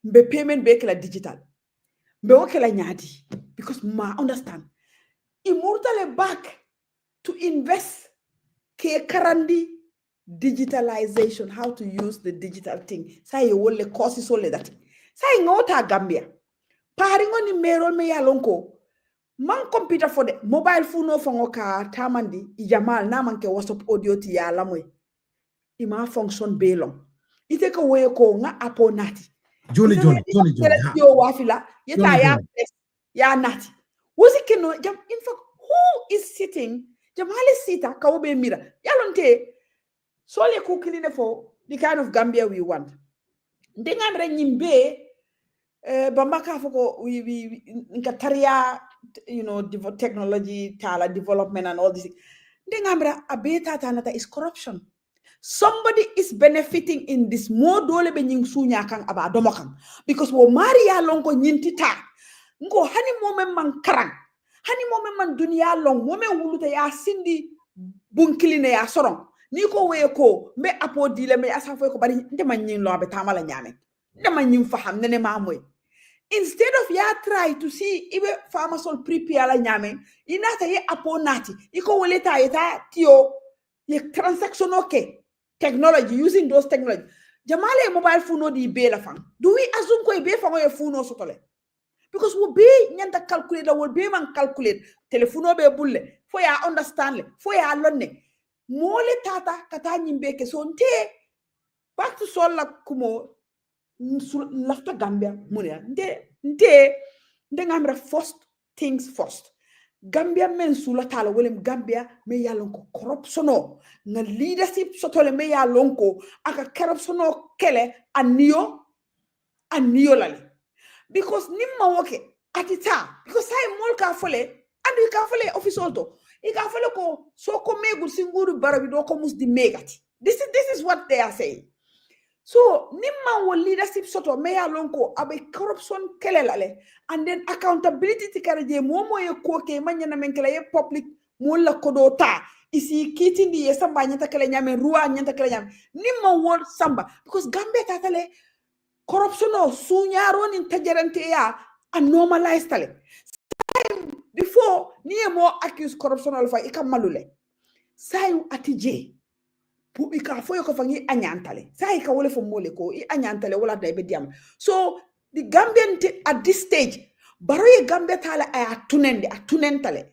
be payment be kala digital be wakela nyaadi because ma understand immortal back to invest ke karandi digitalization, how to use the digital thing. Say you will courses all that. Say ngota Gambia. Paringo ni merol me yalonko. Man computer for the mobile phone no fangoka tamandi ijamal na manke WhatsApp audio ti ya lamwe. Ima function belong. Iteke we ko nga apo nati. Johnny. Yo wafila yeta ya nati. Was it keno in fact who is sitting jamali sita kawobe mira yalonte sole kukili for the kind of Gambia we want. Dengamre nyimbe bamaka foko we nkataria technology tala development and all this. Dengamre abeta tanata is corruption. Somebody is benefiting in this more dole be nying sunya kang aba domokang because wo maria longo nyintita ngo hani momen man karang hani momen man dunia long momen wuluta ya sindi bunkiline ya sorong niko we ko mbe apodile me asafo ko bari ndema nyin lo be tamala nyame ndema nyin faham nene mamoy instead of ya try to see ibe pharmaceutical prepare la nyame inata ye aponati iko woleta yeta tio ye transaction okay technology using those technology jamale mobile phone di be la fang do we assume ko be fango ye phone sotole because we be nyanta calculate will be man calculate telephone be bulle fo ya understand le fo ya lonne mole tata kata nyimbe ke so nte back to sol la kumo lafta Gambia munya nte ngamra first things first Gambia men sula tala wolem Gambia me yalonko corruption na leadership sotole me yalonko aka corruption kele aniyo lali because nimma woke atita because I molka fole and we ka fole office alto I ka fole ko so ko megul singuru barabi do ko mus di megati this is what they are saying. So nimma wo leadership soto me yalonko abe corruption kelelale and then accountability tikaraje momo ye koke manyana menkela ye public mo la kodota isi kitindi ye samba nyata kele nyame ruwa nyata kele nyame nimma wo samba because Gambia tatale corruption o sunyaro ni tajarante ya a normalized tale before niye mo accuse corruption alfa ikamalule sayu atije pu ika foyo ko fangi anyantale sai ka wole fo mole ko I anyantale wala dai be diam so the Gambian at this stage baroye Gambia tala ay atunentale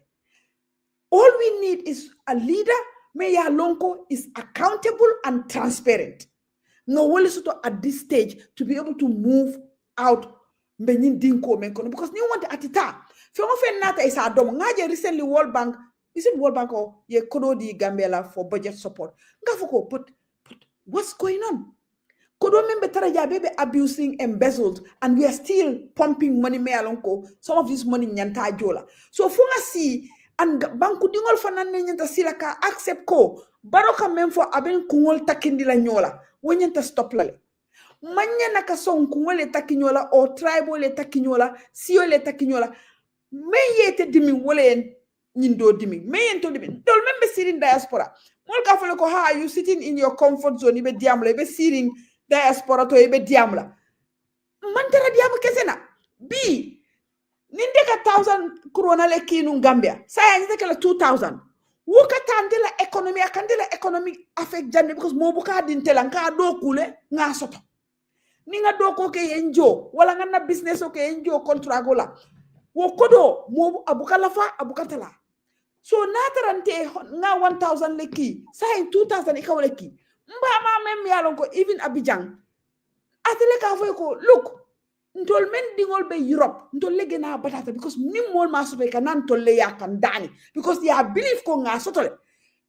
all we need is a leader me ya lonko is accountable and transparent no wole soto at this stage to be able to move out mbenyin dinko men kono because ni want atita fe mo fe nata isa dom ngaje recently World Bank is it World Bank or ye kodo di Gambia for budget support ngafoko but what's going on kodo membe taraja bebe abusing embezzled and we are still pumping money me alonko some of this money nyanta jola so funga si and banku dingol fanane nyanta silaka accept ko baroka mem for aben kungol takindi la nyola wonyanta stop lale manya naka son kungol le takinyola or tribal le takinyola sio le takinyola meyete dimi wole nyindo dimi meyen to dimi dol membe sitting diaspora mol ka fole ko ha you sitting in your comfort zone ibe diamla ibe sitting diaspora to ibe diamla man tara diam kesena bi ninde ka 1000 krona le kinu Gambia saya ninde ka 2000 wuka tandela economy akandela economic affect jande because mo buka dintela nka do kule nga soto ninga do ko ke enjo wala nga na business o ke enjo contract gola wo kodo mo abukala fa abukatala so natarante nga 1000 leki sai 2000 ikawle ki mba ma mem yalon ko even Abidjan atele ka fo ko look ntol men dingol be Europe ntol lege na batata because nim mol ma so be kanan tolle ya kan dani because ya believe ko nga sotole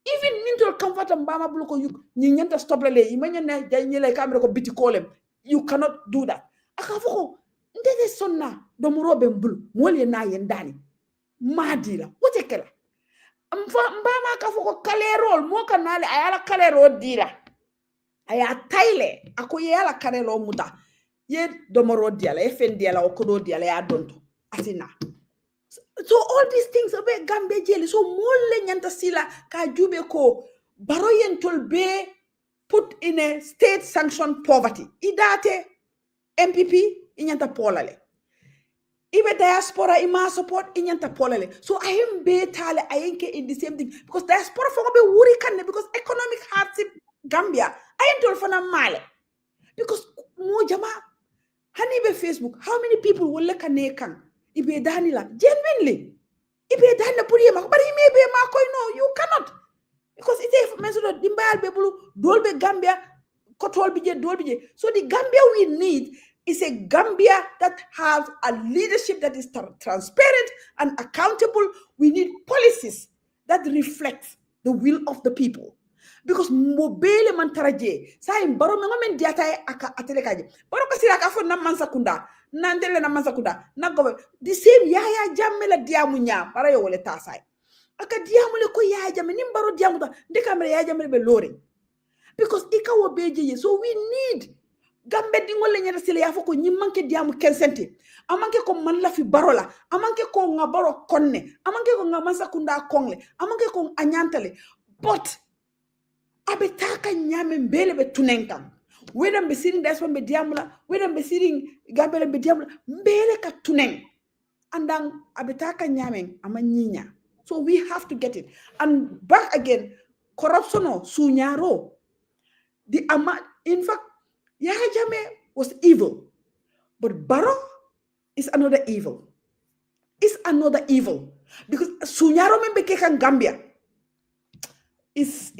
even nintol comfort mbama bulu ko yuk ni nyanta stop le imanya na janyele kamera ko biti kolem you cannot do that aka fo ko ndete sonna domuroɓe mbul mole na yendani madila wote kala mbama ka foko kalerol mo kanale ayala kalero dira aya tayle ako yala kalero muta ye domoro diala e fen diala o kodo diala ya donto atina. So all these things abe gambe jeli so molle nyanta sila ka jube ko baroyen tolbe put in a state sanctioned poverty idate MPP inyanta polale ibe diaspora ima support inyanta polale so I am be tale ayenke in the same thing because diaspora for be wuri kanne because economic hardship Gambia ayentol fana male because mo jama hani be Facebook how many people will look at kan ibe danila genuinely ibe danila pour yema but he may be ma koy no you cannot because it is mentioned dimbal be bulu dolbe Gambia kotol bije dolbije so the Gambia we need is a Gambia that has a leadership that is transparent and accountable. We need policies that reflect the will of the people. Because mobile mantaraje sai baro me ngomen diata aka atelekaje baro kasira ka fo na mansakunda na ndele na mansakunda na go the same yaya jammela diamu nya bara yo wole tasai aka diamu le ko yaya jamme nim baro diamu ta de kamere yaya jamme be lore because ika wo beje so we need gambe dingol nyata sile ya foko nyi manke diamu kensente amanke ko man la fi barola amanke ko ngabaro konne amanke ko ngamansa kunda kongle amanke ko anyantale but abetaka nyame mbele be tunenkam wedam be siring diaspora be diamula wedam be siring gambe be diamula mbele ka tunen andang abetaka nyame amanyinya so we have to get it and back again corruption o sunyaro the in fact Yahya Jammeh was evil, but Barrow is another evil. It's another evil because Sunyaro Membeke Gambia is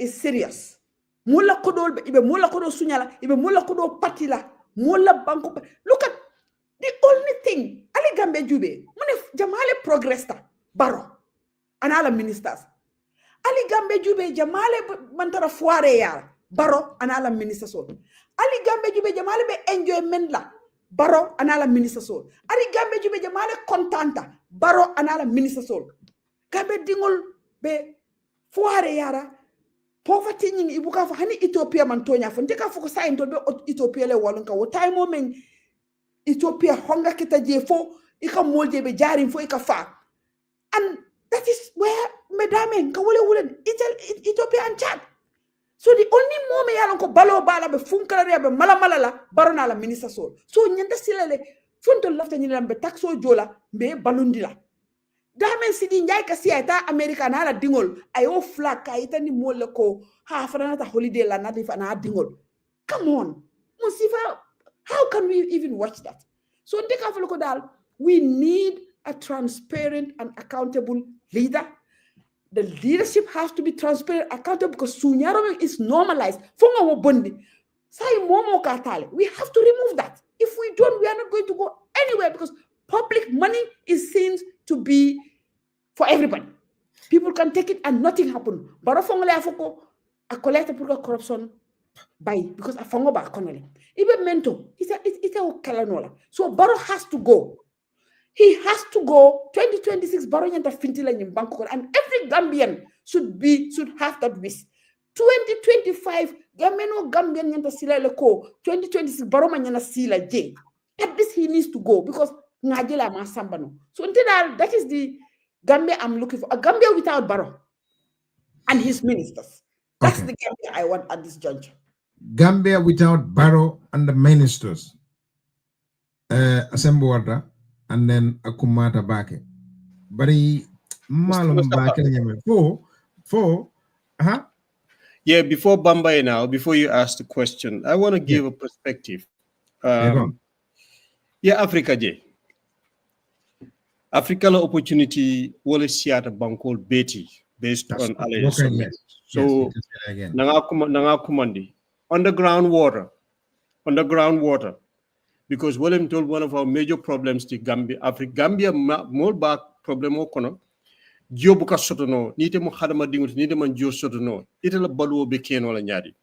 serious. Mula kodo ibe mula kodo Sunyala ibe mula kodo patila mula banko. Look at the only thing Ali Gambia Jube mune Jamale progressed Barrow and all ministers. Ali Gambia Jube Jamale mantara fuare ya. Baro anala minister sol ali gambe jube jamale be enjoyment la baro anala minister sol ali gambe jube jamale contenta baro anala minister sol gambe dingol be foire yara poverty nyingi ibuka fa hani Ethiopia man tonya fa ndika fuko sayento be Ethiopia le walon ka wo time moment Ethiopia honga kita je fo ika molje be jarim fo ika fa and that is where madame ka wole Ethiopia and Chad. So the only moment yalon ko balo bala be funkala be mala la barona la minister sol so nyanda silale funto lafta nyina be taxo jola be balundila damen sidi njay ka siata America na la dingol ayo flag ka itani mole ko ha frana ta holiday la na difa na dingol come on musifa how can we even watch that so ndika ko dal we need a transparent and accountable leader. The leadership has to be transparent, accountable because Sunyaro is normalized. We have to remove that. If we don't, we are not going to go anywhere because public money is seen to be for everybody. People can take it and nothing happen. But a collector corruption by because a fongo ba konole. Even mento, it's a kalanola. So Baro has to go. He has to go 2026 Baro nyanta fintila in Bangkok and every Gambian should have that wish. 2025 Gambian nyanta sila leko 2026 Baro manyana sila je. At least he needs to go because ngajela masambano. So that is the Gambia I'm looking for. A Gambia without Baro and his ministers. That's the Gambia I want at this juncture. Gambia without Barrow and the ministers. Asembo and then Akumata Bake. Bari Malum Bake. Four. Yeah, before Bambay now, before you ask the question, I want to give a perspective. Africa J. African opportunity will siata bankol beti based on alliance. So nanga kumandi underground water, because William told one of our major problems to Gambia, Gambia more back problem okono jobuka sotono nite mo khadama dingut nite man jo sotono itela baluo be ken wala nyaadi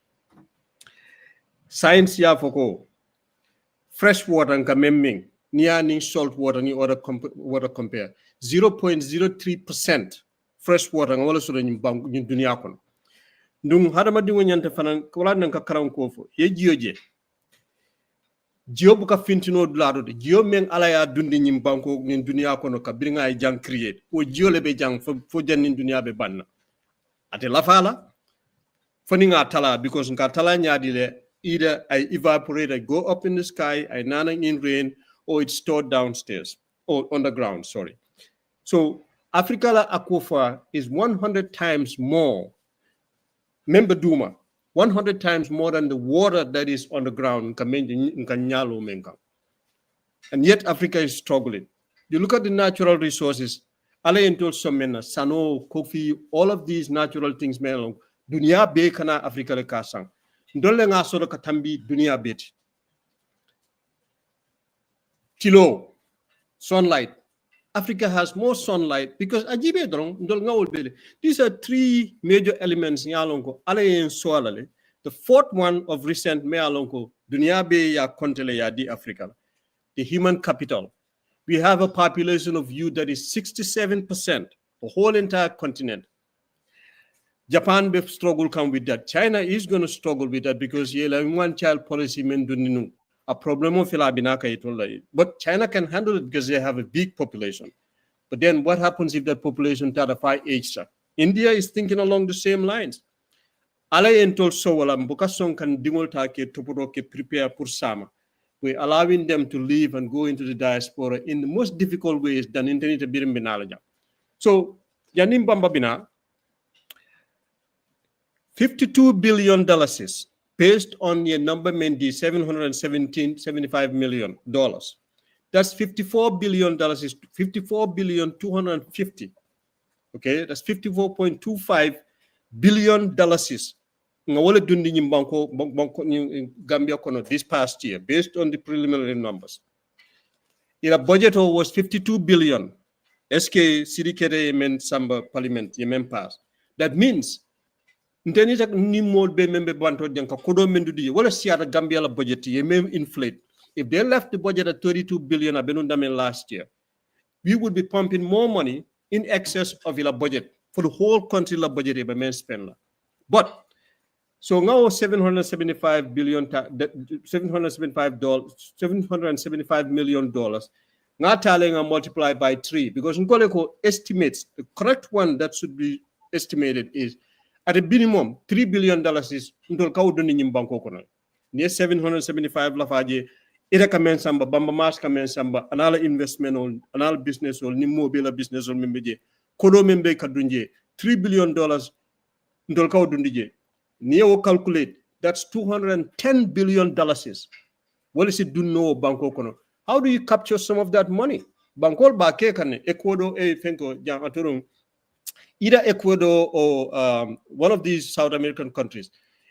science ya foko fresh water nka memming niya salt water ni water compare 0.03% fresh water nga wala sura nyim dunia kon ndum hadama dingo nyanta fanan wala nan ka karam ko fo ye jiyoje jiyo buka fintino dulado de jiyo men ala ya dundi nyim banko nyim dunia kono ka biringa ay jang create o jiyo le be jang fo jannin dunia be banna ate lafala fani nga tala because nga tala nyaadi le either I evaporate, I go up in the sky, I nanang in rain, or it's stored downstairs, or underground, sorry. So Africa la aquifer is 100 times more, member Duma, 100 times more than the water that is on the ground. And yet Africa is struggling. You look at the natural resources, Sano, Kofi, all of these natural things, dunia be kana Africa le kasang. Ndole nga soro katambi dunia beti. Kilo, sunlight. Africa has more sunlight because ajibe drong ndol nga wolbele. These are three major elements nyalonko ala yen soalale. The fourth one of recent me alonko dunia be ya kontele ya di Africa. The human capital. We have a population of youth that is 67%, the whole entire continent. Japan will struggle come with that. China is going to struggle with that because one child policy a problem of but China can handle it because they have a big population. But then what happens if that population tarafai age? India is thinking along the same lines. Alay entol sowala mbukasong kan dingol take toporoke prepare pour sama. We're allowing them to leave and go into the diaspora in the most difficult ways than internet birim binalaja. So Yanim Bambabina $52 billion based on your number Mendy $775 million. That's $54 billion is $54 billion 250. Okay, that's $54.25 billion ngawale dundi nyim banko Gambia kono this past year based on the preliminary numbers. Ira budget was 52 billion. SK Sirikere men samba parliament yemen pass. That means nteni tak ni mod be membe banto janka kodo mendudi wala siata Gambia la budget yemen inflate. If they left the budget at 32 billion abenundamen last year, we would be pumping more money in excess of ila budget for the whole country la budget e men spend. But so now $775 million. Now telling multiply by 3 because Nkoleko estimates the correct one that should be estimated is at a minimum $3 billion is Ntolkauduni Banko Kono. Near 775 lafaje, ita kamen samba, bamba mas kamen samba, another investment on another business or Nimobila business on Membeje, Kodo Membe Kadunje, $3 billion Ntolkaudunije. Neo calculate that's $210 billion. What is it do no banko kono? How do you capture some of that money? Bankol ba ke kane Ecuador fenko jang aturung either Ecuador or one of these South American countries.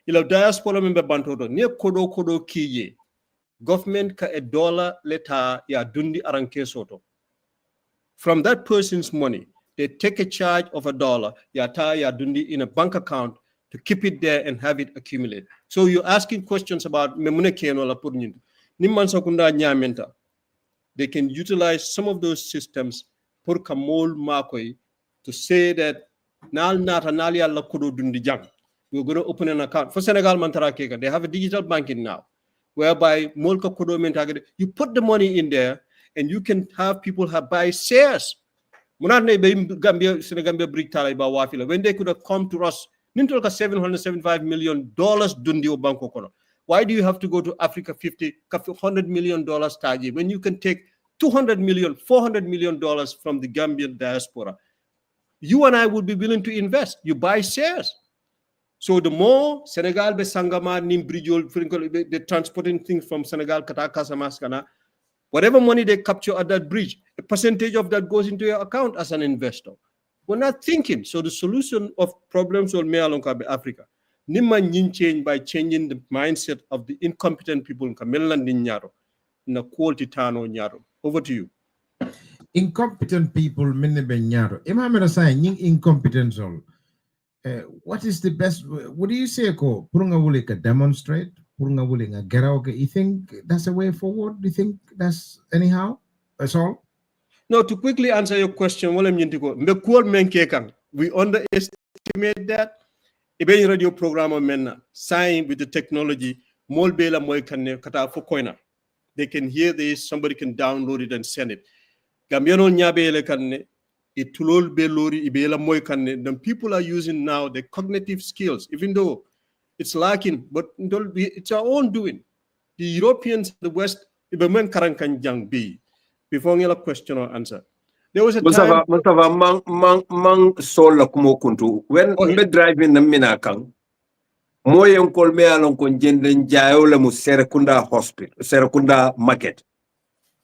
Ila diaspora member bantodo ne kodo kiye government ka $1 leta ya dundi aranke soto. From that person's money, they take a charge of $1 ya ta ya dundi in a bank account to keep it there and have it accumulate. So you're asking questions about they can utilize some of those systems to say that we're going to open an account. For Senegal, they have a digital banking now, whereby you put the money in there and you can have people buy shares. When they could have come to us, $775 million dundi banko kono. Why do you have to go to Africa $100 million taji when you can take $200 million, $400 million from the Gambian diaspora? You and I would be willing to invest. You buy shares. So the more Senegal be Sangama, Nimbrijol, they're transporting things from Senegal, Kataka, Samaskana, whatever money they capture at that bridge, a percentage of that goes into your account as an investor. We're not thinking. So the solution of problems will be along Africa. Nimman yin change by changing the mindset of the incompetent people in Kamelan Nyaro, na quality tano Nyaro. Over to you. Incompetent people, many Nyaro. Imamera saying incompetence all. What is the best? What do you say? Ko Prunga Wulika demonstrate You think that's a way forward? Do you think that's anyhow? That's all? No, to quickly answer your question, we underestimate that. Even radio program men sign with the technology, they can hear this, somebody can download it and send it. Then people are using now the cognitive skills, even though it's lacking, but it's our own doing. The Europeans, the West, before you question or answer. There was a time. Mustafa, mang sola kumo kuntu. When me driving na minakang, moyen kol me alon kon jenden jayo le mu Serekunda hospital, Serekunda market.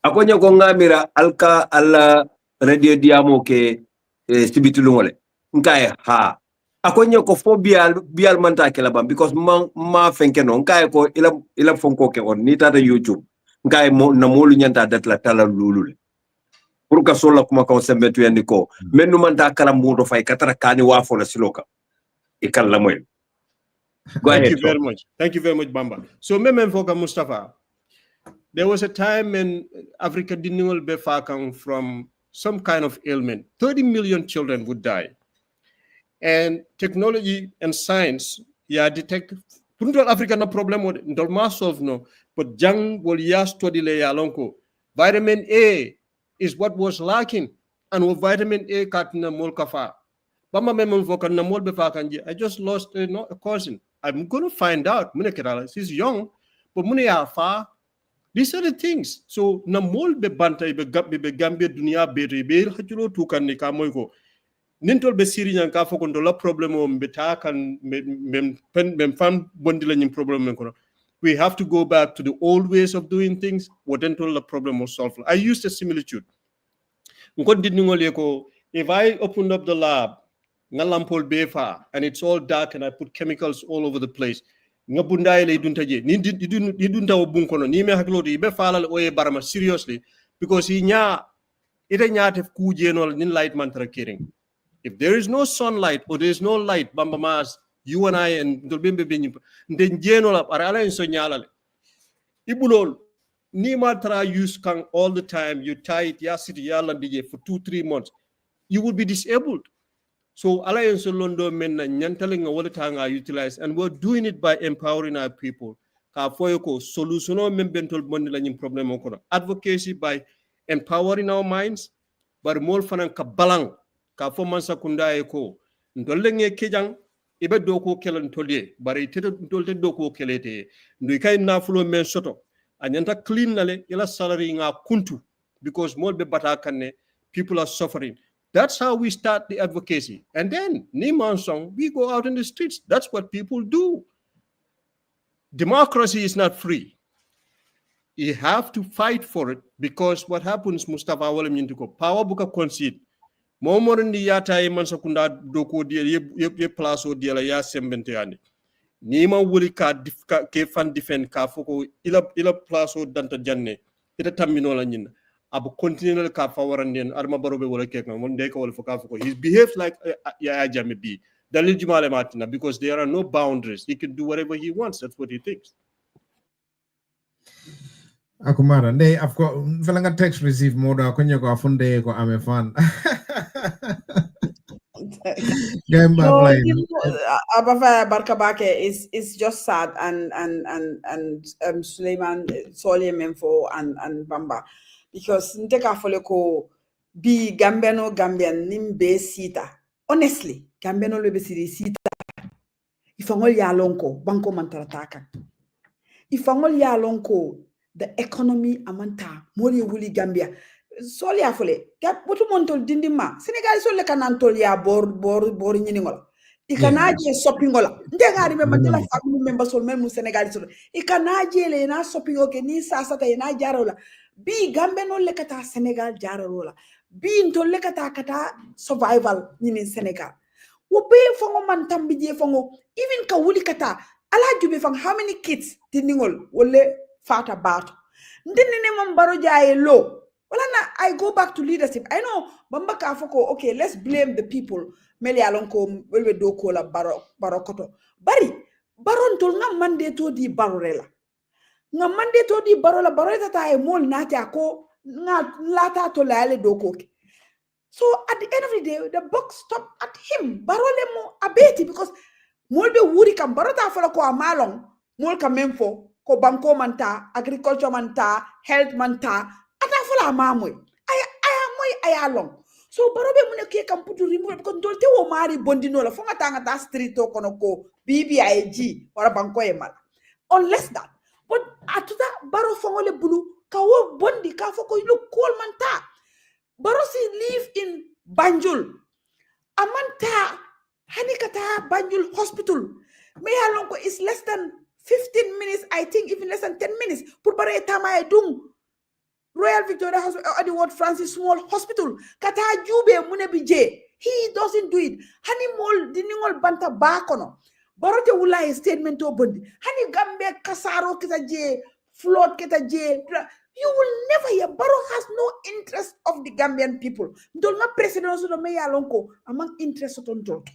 Akonya ko ngamira alka alla radio diamo ke sibitulungole. Nkae ha. Akonya ko fo bial manta ke labam because ma fenke no nkae ko ila fonko ke on ni tata YouTube. Nkae mo na molu nyanta datla tala lulule. Pour que sola kuma ko sembetu yandiko menu manta kala mudo fay katara kani wafo la siloka e kala moy. Thank you very much. Thank you very much, Bamba. So, Memem Foka Mustafa, there was a time when Africa didn't be far from some kind of ailment. 30 million children would die. And technology and science, detect. Africa no problem with ndolma solve no, but jang will study le yalonko. Vitamin A is what was lacking, and with vitamin A katina molkafa. Bamba Memem Foka na mol befa kanji. I just lost a cousin. I'm going to find out. He's young, but far. These are the things. So na mol be banta be Gambia dunia be hajulo tukan ni kamoyko. Nintol be siri nyan ka foko ndola problem o mbeta kan mem fam bondila nyim problem ko. We have to go back to the old ways of doing things. What until the problem was solved. I used a similitude. If I opened up the lab, and it's all dark and I put chemicals all over the place, seriously, because if there is no sunlight or there is no light, you and I and use all the time, you tie it for 2-3 months, you will be disabled. So Alliance Londo men nyantaling all the time are utilized, and we're doing it by empowering our people. Advocacy by empowering our minds, but more fanan kabalang ka fo mansa kunda eko ndolenge kejang ibe doko kelan tolye bare teto dolte doko kelete ndikay nafulo men soto anyanta clean nale ila salary nga kuntu because more be bata kanne people are suffering. That's how we start the advocacy. And then, Niman song, we go out in the streets. That's what people do. Democracy is not free. You have to fight for it because what happens, Mustafa Walim Yintiko, power buka concede. Momorin di yata iman sakunda doko dia ye plaso dia la ya sembente ane. Nima wuli ka ke fan defend ka foko ila plaso danta janne. Ita taminola nyina. Abu continue ka fawarandian arma barobe wala kek mon de ko wala foka foko. He behaves like ya jame bi. Dalil jumale matina because there are no boundaries. He can do whatever he wants. That's what he thinks. Akumara, nde I've got felanga text receive moda kwenye ko afunde ko ame fan. Barkabake is just sad and Suleiman Solie Memfo and Bamba because nteka foleko bi Gambian nimbe sita. Honestly, Gambiano lebe sita. Ifangol ya lonko banko mantarataka. Ifangol ya lonko the economy amanta mori wuli Gambia. Soli afole gap botu montol dindima Senegal sol kanantol ya bor nyiningola ikanaje shoppingola ndegari be mandela family member sol mel mu Senegal sol ikanaje le na shoppingo ke ni sasa ta na jarola bi gambe no lekata Senegal jarola bi ntol lekata kata survival nyini Senegal wo be fongo man tambije fongo even ka wuli kata ala jube fang how many kids dindingol wolle fata bato ndinne mom baro jaaye lo. Well, I go back to leadership. I know Bamba Kafoko, okay, let's blame the people. Meli alonko welwe doko la barokoto. Bari, baron tol nga mandato di barorela nga mandato di barola barota ta e mol nati ako nga lata to lale dokoke. So at the end of the day, the buck stopped at him. Barole mo abeti because mol be wuri kam barota fala ko amalong mol kam memfo ko banko manta, agriculture manta, health manta, ata fala mamoy. Aya long. So barobe mune ke kam putu remote because dolte wo mari bondino la fonga tanga ta street to kono ko BBIG wala banko e mal. Unless that. But atuta baro fongole bulu ka wo bondi ka foko look cool manta. Barosi live in Banjul. Amanta hanikata Banjul hospital. Me alonko is less than 15 minutes, I think even less than 10 minutes. Put bare tama dung Royal Victoria Hospital, Edward Francis Small Hospital. Kata jube mune bije. He doesn't do it. Hani mol diningol banta bakono. Barote wula statement to bondi. Hani gambe kasaro kita je, flood kita je. You will never hear. Barrow has no interest of the Gambian people. Don't not president also the mayor lonko among interest of talk.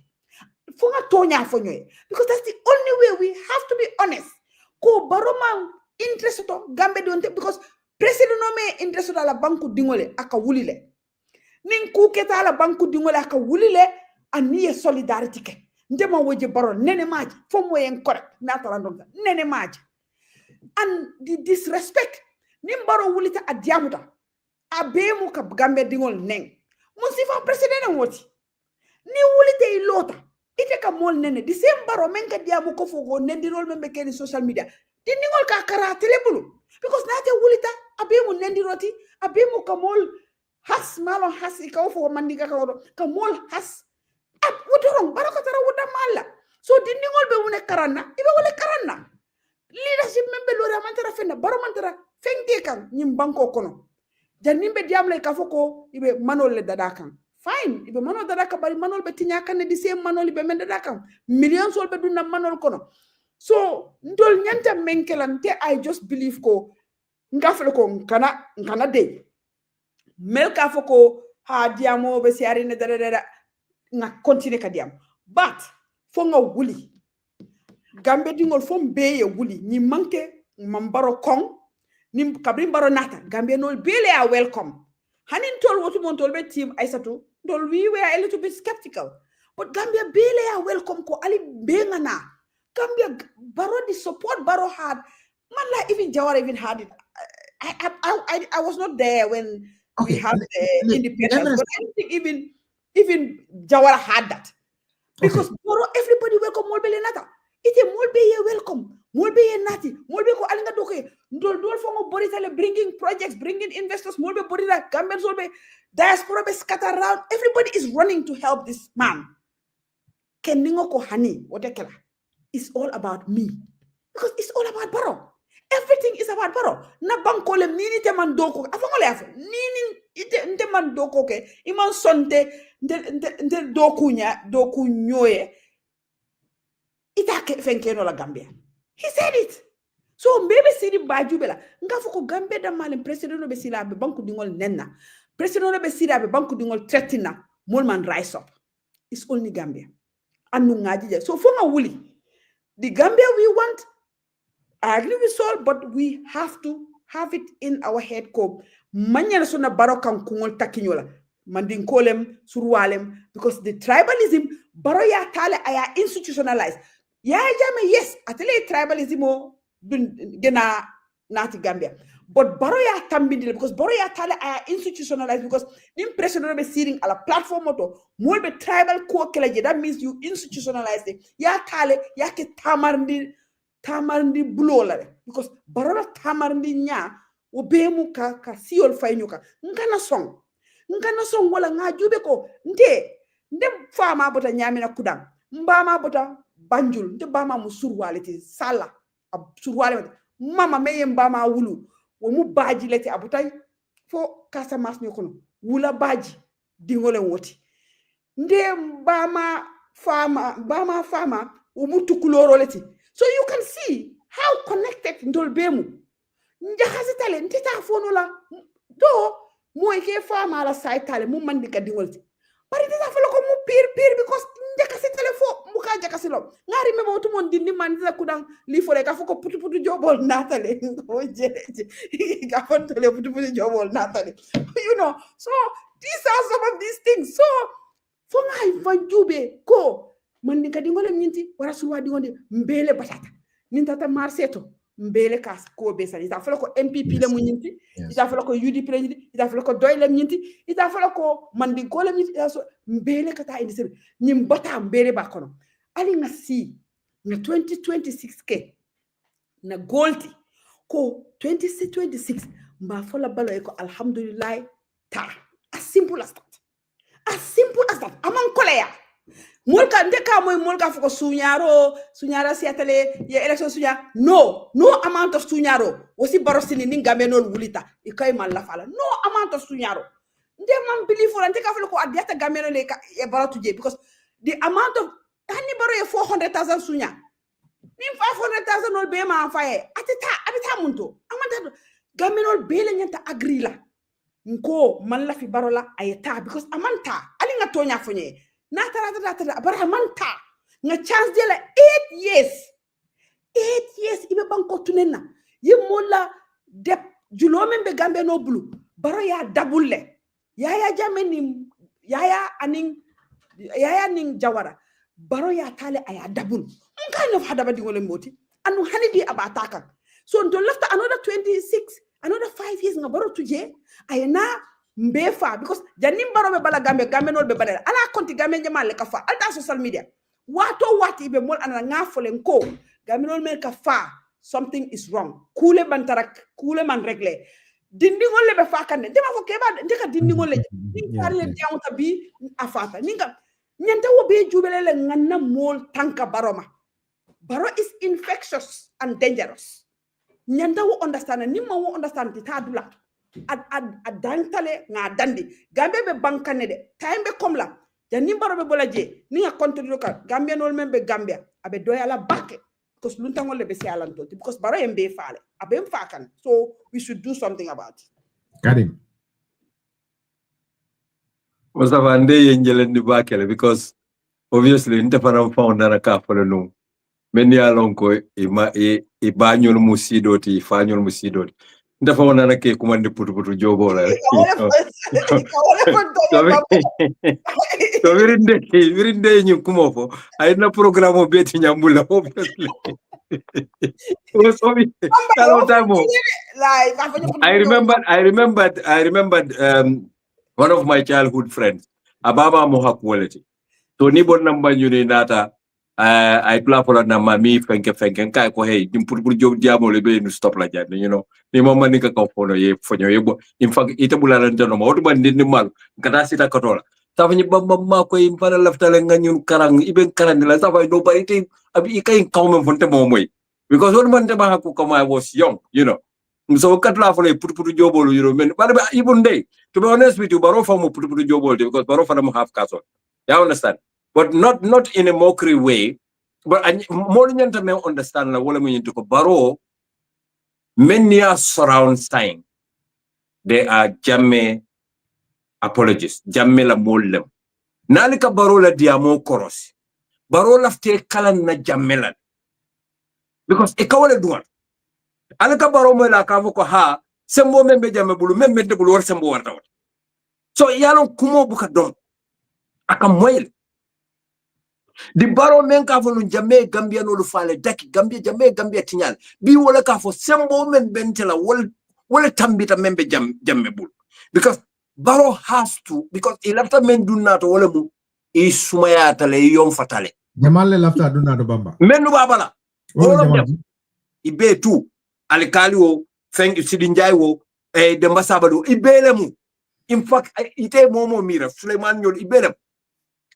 Funga tonya fonyo. Because that's the only way we have to be honest. Ko Barrow man interest of Gambia don't because president no me interest of la banku dingole aka wulile. Nin ku keta la banku dingole aka wulile ani solidarity ke. Ndema weje Barrow nene maji. Fomo yen correct. Natala ndonga. Nene maji. And the disrespect Nimbaro wulita adiamuta abemu ka Gambia dingol neng musifa president woti ni wulite ilota ite ka mol nene di same baro menka diamu ko fogo nendirol membe keni social media di ningol ka kara telebulu because nate wulita abemu nendiroti abemu ka mol has malo has ikaw fogo mandika ka mol has wudorong baro ka tara wuda mala so di ningol be wune karana ibe wole karana leadership membe lora mantara fenna baro mantara fengke kan nyim banko kono janimbe diamle ka foko ibe manol le dadakan fine ibe manol dadaka bari manol be tinya kan di sem manol ibe men dadakan millions sol be dunna manol kono so ndol nyanta menkelante I just believe ko ngafle ko kana de mel ka foko ha diamo be siari ne dada nga continue ka diam but fo nga wuli Gambe dingol fom beye wuli ni manke mambaro kong nim kabrin baro nata Gambia no bele are welcome hanin tol wotu mon tol be team Aisatu dol we were a little bit skeptical but Gambia bele are welcome ko ali bengana Gambia baro the support baro had man like even Jawara even had it I was not there when we had the independence but I think even Jawara had that because baro everybody welcome mol bele nata ite mol be welcome mol be nati mol be ko alinga doke dol fongo boritale bringing projects bringing investors mol be borita Gambians will be diaspora be scattered around everybody is running to help this man keningo ko hani wodekela it's all about me because it's all about Barrow everything is about Barrow na banko le nini te man doko afango le afa nini ite nte man doko ke iman sonte nte doku nyoye ita fenke no la Gambia he said it so maybe sidi bajubela nga foko Gambia da malen president no be sila be banku dingol nenna president no be sila be banku dingol tretina molman rise up it's only Gambia anu ngaji so for wuli the Gambia we want I agree with Saul but we have to have it in our head ko manyana sona barokan kungol takinyola mandin kolem surwalem because the tribalism baroya tale aya institutionalized ya jame yes atele tribalism o gena nati Gambia but baroya tambindile because baroya tale aya institutionalized because impression be sitting ala platform moto mol be tribal ko kelaje that means you institutionalize it ya tale ya ke tamarndi bulola because barola tamarndi nya o bemu ka siol faynyuka ngana song wala nga jube ko nde fama bota nyamina kudang mbama bota Banjul nde bama mu surwaleti sala surwaleti mama meye mbama wulu wo mu baji leti abutay fo kasa mas nyokono wula baji dingole woti nde mbama fama wo mu tukuloro leti so you can see how connected ndol bemu njahasi tale ntita fono la do moy ke fama la saytale mu mandi ka dingolti bari dina fa ko mu pir because njakasi telefo mu ka jakasi lo nga remember what mon dindi man za kudang li fore ka foko putu jobol natale o jeje ka fontole putu jobol natale you know. So these are some of these things. So for my fanjube ko man ni kadi ngolem nyinti wara suwa di ngonde mbele batata nin tata marseto mbele kas ko be sani ita fala ko MPP le mu nyinti ita fala ko UDP le nyinti ita fala ko doy le nyinti ita fala ko man di ko le nyinti so mbele kata indi sebe nyim bata mbele ba kono ali nga si na 2026 ke na golti ko 2026 mba fola balo e ko alhamdulillah ta as simple as that. As simple as that. Among kolea. Mulka ndeka moy mulka fuko sunyara siatale ye election sunya. No amount of sunyaro. Osi barosini ningambe no wulita. Ikay man la fala. No amount of sunyaro. Nde man believe for ndeka fala ko adiata gameno le e baratuje because the amount of hani baro ye 400,000 sunya. Nim 500,000 ol be ma faye. Atita munto. Amanta gameno bele nyanta agrila. Nko man la fi barola ayeta because amanta ali nga tonya fonye na tara bara manta nga chance de la 8 years ibe banko tunena ye mola de julome be gambe no blue baro ya dabulle yaya jameni yaya ning jawara baro ya tale aya dabul kind of hada badi ngole moti anu hanidi abataka so ndo left another 5 years nga baro tuje ayena mbefa because janim baro be bala gambe no be bala ala konti gambe jama le kafa alta social media wati be mol ana nga folen ko gambe no me kafa something is wrong kule man regle dindi ngol be fa kan dema ko keba ndeka dindi ngol le ni parle diawta bi afata ninga nyanta wo be jubele le nganna mol tanka baroma baro is infectious and dangerous. Nyanda wo understand ni ma wo understand ti tadula ad dantale nga dandi gambe be bankane de time be komla jani baro be bolaje ni nga control ka gambia nol membe gambia abe doyala bakke because lunta ngol be sialanto because baro embe faale abe mfakan so we should do something about it. Karim Mustafa nde yenjelendi bakele because obviously nte faram founder ka folo no men ya lonko e bañol musidoti fañol musidoti ndafa wona ke kumande putu jogo la so wirinde ñu kumofo ay na programme beti nyambula obviously I remembered one of my childhood friends ababa mo quality to ni bon namba ñu ni nata I play for na mami fenke kai ko hey dim pour job diamo le be nu stop la jande you know ni mama ni ka ko fono ye fonyo ye bo in fact ita bulala ndano ma odu bandi ni mal kata sita katola safa ni bamba ko im fana laftale nga ñun karang iben karande la safa do bari te abi kay kawme fonte mo moy because one man te ba ko comme I was young you know so kat la for pour jobolo you know men but even day to be honest with you baro for mo pour jobolo because baro for mo half castle you understand. But not in a mockery way. But more than to understand la wala mo yinto ko baro many are surround sign. They are jamme apologists. Jamme la mollem. Nalika baro la diamo koros. Baro lafte kalan na jammelan. Because ikawale duwan. Alika baro mo la kavo ko ha sembo membe jamme bulu membe de bulu war sembo warta wat. So yalon kumo buka don. Aka moyle. Di baro men ka fo jamme gambia no lu fale daki gambia jamme gambia tinyal bi wala ka fo sembo men bentela wala tambita membe jamme bul because baro has to because he lafta men do not wala mu e sumaya tale yom fatale jamalle lafta do not bamba men du babala wala ibe tu alikali wo feng sidin jay wo e de masabado ibele mu in fact ite momo mira Suleiman nyol ibele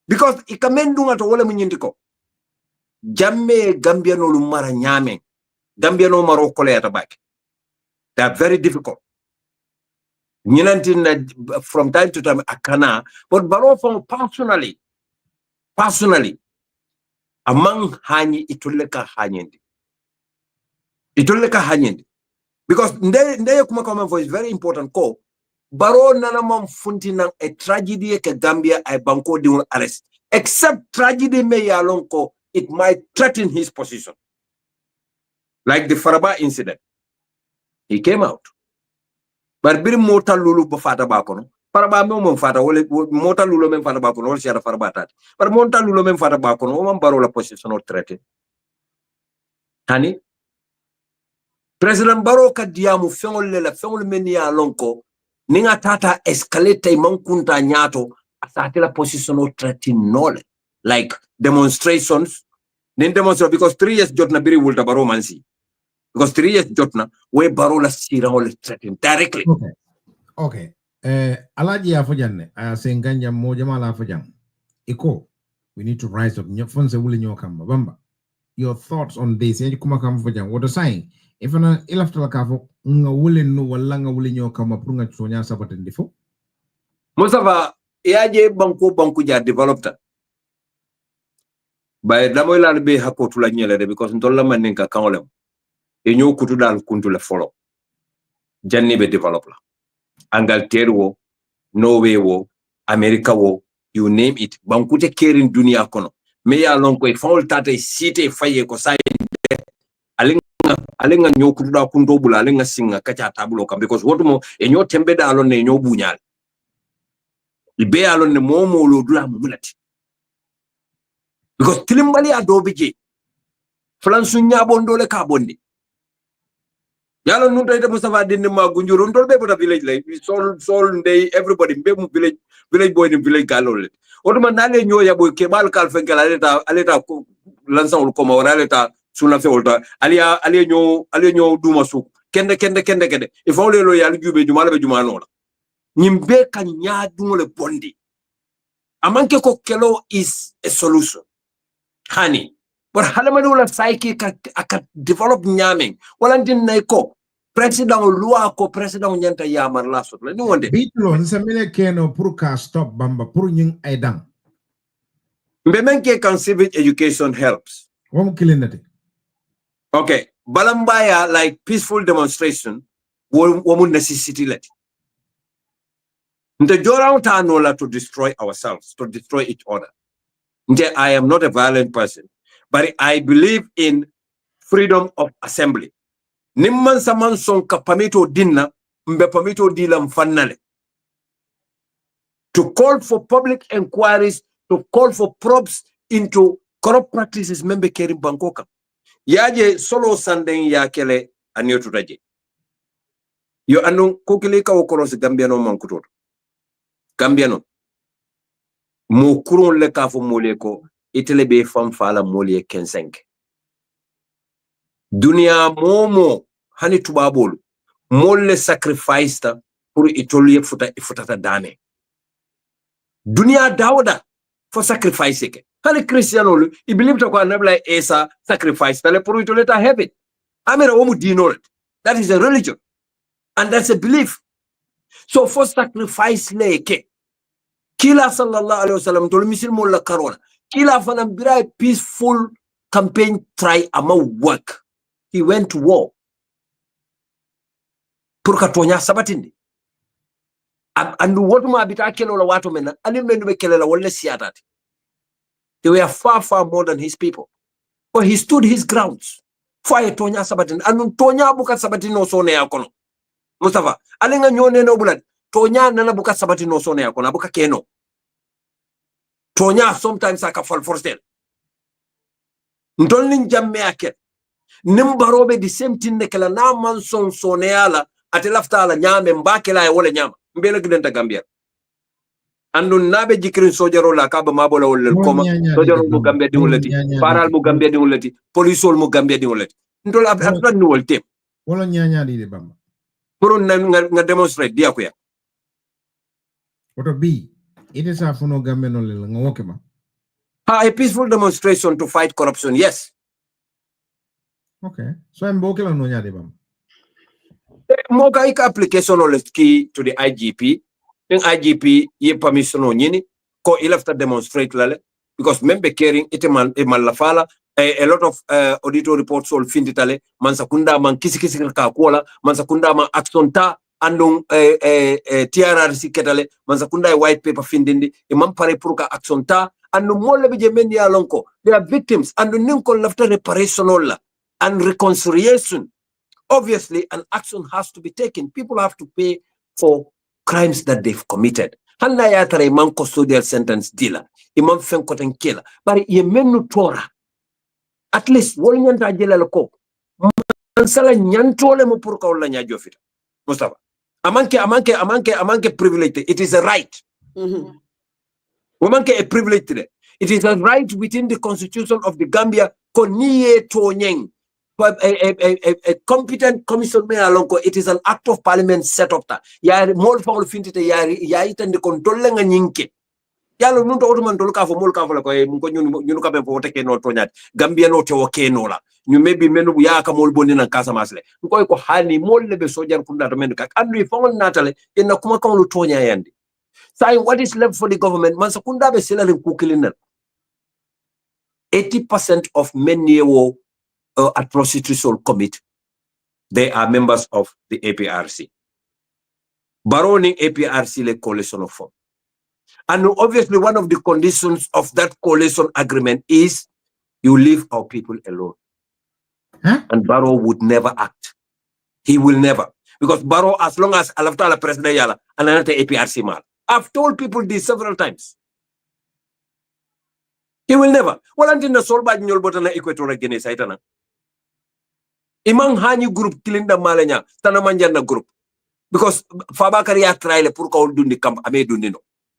because ikamendunga to wala munyindiko jamme gambia no lumara nyame gambia no maro koleta back they are very difficult from time to time akana but baro from personally among hani ituleka hanyende because nde kuma kama voice very important ko baro nana mam funtina a tragedy ke Gambia ay banko di arrest except tragedy me ya lonko it might threaten his position. Like the Faraba incident. He came out. But biri mota lulu bafata bakono. Faraba me mo fata wole mota lulu me fata bakono wole siara Faraba tat. But mota lulu me fata bakono o man baro la position or threaten. Hani President Barrow ka diamu fengol lela fengol meni ya lonko ninga tata escalate mankunta nyato asate la position of threatening nole like demonstrations nin demonstrate because 3 years jotna biri wulta Barrow mansi because 3 years jotna we Barrow la sira wole threatening directly. Okay alaji ya fojanne senganja moja mala fojan iko we need to rise up fonse wuli nyokamba bamba your thoughts on this and kuma kam fojan what are saying if ana ilafta la kafo nga wuli no wala nga wuli nyokamba pour nga tsonya sabata ndifo Mustafa yaje banku ja developed by damoy la be hakotu la nyele de because ndolla maninka kanolem e nyo kutu dal kuntu le follow janni be develop la Angleterre wo Norway wo America wo you name it bankute kerin dunia kono me ya lon ko e fawol tata cité faye ko say alinga nyo kutu da kunto bula alinga singa kacha tabulo kam because wotumo e nyo tembe da alon ne nyo bunyal ibe alon ne momo lo dula mulati because tilimbali adobije fransu nyabondole ka bondi yalo nunta ite Mustafa dinne ma gunjuru ndol be bota village lay sol ndey everybody be mu village boy ni village galol oduma nale nyo ya boy ke bal kal fenkel aleta lansan ko ma wala aleta suna fe wolta ali nyo duma su kende e fawle lo ya jube jumala be jumano la nyimbe kan nya dumole bondi amanke ko kelo is a solution hani but halamadu la psyche ka develop nyaming wala din nay ko president loi ko president nyanta yamar la sot la ni wonde bitlo nsamele keno pour ka stop bamba pour ñing ay dang mbemenke can civic education helps wom kilinati okay balambaya like peaceful demonstration womu necessity let nte joraw ta no la to destroy ourselves to destroy each other nte I am not a violent person but I believe in freedom of assembly. Nimman saman son ka pamito dinna mbe pamito dilam fannale. To call for public inquiries, to call for probes into corrupt practices membe keri Bangkoka. Yaje solo sanden ya kele anyotu raje. Yo anu kukilika wakorosi Gambiano mankutoto. Gambiano. Mukurun le kafo moleko. Itele be fam fala molie kensenke. Dunia momo hani tubabolu molle sacrifice ta pour itolie futata dane. Dunia dawda for sacrifice ke. Hani Christiano lu I believe to kwa nabla Esa sacrifice tale pour itole ta heaven. Amera omu dino. That is a religion and that's a belief. So for sacrifice leke kila sallallahu alaihi wasallam tol misil molla karona. Kila fanam birai peaceful campaign try ama work. He went to war. Pour katonya sabatindi. And what ma bita kelo la watu mena, ani menu be kelela wala siatati. They were far more than his people. But he stood his grounds. Fire tonya sabatindi. Anu tonya buka sabatini no sone yakono. Mustafa, alinga nyone no bulad. Tonya nana buka sabatini no sone yakono. Buka keno. Tonya sometimes aka fall for sale. Ndolin jamme ake. Nimbarobe the same thing nekela na manson soneala ate laftala nyame mbakela ya wole nyama. Mbele gidenta Gambia. Andu nabe jikrin sojaro la kaba mabola wole koma. Sojaro mu Gambia di woleti. Paral mu Gambia di woleti. Polisol mu Gambia di woleti. Ndola atla ni wolte. Wala nyanya di bamba. Puro nga demonstrate dia kuya. What B? It is a funo Gambia no le nga wokema. A peaceful demonstration to fight corruption, yes. Okay. So I'm bokela no nyade bamba. Moga ika application on key to the IGP. Then IGP ye permission on yini ko ilafta demonstrate lale because member caring iteman lafala a lot of auditor reports all finditale mansakunda man kisi ka kola mansakunda man action ta andung TRRC ketale mansakunda white paper findindi e man pare pour ka action ta and no more be mendi alonko. They are victims and the ninko after reparation and reconciliation. Obviously, an action has to be taken. People have to pay for crimes that they've committed. Hanna ya tara imam custodial sentence dealer, imam fenkoten killer. But ye menu tora. At least wol nyanta jela lako. Mansala nyantole mo purka wala nya jofita. Mustafa. Amanke privilege. It is a right. Amanke a privilege today. It is a right within the constitution of the Gambia. Koniye tonyeng. A competent commission me alonko. It is an act of parliament set up ta. Ya mol fangol fintite ya itende control nga nyinke. Yalo nunto otuman toluka fo mol ka fo la ko ko nyunu ka be fo teke no tonyat. Gambia no te woke no la. You maybe menu ya ka mol bonni na kasa masle. Ko ko hani mol lebe sojar kunda to men ka andu fangol natale en kuma kan lu tonya yandi. Say what is left for the government man sakunda be selling kukilina. 80% of men yewo atrocities will commit. They are members of the APRC. Baroning APRC le coalition of form. And obviously one of the conditions of that coalition agreement is you leave our people alone. Huh? And Barrow would never act. He will never. Because Barrow, as long as Alaftala President Yala and another APRC mal. I've told people this several times. He will never. Well, until the Solbad Nyol Botana Equatorial Guinea Saitana. Imang Hani group killing the Malenya, Tanamanjana group. Because Fabakaria trial Purka will do the camp, Ame Dunino.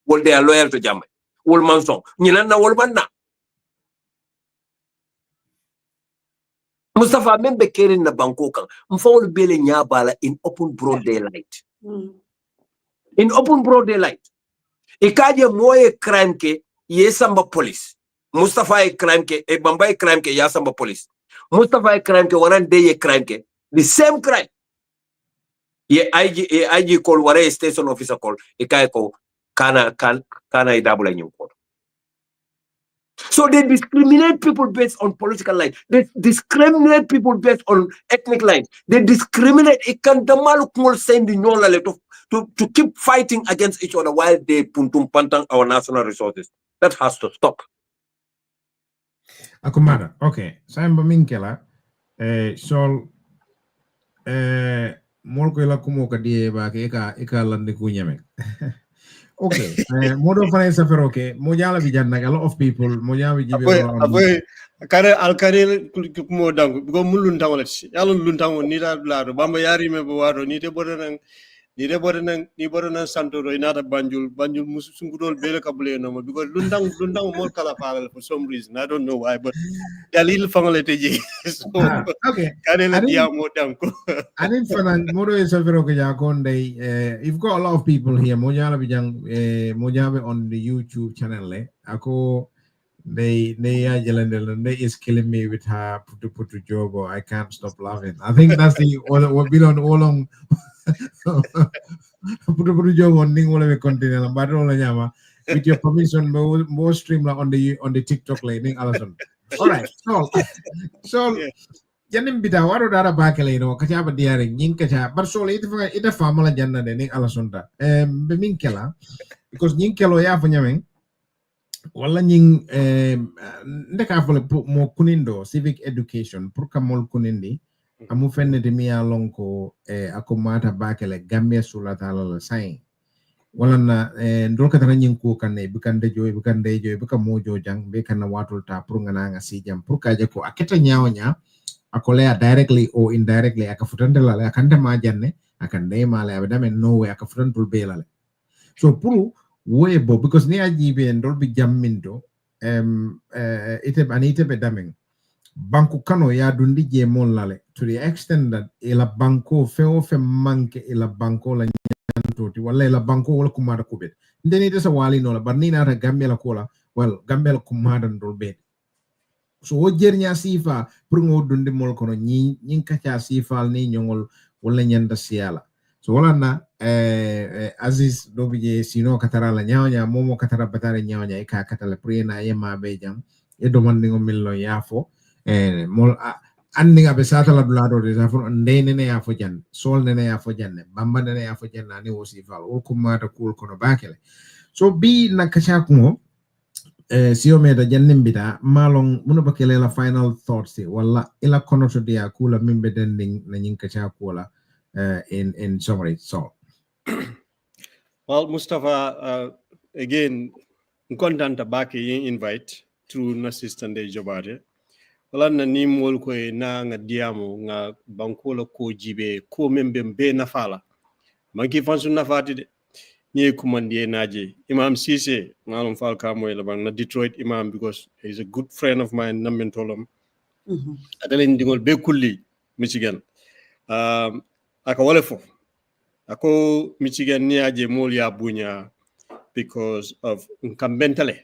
Well, they are loyal to Jamai. Wol Mansong. Nilana Wolbana. Mustafa membe carrying the Bangkok. Mfawul Bele Nyabala in open broad daylight. In open broad daylight. Ikaje moye crime ke yesamba police. Mustafa e crime ke e Bamba e crime ke yasamba police. Mustafa e crime ke waran day e crime ke the same crime. Ye IG call ware station officer call ikaye ko kana idabula nyuko. So they discriminate people based on political line. They discriminate people based on ethnic lines. They discriminate. It can send to keep fighting against each other while they puntum pantang our national resources. That has to stop. Akumada, okay. Samba minkela, sol, molko ila kumoka die ba ke eka lande kunyame. Okay, modo fana safero okay. Mojala bijanna a lot of people. Mojala bijibe. Apoy, kare alkare kumo dango. Because mulun tango lati. Yalon luntango nita lado. Bamba yari me bawado. Nite boranang santoro inata banjul musungudol bele kabule no. Because luntango more kala for some reason. I don't know why, but dalil fangolete je. So Okay. kare la dia mo dango. I think fana modo safero ke jakonde. You've got a lot of people here. Mojala bijang mojabe on the YouTube channel le. Ako they is killing me with her putu job or I can't stop laughing. I think that's the what been on all long putu job on ning all we continue but all nyama with your permission more stream on the TikTok ning Alison. All right. So janim bita waro dara bakele no kacha ba diare nyin kacha bar so ita famala janna de ning Alison da be min kela because nyin kelo ya fa nyameng wala nying ndeka fole mo kunindo civic education pour kamol kunindi amu fenne de miya lonko akomata bakele Gambia sula tala la sai wala na ndolka tan nying ko kanne bukande joy buka mojo jang be kana watul ta pour ngana nga si jam pour kaje ko aketa nyaawnya akolea directly or indirectly akafutande la akande ma janne akande ma la abadame no way akafutantul belale so pour webo because ni ajibe ndol bi jammindo ite be daming banku kano ya dundi je mon lale to the extent that ila banko fe manke ila banko la nyantoti wala ila banko wala kumada kubet ndeni desa wali no la barni na ta Gambia la kola well Gambia la kumada ndol be so o jernya sifa pour ngo dundi mol kono nyin kacha sifa ni nyongol wala nyanda siala so wala na Aziz dobije sino katara la nyawnya momo katara batare nyawnya ika katala priena yema bejam e domandingo millo yafo mol andinga be satala blado de zafo ndene ne yafo jan sol ne yafo janne bamba ne yafo janna ni wosi fal o kumata kul kono bakele so bi na kacha ko sio meda jannimbita malong muno bakele la final thoughts wala ila konoto dia kula mimbe dending na nyinka cha kula in summary. So well, Mustafa, again, content baki invite through assistant de jobare. Wala na ni mol ko na nga diamo nga bankola ko jibe ko membe be na fala. Manki fansu na fati de ni kumandie naje. Imam Sise, malum fal kamo bang na Detroit imam because he's a good friend of mine na mentolam. Adalen dingol be kulli Michigan. Aka wale fo. Ako Michigan ni aje mol ya bunya because of Kambentale.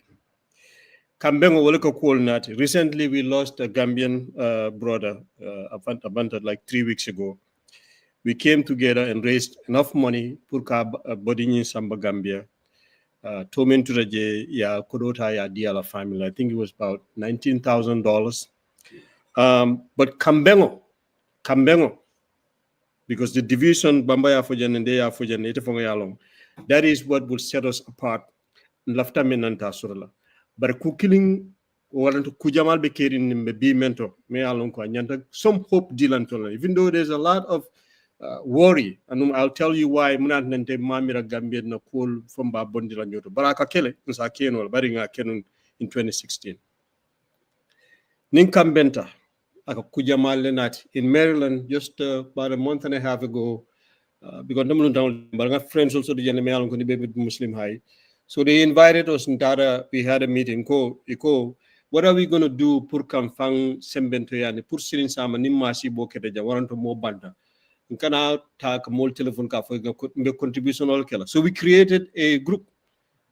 Kambengo wale ko cool nat. Recently we lost a Gambian brother abandoned like 3 weeks ago. We came together and raised enough money for body Samba Gambia. Tomen to the ya Kodota ya Diala family. I think it was about $19,000. But Kambengo, because the division Bambaya Fujan and Deya Fujan, Etafongayalong, that is what will set us apart. Lafta menanta surala. But cooking warrant Kujamal Bekerin be mentor, me along Kwanyanta, some hope Dilantola, even though there's a lot of worry, and I'll tell you why Munat Nante Mamira Gambia na cool from Babondila Nyoto. Baraka Kele, Nsakeno, Baringa Kenon in 2016. Ninkam Benta, Aka Kujamal Lenat in Maryland just about a month and a half ago, because my friends also the general going to be with Muslim High. So they invited us in Dada. We had a meeting. What are we going to do? Pur kamfang sembento yani pur sirin sama nimasi bokete ja waranto mo banda. Nkana tak mol telephone ka for the contribution all killer. So we created a group,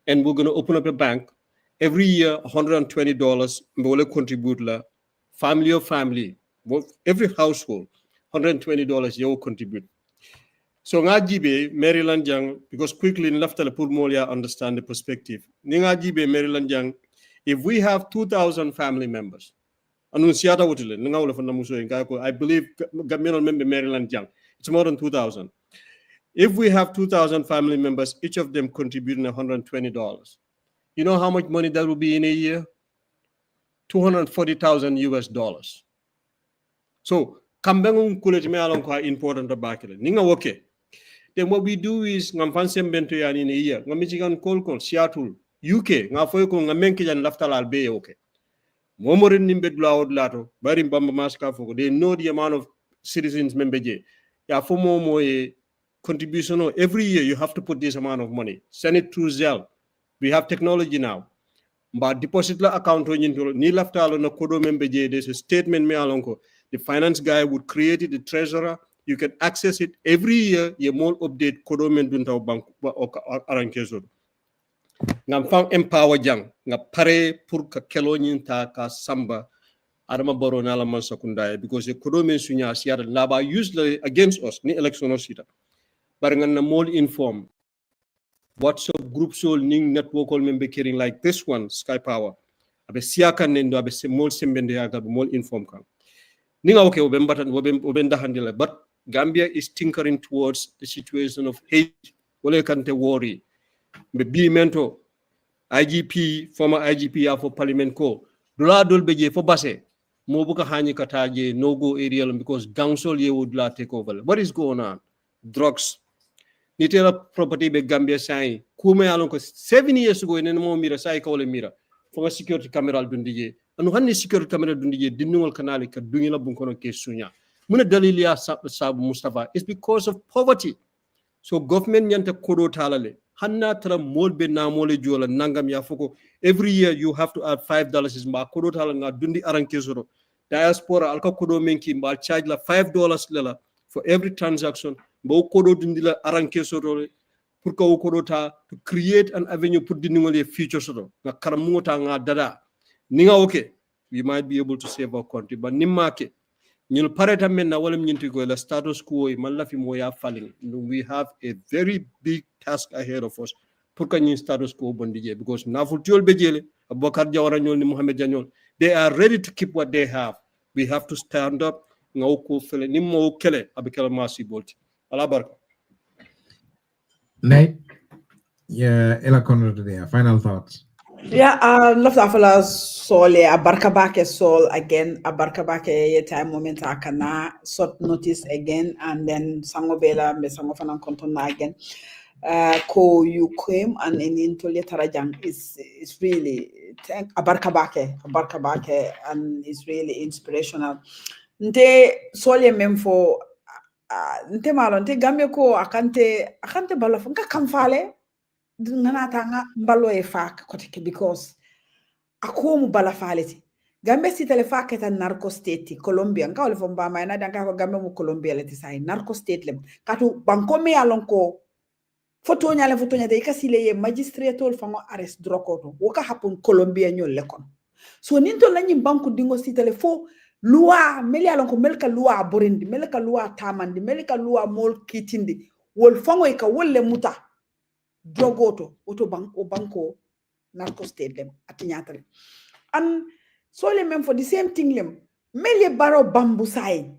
and we're going to open up a bank every year. $120 we contribute la family of family, every household $120 you contribute. So ngajibe Maryland jang, because quickly in Laftale Purmolia understand the perspective. Ngajibe Maryland jang, if we have 2,000 family members, I believe Gambian member Maryland jang, it's more than 2,000. If we have 2,000 family members, each of them contributing $120, you know how much money that will be in a year? $240,000 US. So kambengun kuleti me alon ko important bakile. Ninga okay. Then what we do is ngam bento yani in a year. Ngam Michigan Kolkol, Seattle, UK, ngafoy ko ngamenke jan laftal albe okay. Momorin nimbe dulaod lato, bari mbamba maska foko. They know the amount of citizens membeje. Ya fomo mo a contribution every year you have to put this amount of money. Send it through Zelle. We have technology now. But deposit la account ni laftalo na kodo membeje. There's a statement me alonko. The finance guy would create it, the treasurer. You can access it every year. You more update kodomen dunta bank arankezo. Ngam fang empower jang nga pare pour ka kelonyin ta ka samba adama boro na la man sakundaya because the kodomen sunya siara laba used against us ni election sita. But na more inform. WhatsApp groups all ning network all member caring like this one Sky Power. Abe siaka nendo abe se more sembende yaga more inform kan. Ninga okay obenda handle but Gambia is tinkering towards the situation of hate. Wale kante worry. Be mento IGP, former IGP for Parliament ko. Dula dol beje for base. Mo buka hani kataje no go area because gangsol ye would la take over. What is going on? Drugs. Nitela property be Gambia sai. Kume alon ko 7 years ago in mo mira sai ko le mira. For security camera dundije. Anu hanni security camera dundije dinungol kanali ka dungila bunkono ke sunya. Muna dalilia sabu Mustafa is because of poverty. So government nyanta kodo talale. Hanna tra molbe na mole jola nangam ya foko. Every year you have to add $5 is ma kodo talale nga dundi arankezoro. Diaspora alka kodo menki ma charge la $5 lela for every transaction. Ba kodo dundi la arankezoro pour ka kodo ta to create an avenue pour diningole future soro. Nga karamungota nga dada. Ninga okay. We might be able to save our country but nimake ñul pareta men na wala ñinti ko la status quo man la fi moya falling. We have a very big task ahead of us pour que ñi status quo bondije because naful tiol bejele Abubakar Jawara ñol ni Mohamed Janyol they are ready to keep what they have. We have to stand up ngaw ko fele ni mo kele abikala masi bolti ala barka Nate, yeah, ela kono today. Final thoughts. Yeah, lafta fala sole a barka bake sol again, a barka bake ye time moment akana sort notice again, and then sango bela me sango fanan kontona again. Ko you came and in into Tarajang is really thank a barka bake, and it's really inspirational. Nte sole mem for nte malo nte gambe ko akante balo nka kamfale ngana tanga mbalo e fak kotike because akomu bala faleti gambe si tele faketa narco state Colombia nka wala fomba ma na danka ko gambe mu Colombia leti sai narco state lem katu banko me alon ko foto nya de ikasile ye magistrateol fango arrest drokoto woka happen Colombia nyol lekon so ninto lañi banku dingo si tele fo loi meli alon ko melka loi borindi melka loi tamandi melka loi mol kitindi wol fango e ka wolle muta drogoto oto banko narco state lem atinyatale and so le même for the same thing lem mele baro bambu sai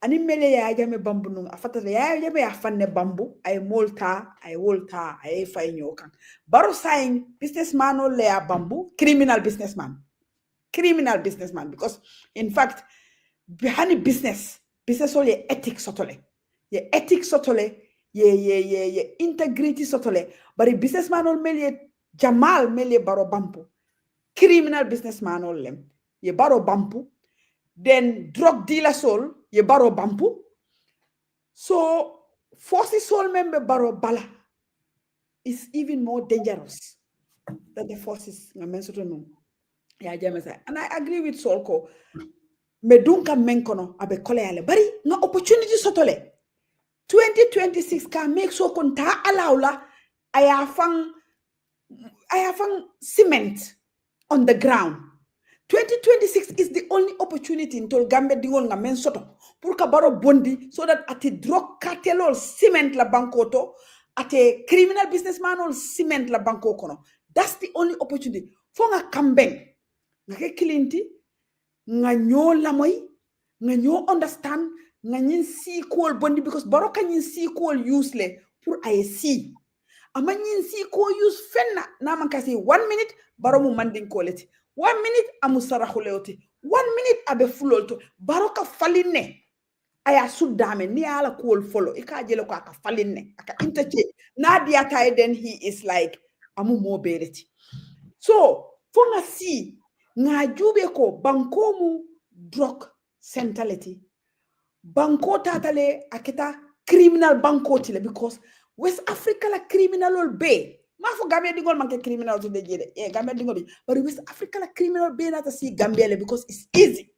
ani mele ya jame bambu nun afata ya jame ya fanne bambu ay molta ay wolta ay fay nyokan baro sai businessman o le ya bambu criminal businessman because in fact behind business only ethics sotole ye ethics sotole ye integrity sotole but businessman o mele jamal mele baro bambu criminal businessman or lem ye baro bampu then drug dealer soul ye baro bampu so forces soul member baro bala is even more dangerous than the forces nga mensoto no ya jamesa and I agree with Solko me dunka menkono abe kole ale bari nga opportunity sotole 2026 can make so konta alawla aya fang cement on the ground. 2026 is the only opportunity until Gambia dingol nga men soto pour ka baro bondi so that at a drug cartel cement la bankoto at a criminal businessman or cement la banko kono. That's the only opportunity. Fo nga kambeng nga ke kilinti nga nyo lamoy nga nyo understand nga nyin si cool bondi because baro ka nyin si cool useless pour ay si ama nyin si ko use fenna na man kasi 1 minute baro mu manding koleti 1 minute amu sarakhulewti 1 minute abe fulolto baro ka falinne aya sudame ni ala ko follow ika jele ko aka falinne aka interche na dia tay then he is like amu mo bereti so fonga si nga jube ko banko mu drug centrality banko tatale aketa criminal banko tile because West Africa la criminal ol be ma fo Gambia dingol manke criminal to de jede Gambia dingol but West Africa la criminal be not to see Gambia le because it's easy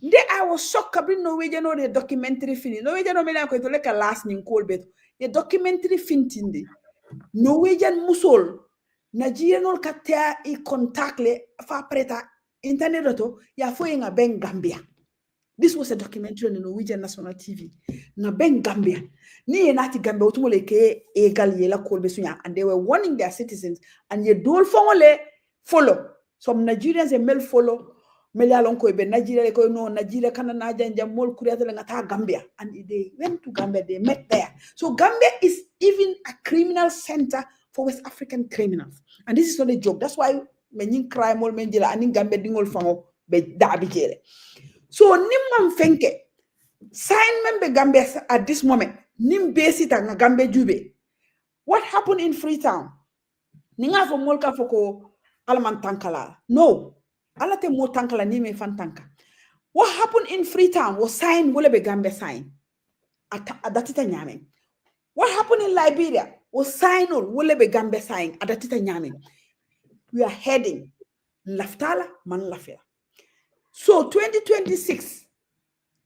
nde I was shocked kabri Norwegian no the documentary fini Norwegian no me la ko to le ka last nin call bet the documentary fintindi Norwegian musol Nigerian ol katea I contact le fa preta internet to ya fo nga ben Gambia. This was a documentary on the Norwegian national TV. Na ben Gambia. Ni enati Gambia utumole ke egal yela kolbe sunya and they were warning their citizens and ye dol follow. Some Nigerians a male follow mele alonko ebe Nigeria ko no Nigeria kana na janja mol kuriata le ngata Gambia and they went to Gambia they met there. So Gambia is even a criminal center for West African criminals. And this is not a joke. That's why menin crime ol menjela anin Gambia dingol fango be dabi jele. So nimam fenke sign member Gambia at this moment nim besita nga Gambia jube. What happened in Freetown? Ninga fo molka foko alaman tankala. No. Alate mo tankala ni me fan tanka. What happened in Freetown was sign wole be Gambia sign. Adatita nyame. What happened in Liberia was sign wole be Gambia sign adatita nyame. We are heading laftala man lafela. So 2026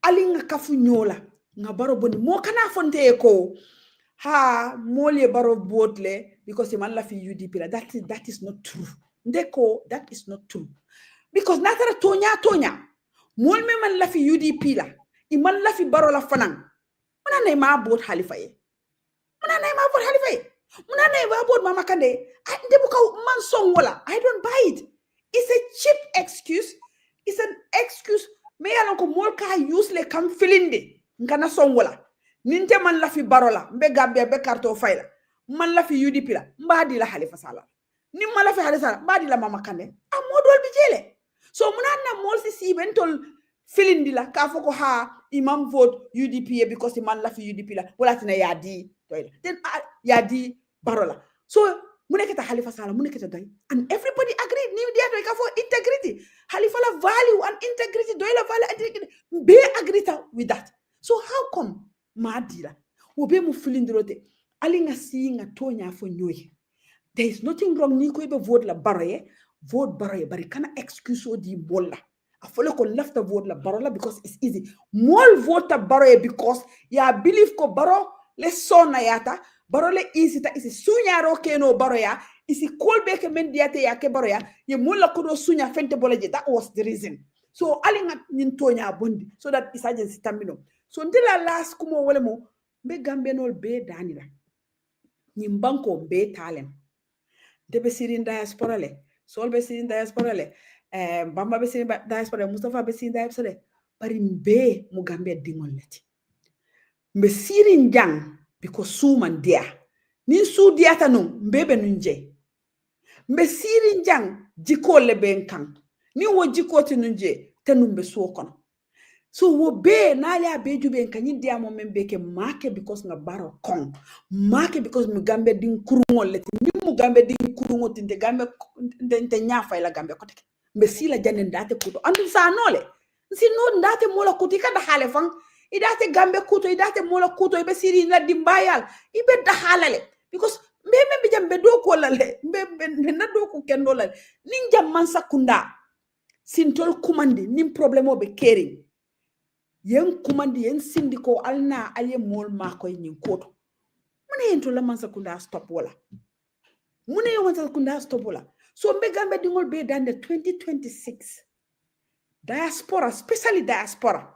alinga kafu nyola nga baro boni mo kana fonte ko ha mole baro botle because man la fi UDP la that is not true ndeko that is not true because natara tonya mol me man la fi UDP la I man la fi baro la fanan muna ne ma bot halifa ye muna ne ma bot mama kande ndebuka man song wala I don't buy it. It's a cheap excuse. It's an excuse. Me alonko molka useless kam filinde ngana songola ninte man la fi barola mbe Gambia be karto fayla man la fi UDP la mbadi la Halifa Sallah ni mala fe hade sara badi la mama kande a modol bi jele so munana mol si bentol filindi la ka foko ha imam vote UDP because man la fi UDP la wala tina yadi then yadi barola so muneketa Halifa Sallah muneketa doy and everybody agreed ni dia ka for integrity Halifa la value and integrity doy la value integrity be agreed with that so how come madira obe mu filindirote ali nga si nga tonya fo nyoy there is nothing wrong ni ko be vote la baroye vote baroye bari kana excuse di bolla I follow ko left vote la barola because it's easy more vote baroye because ya believe ko baro le sona yata baro le easy ta isi sunyaro keno baroya isi kolbe ke men diate ya ke baroya ye mulla ko do sunya fente bolaje that was the reason so ali nga nin tonya bondi so that is agency tamino so ndila last kumo wala mo be gambenol be danila nyim banko be talem debe sirin diaspora le sol be sirin diaspora le bamba be sirin diaspora Mustafa be sirin diaspora le bari mbe mu gambe dingol leti mbe sirin jang because suman dia ni su dia tanu mbebe nunje mbe sirin jang jiko le ben kan ni wo jiko tinunje tanu mbe so kono so wo be na le abeju ben kan ni dia mo membe ke make because nga baro kon make because mu gambe din kurungol leti ni mu gambe din kurungol tinde gambe nte nyafa ila gambe ko teke mbe sila janen date kuto andu sa nole si no ndate mola kutika da hale fang idate gambe kuto idate mola kuto ibe siri na dimbayal ibe da halale because mbe jambe do ko lale mbe na do ko kendo lale ninja mansa kunda sintol kumandi nim problème be kering yen kumandi yen sindiko alna alye mol mako yin koto mune yen to la mansa kunda stop wala mune yen mansa kunda stop wala so mbe gambe dingol be dande 2026 diaspora especially diaspora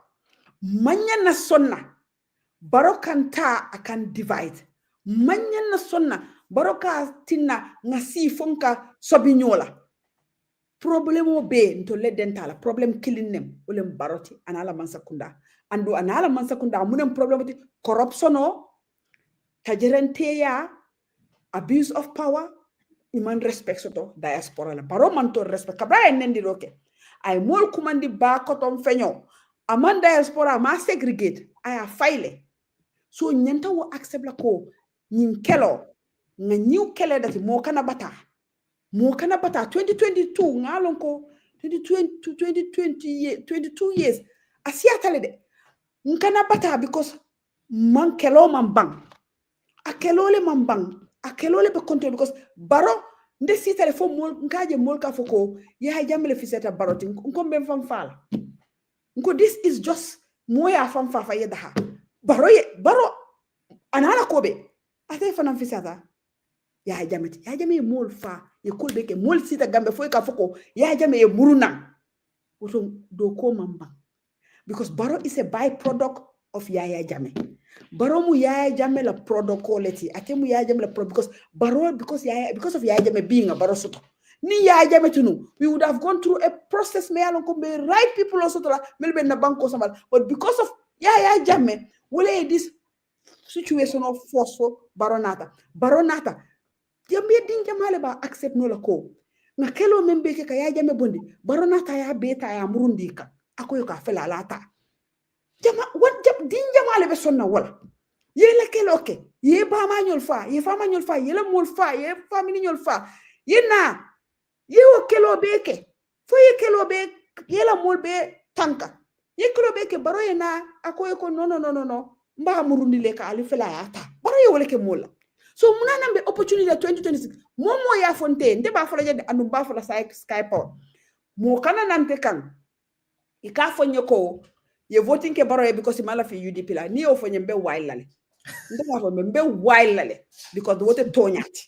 manyan na sonna barokanta akan divide manyan na sonna baroka tinna ngasi fonka sobinyola problemo be nto le dentala problem killing them ulem baroti anala mansakunda andu anala mansakunda munem problem ti corruption o tajerenteya abuse of power iman respect soto diaspora la baro man to respect kabra enendi roke ay mol kumandi ba kotom feño aman diaspora ma segregate aya faile so nyanta wo accept la ko nyin kelo nga new kele dati mo kana bata 2022 ngalon ko 22 years asia tale de nkana bata because man kelo man bang akelole man bang akelole be control because baro nde si telephone mol ngaje mol ka foko ya jamele fiseta baroti nkombe fam fala nko this is just moya fam fa yedaha baro anala kobe ate fanam fisata ya jame mol fa e kolbe ke mol sita gambe fo ka foko ya jame e muruna woto do ko mamba because baro is a byproduct of yaya jame baro mu yaya jame la product quality ate mu yaya jame la product because baro because of yaya jame being a baro soto ni yaya jame tunu we would have gone through a process me alon ko be right people also to la melbe na banko samal but because of yaya jame wole this situation of forceful baronata jambe din jamale ba accept no la ko na kelo membe ke kaya jame bondi baronata ya beta ya murundi ka akoyo ka fela lata jama din jamale be sonna wala ye la kelo ke ye ba ma nyol fa ye fa ma nyol fa ye la mol fa ye family nyol fa ye na ye o kelo be ke fo ye kelo be ye la mol be tanka ye kelo be ke baro ye na akoyo ko no mba murundi le ka ali fela ata baro ye wala ke mola so munana be opportunity 2026 momo ya fonte nde ba fola jede andu ba fola skype mo kana nante kan ika fonye ko ye voting ke baro because mala fi UDP la ni o fonye mbe wailale nde ba fo mbe wailale because the vote tonyati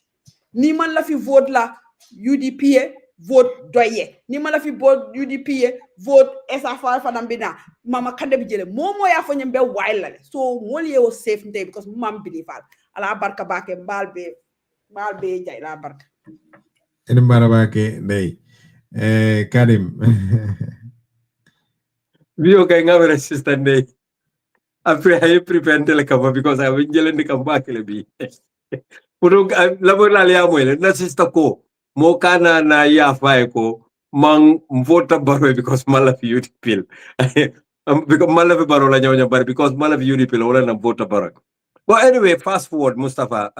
ni man la fi vote la UDP vote doye ni man la fi vote UDP vote SFR fa nambina mama kande bi jele momo ya fonye mbe wailale so moli o safe nde because mam believe ala barka bake balbe jay la barka en barabake ndey Karim Bio kay nga wala sister ndey après ay prepare tele kama because I will jelen de kamba kele bi pour la mo la ya mo na sister ko mo kana na ya fay ko mang vota baro because mala fi youth pill because mala fi baro la nyaw bari because mala fi youth pill wala na vota baro. But anyway, fast forward Mustafa.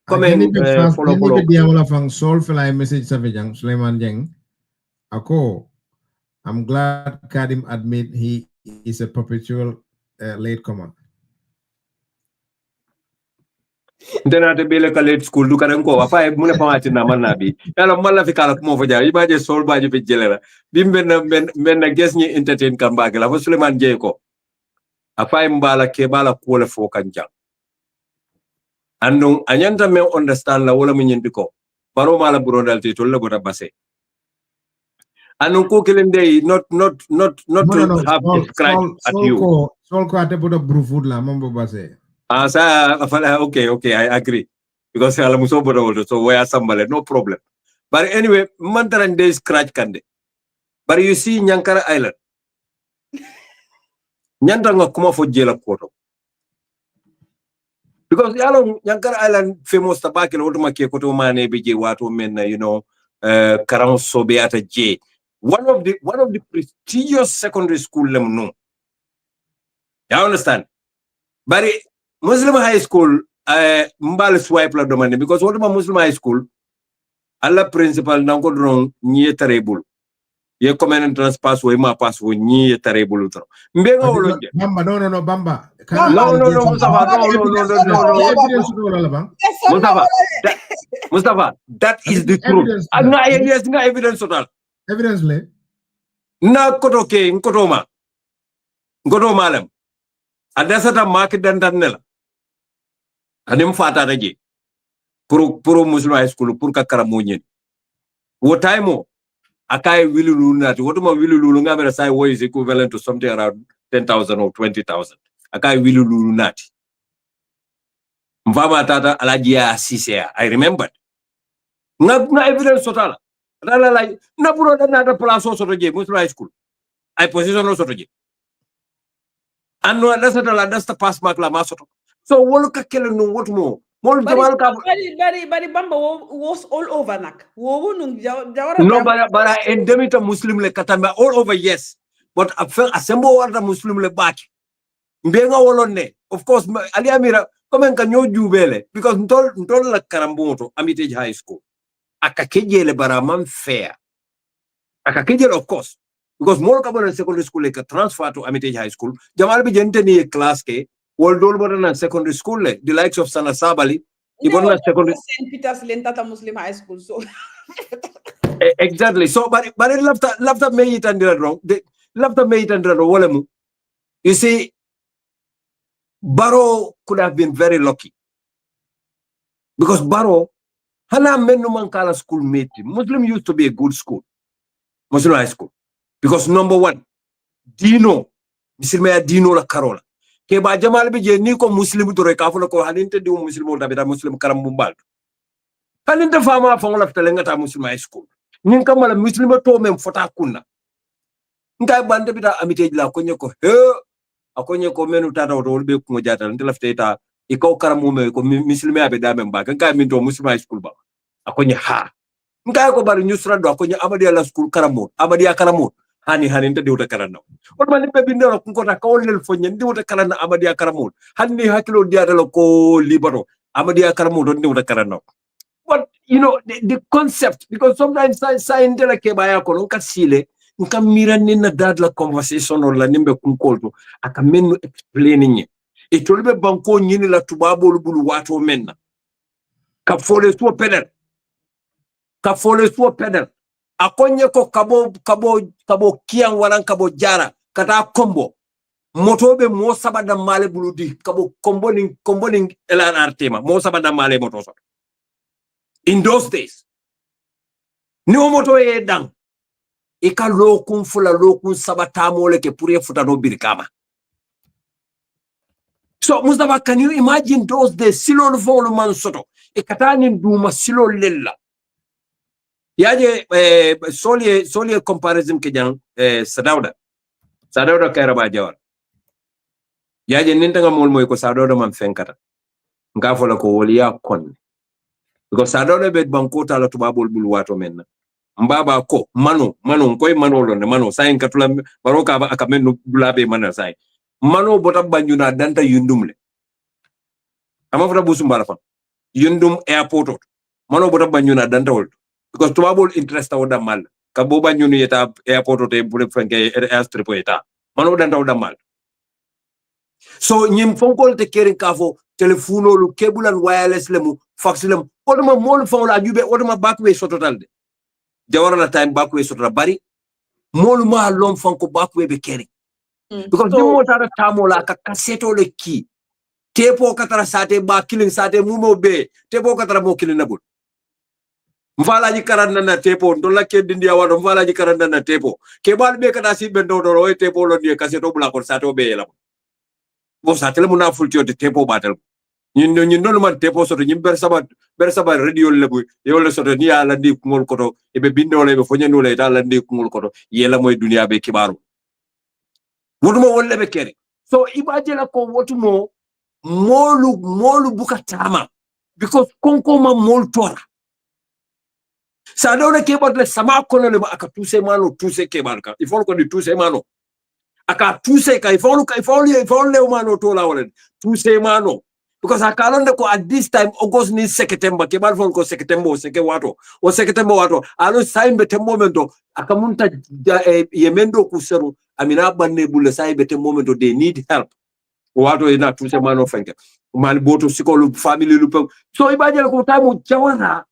Comment follow dia wala fang sol fly message sa vijang Sulaiman Jeng. Ako, I'm glad Kadim admit he is a perpetual latecomer. Dena te bele ka late school du kanen ko afa e mune pamati na man nabi yala malla fi kala mo faja ibaje sol baje fi jelera bimbe na men na ges ni entertain kan bagala fo Suleiman Jey ko afa e mbala ke bala ko le fo kanja andon anyanta men understand la wala mun yindi ko baro mala brodal te to le bota basse andon ko kelende not to have a scratch at you sol ko ate bota brufud la mambo basse okay, I agree. Because I am so bored, so we are somebody, no problem. But anyway, Mantaran Day scratch kande. But you see Nyankara Island. Nyantanga kuma for jela koto. Because yalo Nyankara Island famous tabaki na watu makie koto mane beje watu men Karang Sobeata J. One of the prestigious secondary school lemno. You understand? But Muslim high school mbal swipe la domande because what about Muslim high school alla principal nanko dron ñi tarebul ye command pass way ma pass wo ñi tarebul tro mbenga wolonje bamba no bamba no Mustafa that is the truth nga evidence total evidence le na koto ke ngoto malam adasata market dandanela anim fata raje pour Muslim high school pour ka karamo nyen wo time akai willu lunati wotuma willu lulu ngamera sai wo is equivalent to something around 10,000 or 20,000 akai willu lunati mvama tata alajia sisea I remembered na evidence total la na buro na da place soto je Muslim high school I position soto je anno that's the pass mark la masoto so wolu ka kele no wotumo mol jamal ka bari bamba was all over nak wo nu jawara no bara endemita muslim le katamba all over yes but asembo warda muslim le back mbenga wolonne of course ali amira comme kan ñoo jubele because ntol la karamboto Armitage High School akakejele bara man fair akakejele of course because mol ka bonan secondary school le ka transfer to Armitage High School jamal bi jente ni class ke wol dol bonan secondary school le the likes of Sana Sabali no, secondary St. Peter's Lentata Muslim High School so exactly so but it lafta me it and wrong the lafta me it and wrong you see Barrow could have been very lucky because Barrow hana menu man kala school mate Muslim used to be a good school Muslim high school because number one Dino misilmaya Dino la Carola ke ba jamal bi je ni ko Muslim to rek afu ko halinte di Muslim da Muslim karam bumbal halinte fama fa ngala ftelenga ta Muslim high school nin kamala Muslim to mem fota kunna ngai bande bita Armitage la ko nyeko akonye ko menu tata to be ko jata ndela fteta ikaw karamu me ko Muslim abe da mem ba ngai min to Muslim high school ba akonye ha ngai ko bari nyusra do akonye Amadiya la school karamo Amadiya karamo hani nte diwta karanno on mali be bindero ko ta kawlel fo nyen diwta karanna Amadiya karamo hanni hakilo diata ko libaro Amadiya karamo don diwta karanno but you know the concept because sometimes science la ke baya ko non kasile nka mirani na dad la conversation or la nimbe kunkolto aka menu explaining e tolbe banko nyini la tubabo bulu wato menna ka fole suo pedal akonye ko kabo kian waran kabo jara kata kombo motobe mo sabada male bulu di kabo comboning LRT mo sabada male moto so in those days ni o moto e dang ika lokun fula lokun sabata mole ke pure futa no birkama so Mustafa, can you imagine those days silol volu man soto ikatani duma silol lella yaje solie comparison ke jang sadawda kairaba jawar yaje ninta nga mol moy ko sadawda man fenkata nga fola ko woliya kon because sadone be banko tala tubabol bul wato menna mbaba ko mano koy mano lo ne mano sayin katula baroka akamen bulabe mana say mano bota banjuna danta yundumle amafra busumbara fa yundum airport mano bota banjuna danta wol because tubabol interest awda mal ka bo banjunu yeta airport te bule franke airstrip yeta mano danta awda mal so nyim fonkol te kering kafo telefono lu kebulan wireless lemu fax lemu oduma mol fawla jube oduma backway sototal de jawara la time backway sototal bari mol ma lom fanko backway be kering because dimo tara tamola ka kaseto le ki tepo katara sate ba killing sate mumo be tepo katara mo killing nabul mfala ji karanda na tepo ndola ke dindia wado mfala ji karanda na tepo ke bal be kada si bendo do roe tepo lo die kaseto bula ko sato be la bo satele muna fulti o tepo batal ñin man tepo soto ñim ber saba radio lebu yole soto ni ala ndi ngol koto e be bindole be fonyano le ta la ndi ngol koto yela moy dunia be kibaru wotumo wolle be kere so ibaje la ko wotumo molu bukatama because konko ma mol tora sa dawle ke badle sama kono le aka tuse mano tuse ke barka il faut ko di tuse mano aka tuse ka il faut le mano to la wala tuse mano because akalonde ko at this time August ni September ke bal fon ko September o September wato alo saimbe te momento akamunta yemendo kuseru amina banne bulle saimbe te momento they need help wato ina tuse mano fenke mal boto sikolo family lu so ibajel ko tamu jawana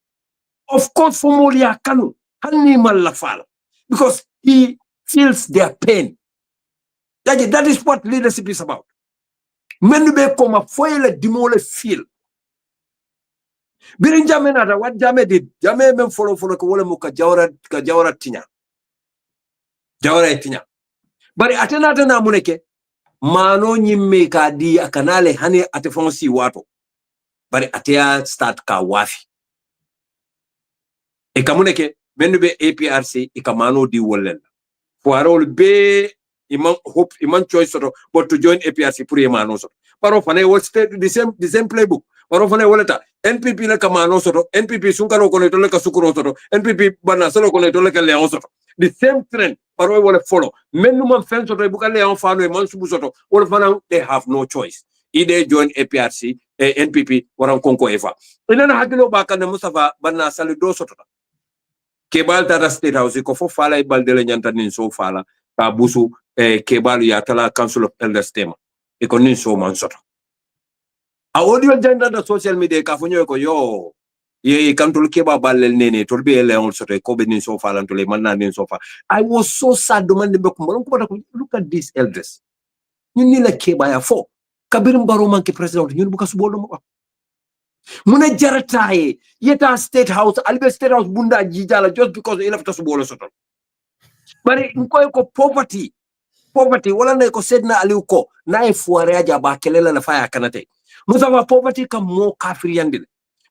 of course for molia kanu hanni mal la fala because he feels their pain that is what leadership is about men be koma foyle dimole feel birin jame nata wat jame did jame men follow ko wala mo ka jawra tinya bari atena na muneke mano nyimme ka di akanale hani ate fonsi wato bari atea start ka wafi e kamuneke men be APRC e kamano di wolen foarol be iman choice soto but to join APRC pour yemano soto paro fane will stay the same playbook paro fane woleta NPP na kamano soto NPP sunkaro ko to le ka sukuro soto NPP bana solo ko to le ka leon soto the same trend paro wole follow menu man fen soto buka leon fano e man subu soto wol fana they have no choice either join APRC NPP waran konko efa ina na hakilo ba kan Mustafa bana salido soto kebal tata state house ko fo fala ibal de la nyanta nin so fala ka busu kebal ya tala council of elders tema e ko nin so man soto a audio janda da social media ka fo nyoy ko yo ye kantul keba balel nene to be leon soto ko be nin so fala to le man na nin so fa I was so sad man de ko look at these elders ñun ni la keba ya fo kabirum baro man ke president ñun bu ka subolo mo muna jarataye yeta state house albe state house bunda jijala just because he left us bolo soto bari nkoy ko poverty wala na ko sedna aliu ko na e fuare aja ba kelela la faya kanate musafa poverty kam mo kafir yandil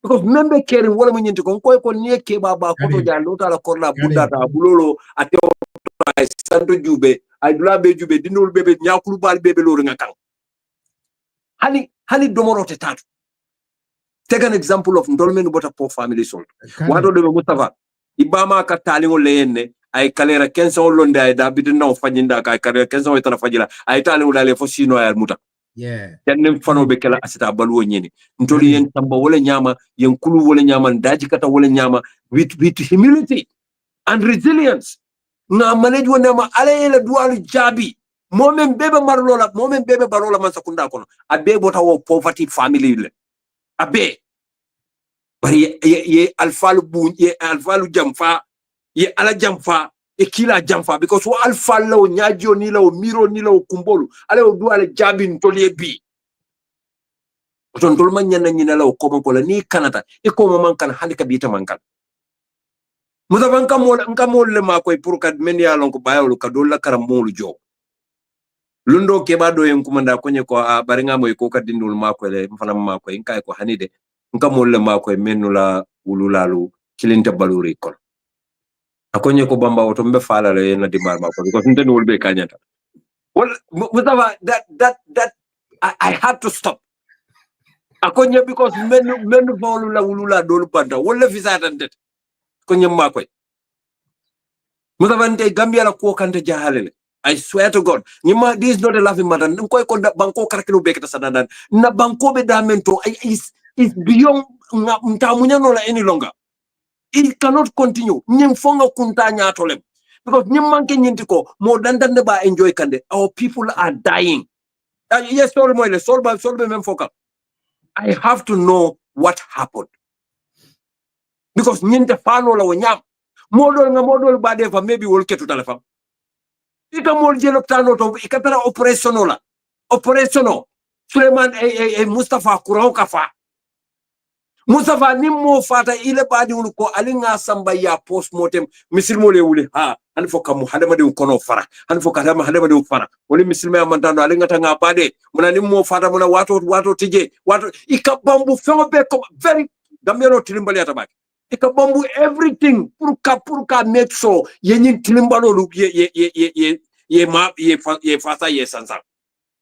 because membe kere wala mo nyinti ko nkoy ko nie ke baba ko to jalo ta la korla bunda ta bulolo ate ay santo jube ay dula be jube dinul bebe nyakulu bal bebe loro ngakang hani domorote tatu. Take an example of ndolmen bota poor family sold. Wato de Mustafa ibama ka talingo leyenne ay kalera 15 londe ay da bidina fanyinda ka kalera 15 etana fajila ay talingo dale fo sino ay muta. Yeah. Yanem fano be kala asita balwo nyeni. Ntoli yen tamba wala nyama, yen kulu wala nyama, ndaji kata wala nyama with humility and resilience. Na manage wona ma ale dualu jabi. Momen bebe barola man sakunda kono. Abe bota wo poverty family le. Abe bari ye alfalu jamfa ye ala jamfa e kila jamfa because wo alfal law nyaajo ni law miro ni law kumbolu ale o du ale jabin toliye bi ton tol man nyanna nyina law ko ko la ni kanata e ko mo man kan handi ka bita man kan mudaban kam le ma koy pour kad men ya lon ko bayolu ka do la karam molu jo lundo ke ba do en kumanda ko nye ko bari ngamo ko kadindul ma ko le mfana ma ko en kay ko hanide ngam le ma koy menula wululalu kilinte baluri kon akonye ko bamba woto mbe fala le na dimar ma ko because nten wolbe kanyata well Mustafa that I had to stop akonya because men bawlu la wulula dolu banda wala visa tan det konya makoy Mutavante Gambia la ko kante jahalele. I swear to God. Nima, this is not a laughing matter. Nkoi konda banko karakilo beketa sadadan. Na banko be damento is beyond mtamunya no la any longer. It cannot continue. Nyemfonga kuntanya atolem. Because nyemanke nyentiko more than ba enjoy kande. Our people are dying. Yes, sorry moile, solve memfoka. I have to know what happened. Because nyente fano la wanyam. Modol bade fa maybe wol ketu telephone. Ika mol jelo tano to ikatara operational Suleiman Mustafa Kurao kafa Mustafa nimmo fata ile badi ko alinga samba ya postmortem misilmo le wuli ha han fo kam hadama de kono fara han fo kadama hadama de fara woli misilma amantano alinga tanga bade muna nimmo fata muna wato tije wato ikabambu feobe ko very gamero tilimbali atabaki ikabambu everything purka make sure yenyin tilimbalo lu ye fasa ye sansa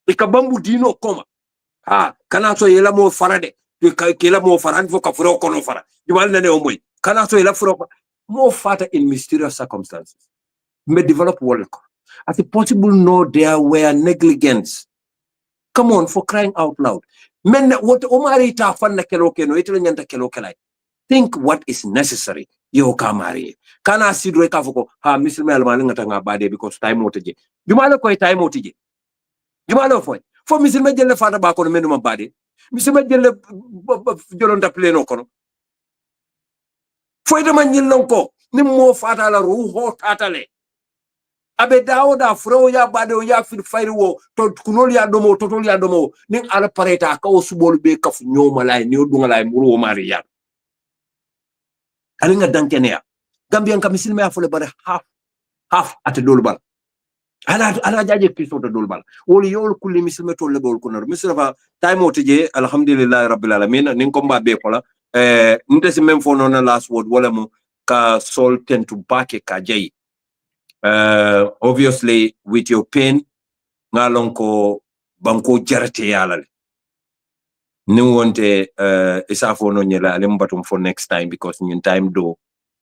ikabambu dino koma ha kana so yela mo farade kela mo faran fo ka furo kono fara jumal nane o moy kana so yela furo mo fata in mysterious circumstances may develop world as it possible no there were negligence. Come on, for crying out loud. Men what omari ta fanna kelo keno itelo nyanta kelo kelai. Think what is necessary. Yo kamari. Kana sidwe ka foko ha misilme almani ngata nga bade because time oteje. Jumalo ko time oteje. Jumalo fo. Fo misilme jelle fata ba ko menu mabade. Misilme jelle jolonta pleno kono. Fo ite man nyillon ko ni mo fata la ruho tatale. Abe daoda fro ya bade o ya fil fayri wo to kunol ya domo totol ya domo ning ala pareta ka o subol be kaf nyoma lay ni odunga lay muru o mari ya alinga dankene ya Gambian ka misil me afole bare half at dolbal ala jaje piso to dolbal woli yol kulli misil me to lebol kunor misil fa time otije alhamdulillah rabbil alamin ning ko mba be ko la ntesi même fo non last word wala mo ka sol ten to back ka jay. Obviously with your pain ngalon ko banko jarate yalale ni wonte isafo no nyela alim batum for next time because in time do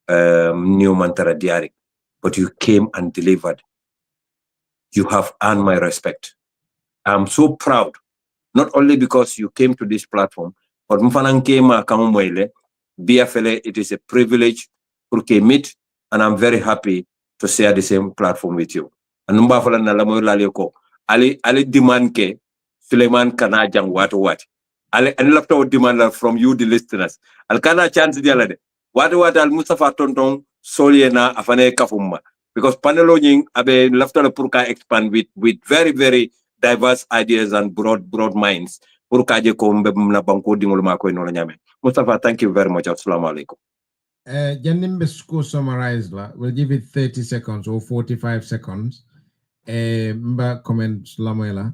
new mantara diari but you came and delivered. You have earned my respect. I'm so proud, not only because you came to this platform but mfanan kema kamwele BFLA, it is a privilege to meet and I'm very happy to share the same platform with you. Anumba fala na lamoy laleko ali demand ke Suleiman kana jang what ali lapto demand from you the listeners al kana chance dia lade what al Mustafa tonton soliena afane kafumma because panelo nying abe lapto pour expand with very very diverse ideas and broad minds pour ka je ko na banko dingol ma koy no la nyame. Mustafa, thank you very much. Assalamu alaikum. Janimbe school summarized la. We'll give it 30 seconds or 45 seconds. Mba comment lamoela.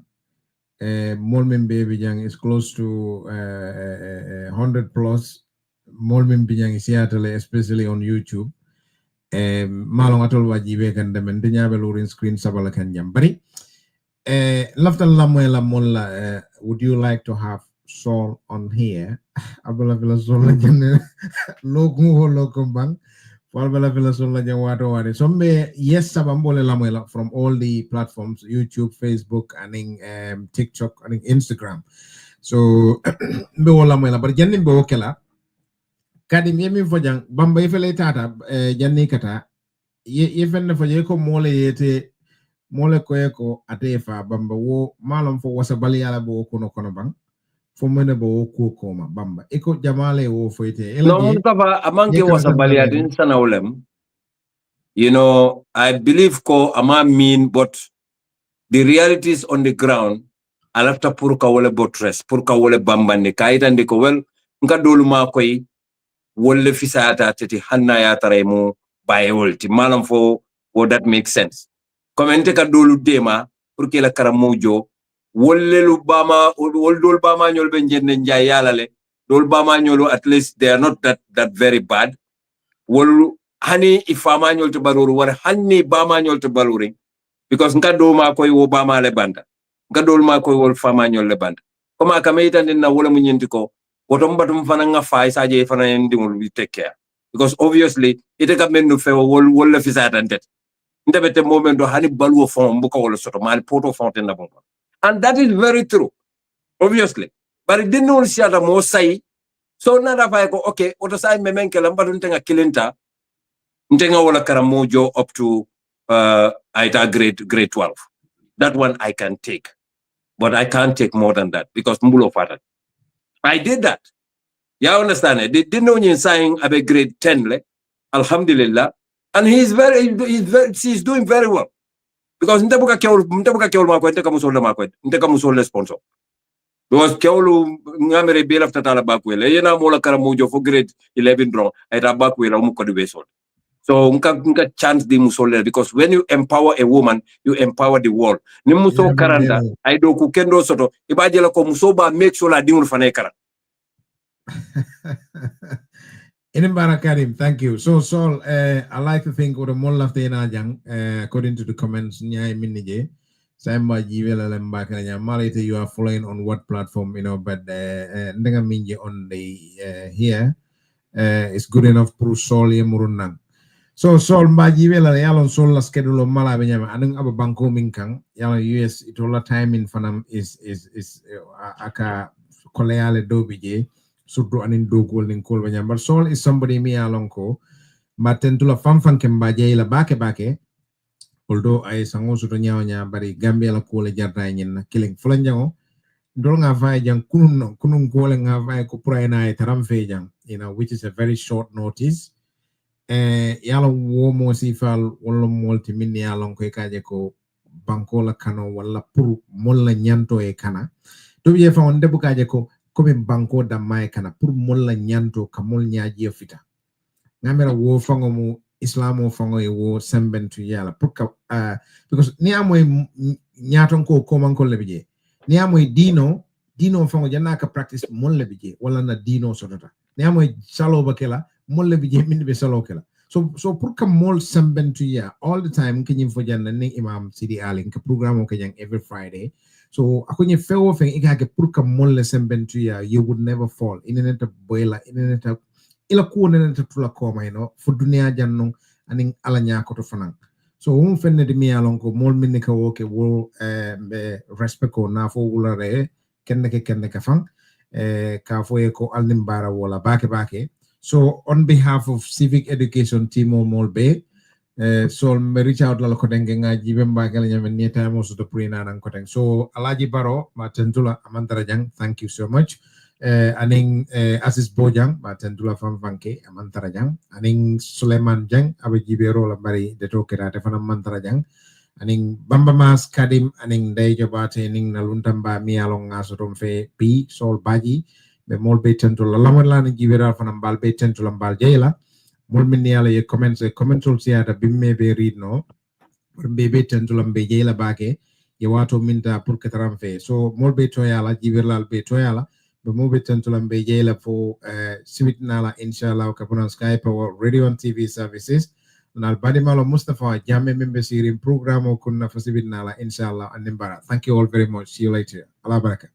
Molmin baby jang is close to 100 plus. Molmin bijang is Seattle, especially on YouTube. Malong atol wajibe kan demen dinya belurin screen sabala kan jam. Bari laftal lamoela molla. Would you like to have Sol on here? Abala vela Sol la jenne lokum bang. Abala vela Sol la jenne wato wade. Sombe yes sabambole lamoela from all the platforms, YouTube, Facebook, and TikTok, and Instagram. So mbe wala lamoela but jenne mbe okela. Kadi yemi fojang bamba ifele tata janni kata yefenne foje ko mole yete mole ko atefa bamba wo malum fo wasabali ala bo kono bang fo mene bo ko koma bamba eko jamale wo foite no Mustafa amanke wasabali adin sana ulem. You know, I believe ko ama mean but the realities on the ground alafta purka wole botres purka wole bamba ne kaita ndiko well nka doluma koy wolle fisata tati hanna ya taraymo baye wolti malam fo that makes sense. Komente ka dolu dema pour que la karamojo wolle lu bama wol dol bama nyol be jenne njay yalale dol bama nyolo at least they are not that very bad wol hani ifama nyol to baruru war hani bama nyol to baluring because nka do ma koy wo bama le banda nka dol ma koy wol fama nyol le banda koma kamita na wala mu nyenti ko wotom batum fananga fay saje fanan ndimul we take care because obviously ite ka men no fe wol la fisatantet ndebete momento hani balwo fon bu ko wala soto mal poto fonten na bon and that is very true obviously but it didn't all siata mo say so nada fay ko okay oto say memen ke lamba dun tenga kilinta ntenga wala karamojo up to aita grade 12 that one I can take but I can't take more than that because mbulo fata I did that. You understand it? They didn't know you saying about grade 10 le. Alhamdulillah. And he's doing very well. Because ntabuka keol mako nteka musola mako nteka musola sponsor. Because keolu ngamere bela ftata bakwele yena mola karamujo for grade 11 draw eta bakwela umuko di besol. So nka chance di musola because when you empower a woman you empower the world. Ni muso karanda I do ku kendo soto ibajela ko musoba make sure la dimul fane kara. Inimbara Karim, thank you. So Saul, I like to think what a mol of the jang according to the comments nyai minije. Samba jivela lemba kanya malite you are following on what platform, you know, but ndenga minje on the here is good enough pro Saul ye murunang. So Saul mba jivela yalon Saul la schedule mala benyama anung aba banko minkang yalon US itola time in fanam is aka koleale dobije. Surtout anin dogol nin kol banyam but Saul is somebody me alonko matentula famfan kemba la bake although ay sango suto nyawnya bari Gambia la kole jarda nyin killing fulanjango ndol nga fay jang kunun kole nga fay ko prayna ay taram fe jang you know which is a very short notice yala wo mo sifal wala molti min yalonko e kaje ko banko la kano wala pour molla nyanto e kana to ye fa on debu kaje ko comme banko da mai kana pour molla nyanto kamol nyaaji fita ngamera wo fango mu islamo fango e wo sembentu yala pour ka because ni amoy nyaaton ko man ko lebije ni amoy dino fango janna ka practice mol lebije wala na dino sotata ni amoy salo bakela mol lebije min be salo kela so pour ka mol sembentu ya all the time kinyi fo janna ni imam Sidi Ali ka programme ko jang every Friday. So akunye fewo feng ikage purka molle sembentu ya you would never fall ineneta boyla ineneta ila ku neneta tula koma ino fu dunia janno aning ala nyako to fanang so fenne de mi alonko mol minni ka woke wo be respect ko na fo wulare kenne ka fang ka fo e ko alnimbara wala bake so on behalf of civic education team mol be so me reach out la ko denge ngaji be mbagal nyame ni time so to prina nan ko so alaji baro ma tentula amantara jang thank you so much aning Asis Bojang ma tentula fam fanke amantara jang aning Suleiman jang abe jibero la bari de to kera te fana amantara jang aning Bamba Mas Kadim aning day jobate ning na luntamba mi along ngaso fe pi sol baji be mol be tentula lamala ni jibera fana mbal be tentula mbal jeyla mulmini ala ye comments siata bimme be read no be tentulam be jeyla bake ye wato minta pour que taram fe so molbe to yala jiberlal be to yala be mobe tentulam be jeyla fo sibit nala inshallah ka pon Skype or radio and TV services nal badimalo Mustafa jamme membe sirim program o kunna fo sibit nala inshallah animbara thank you all very much see you later ala baraka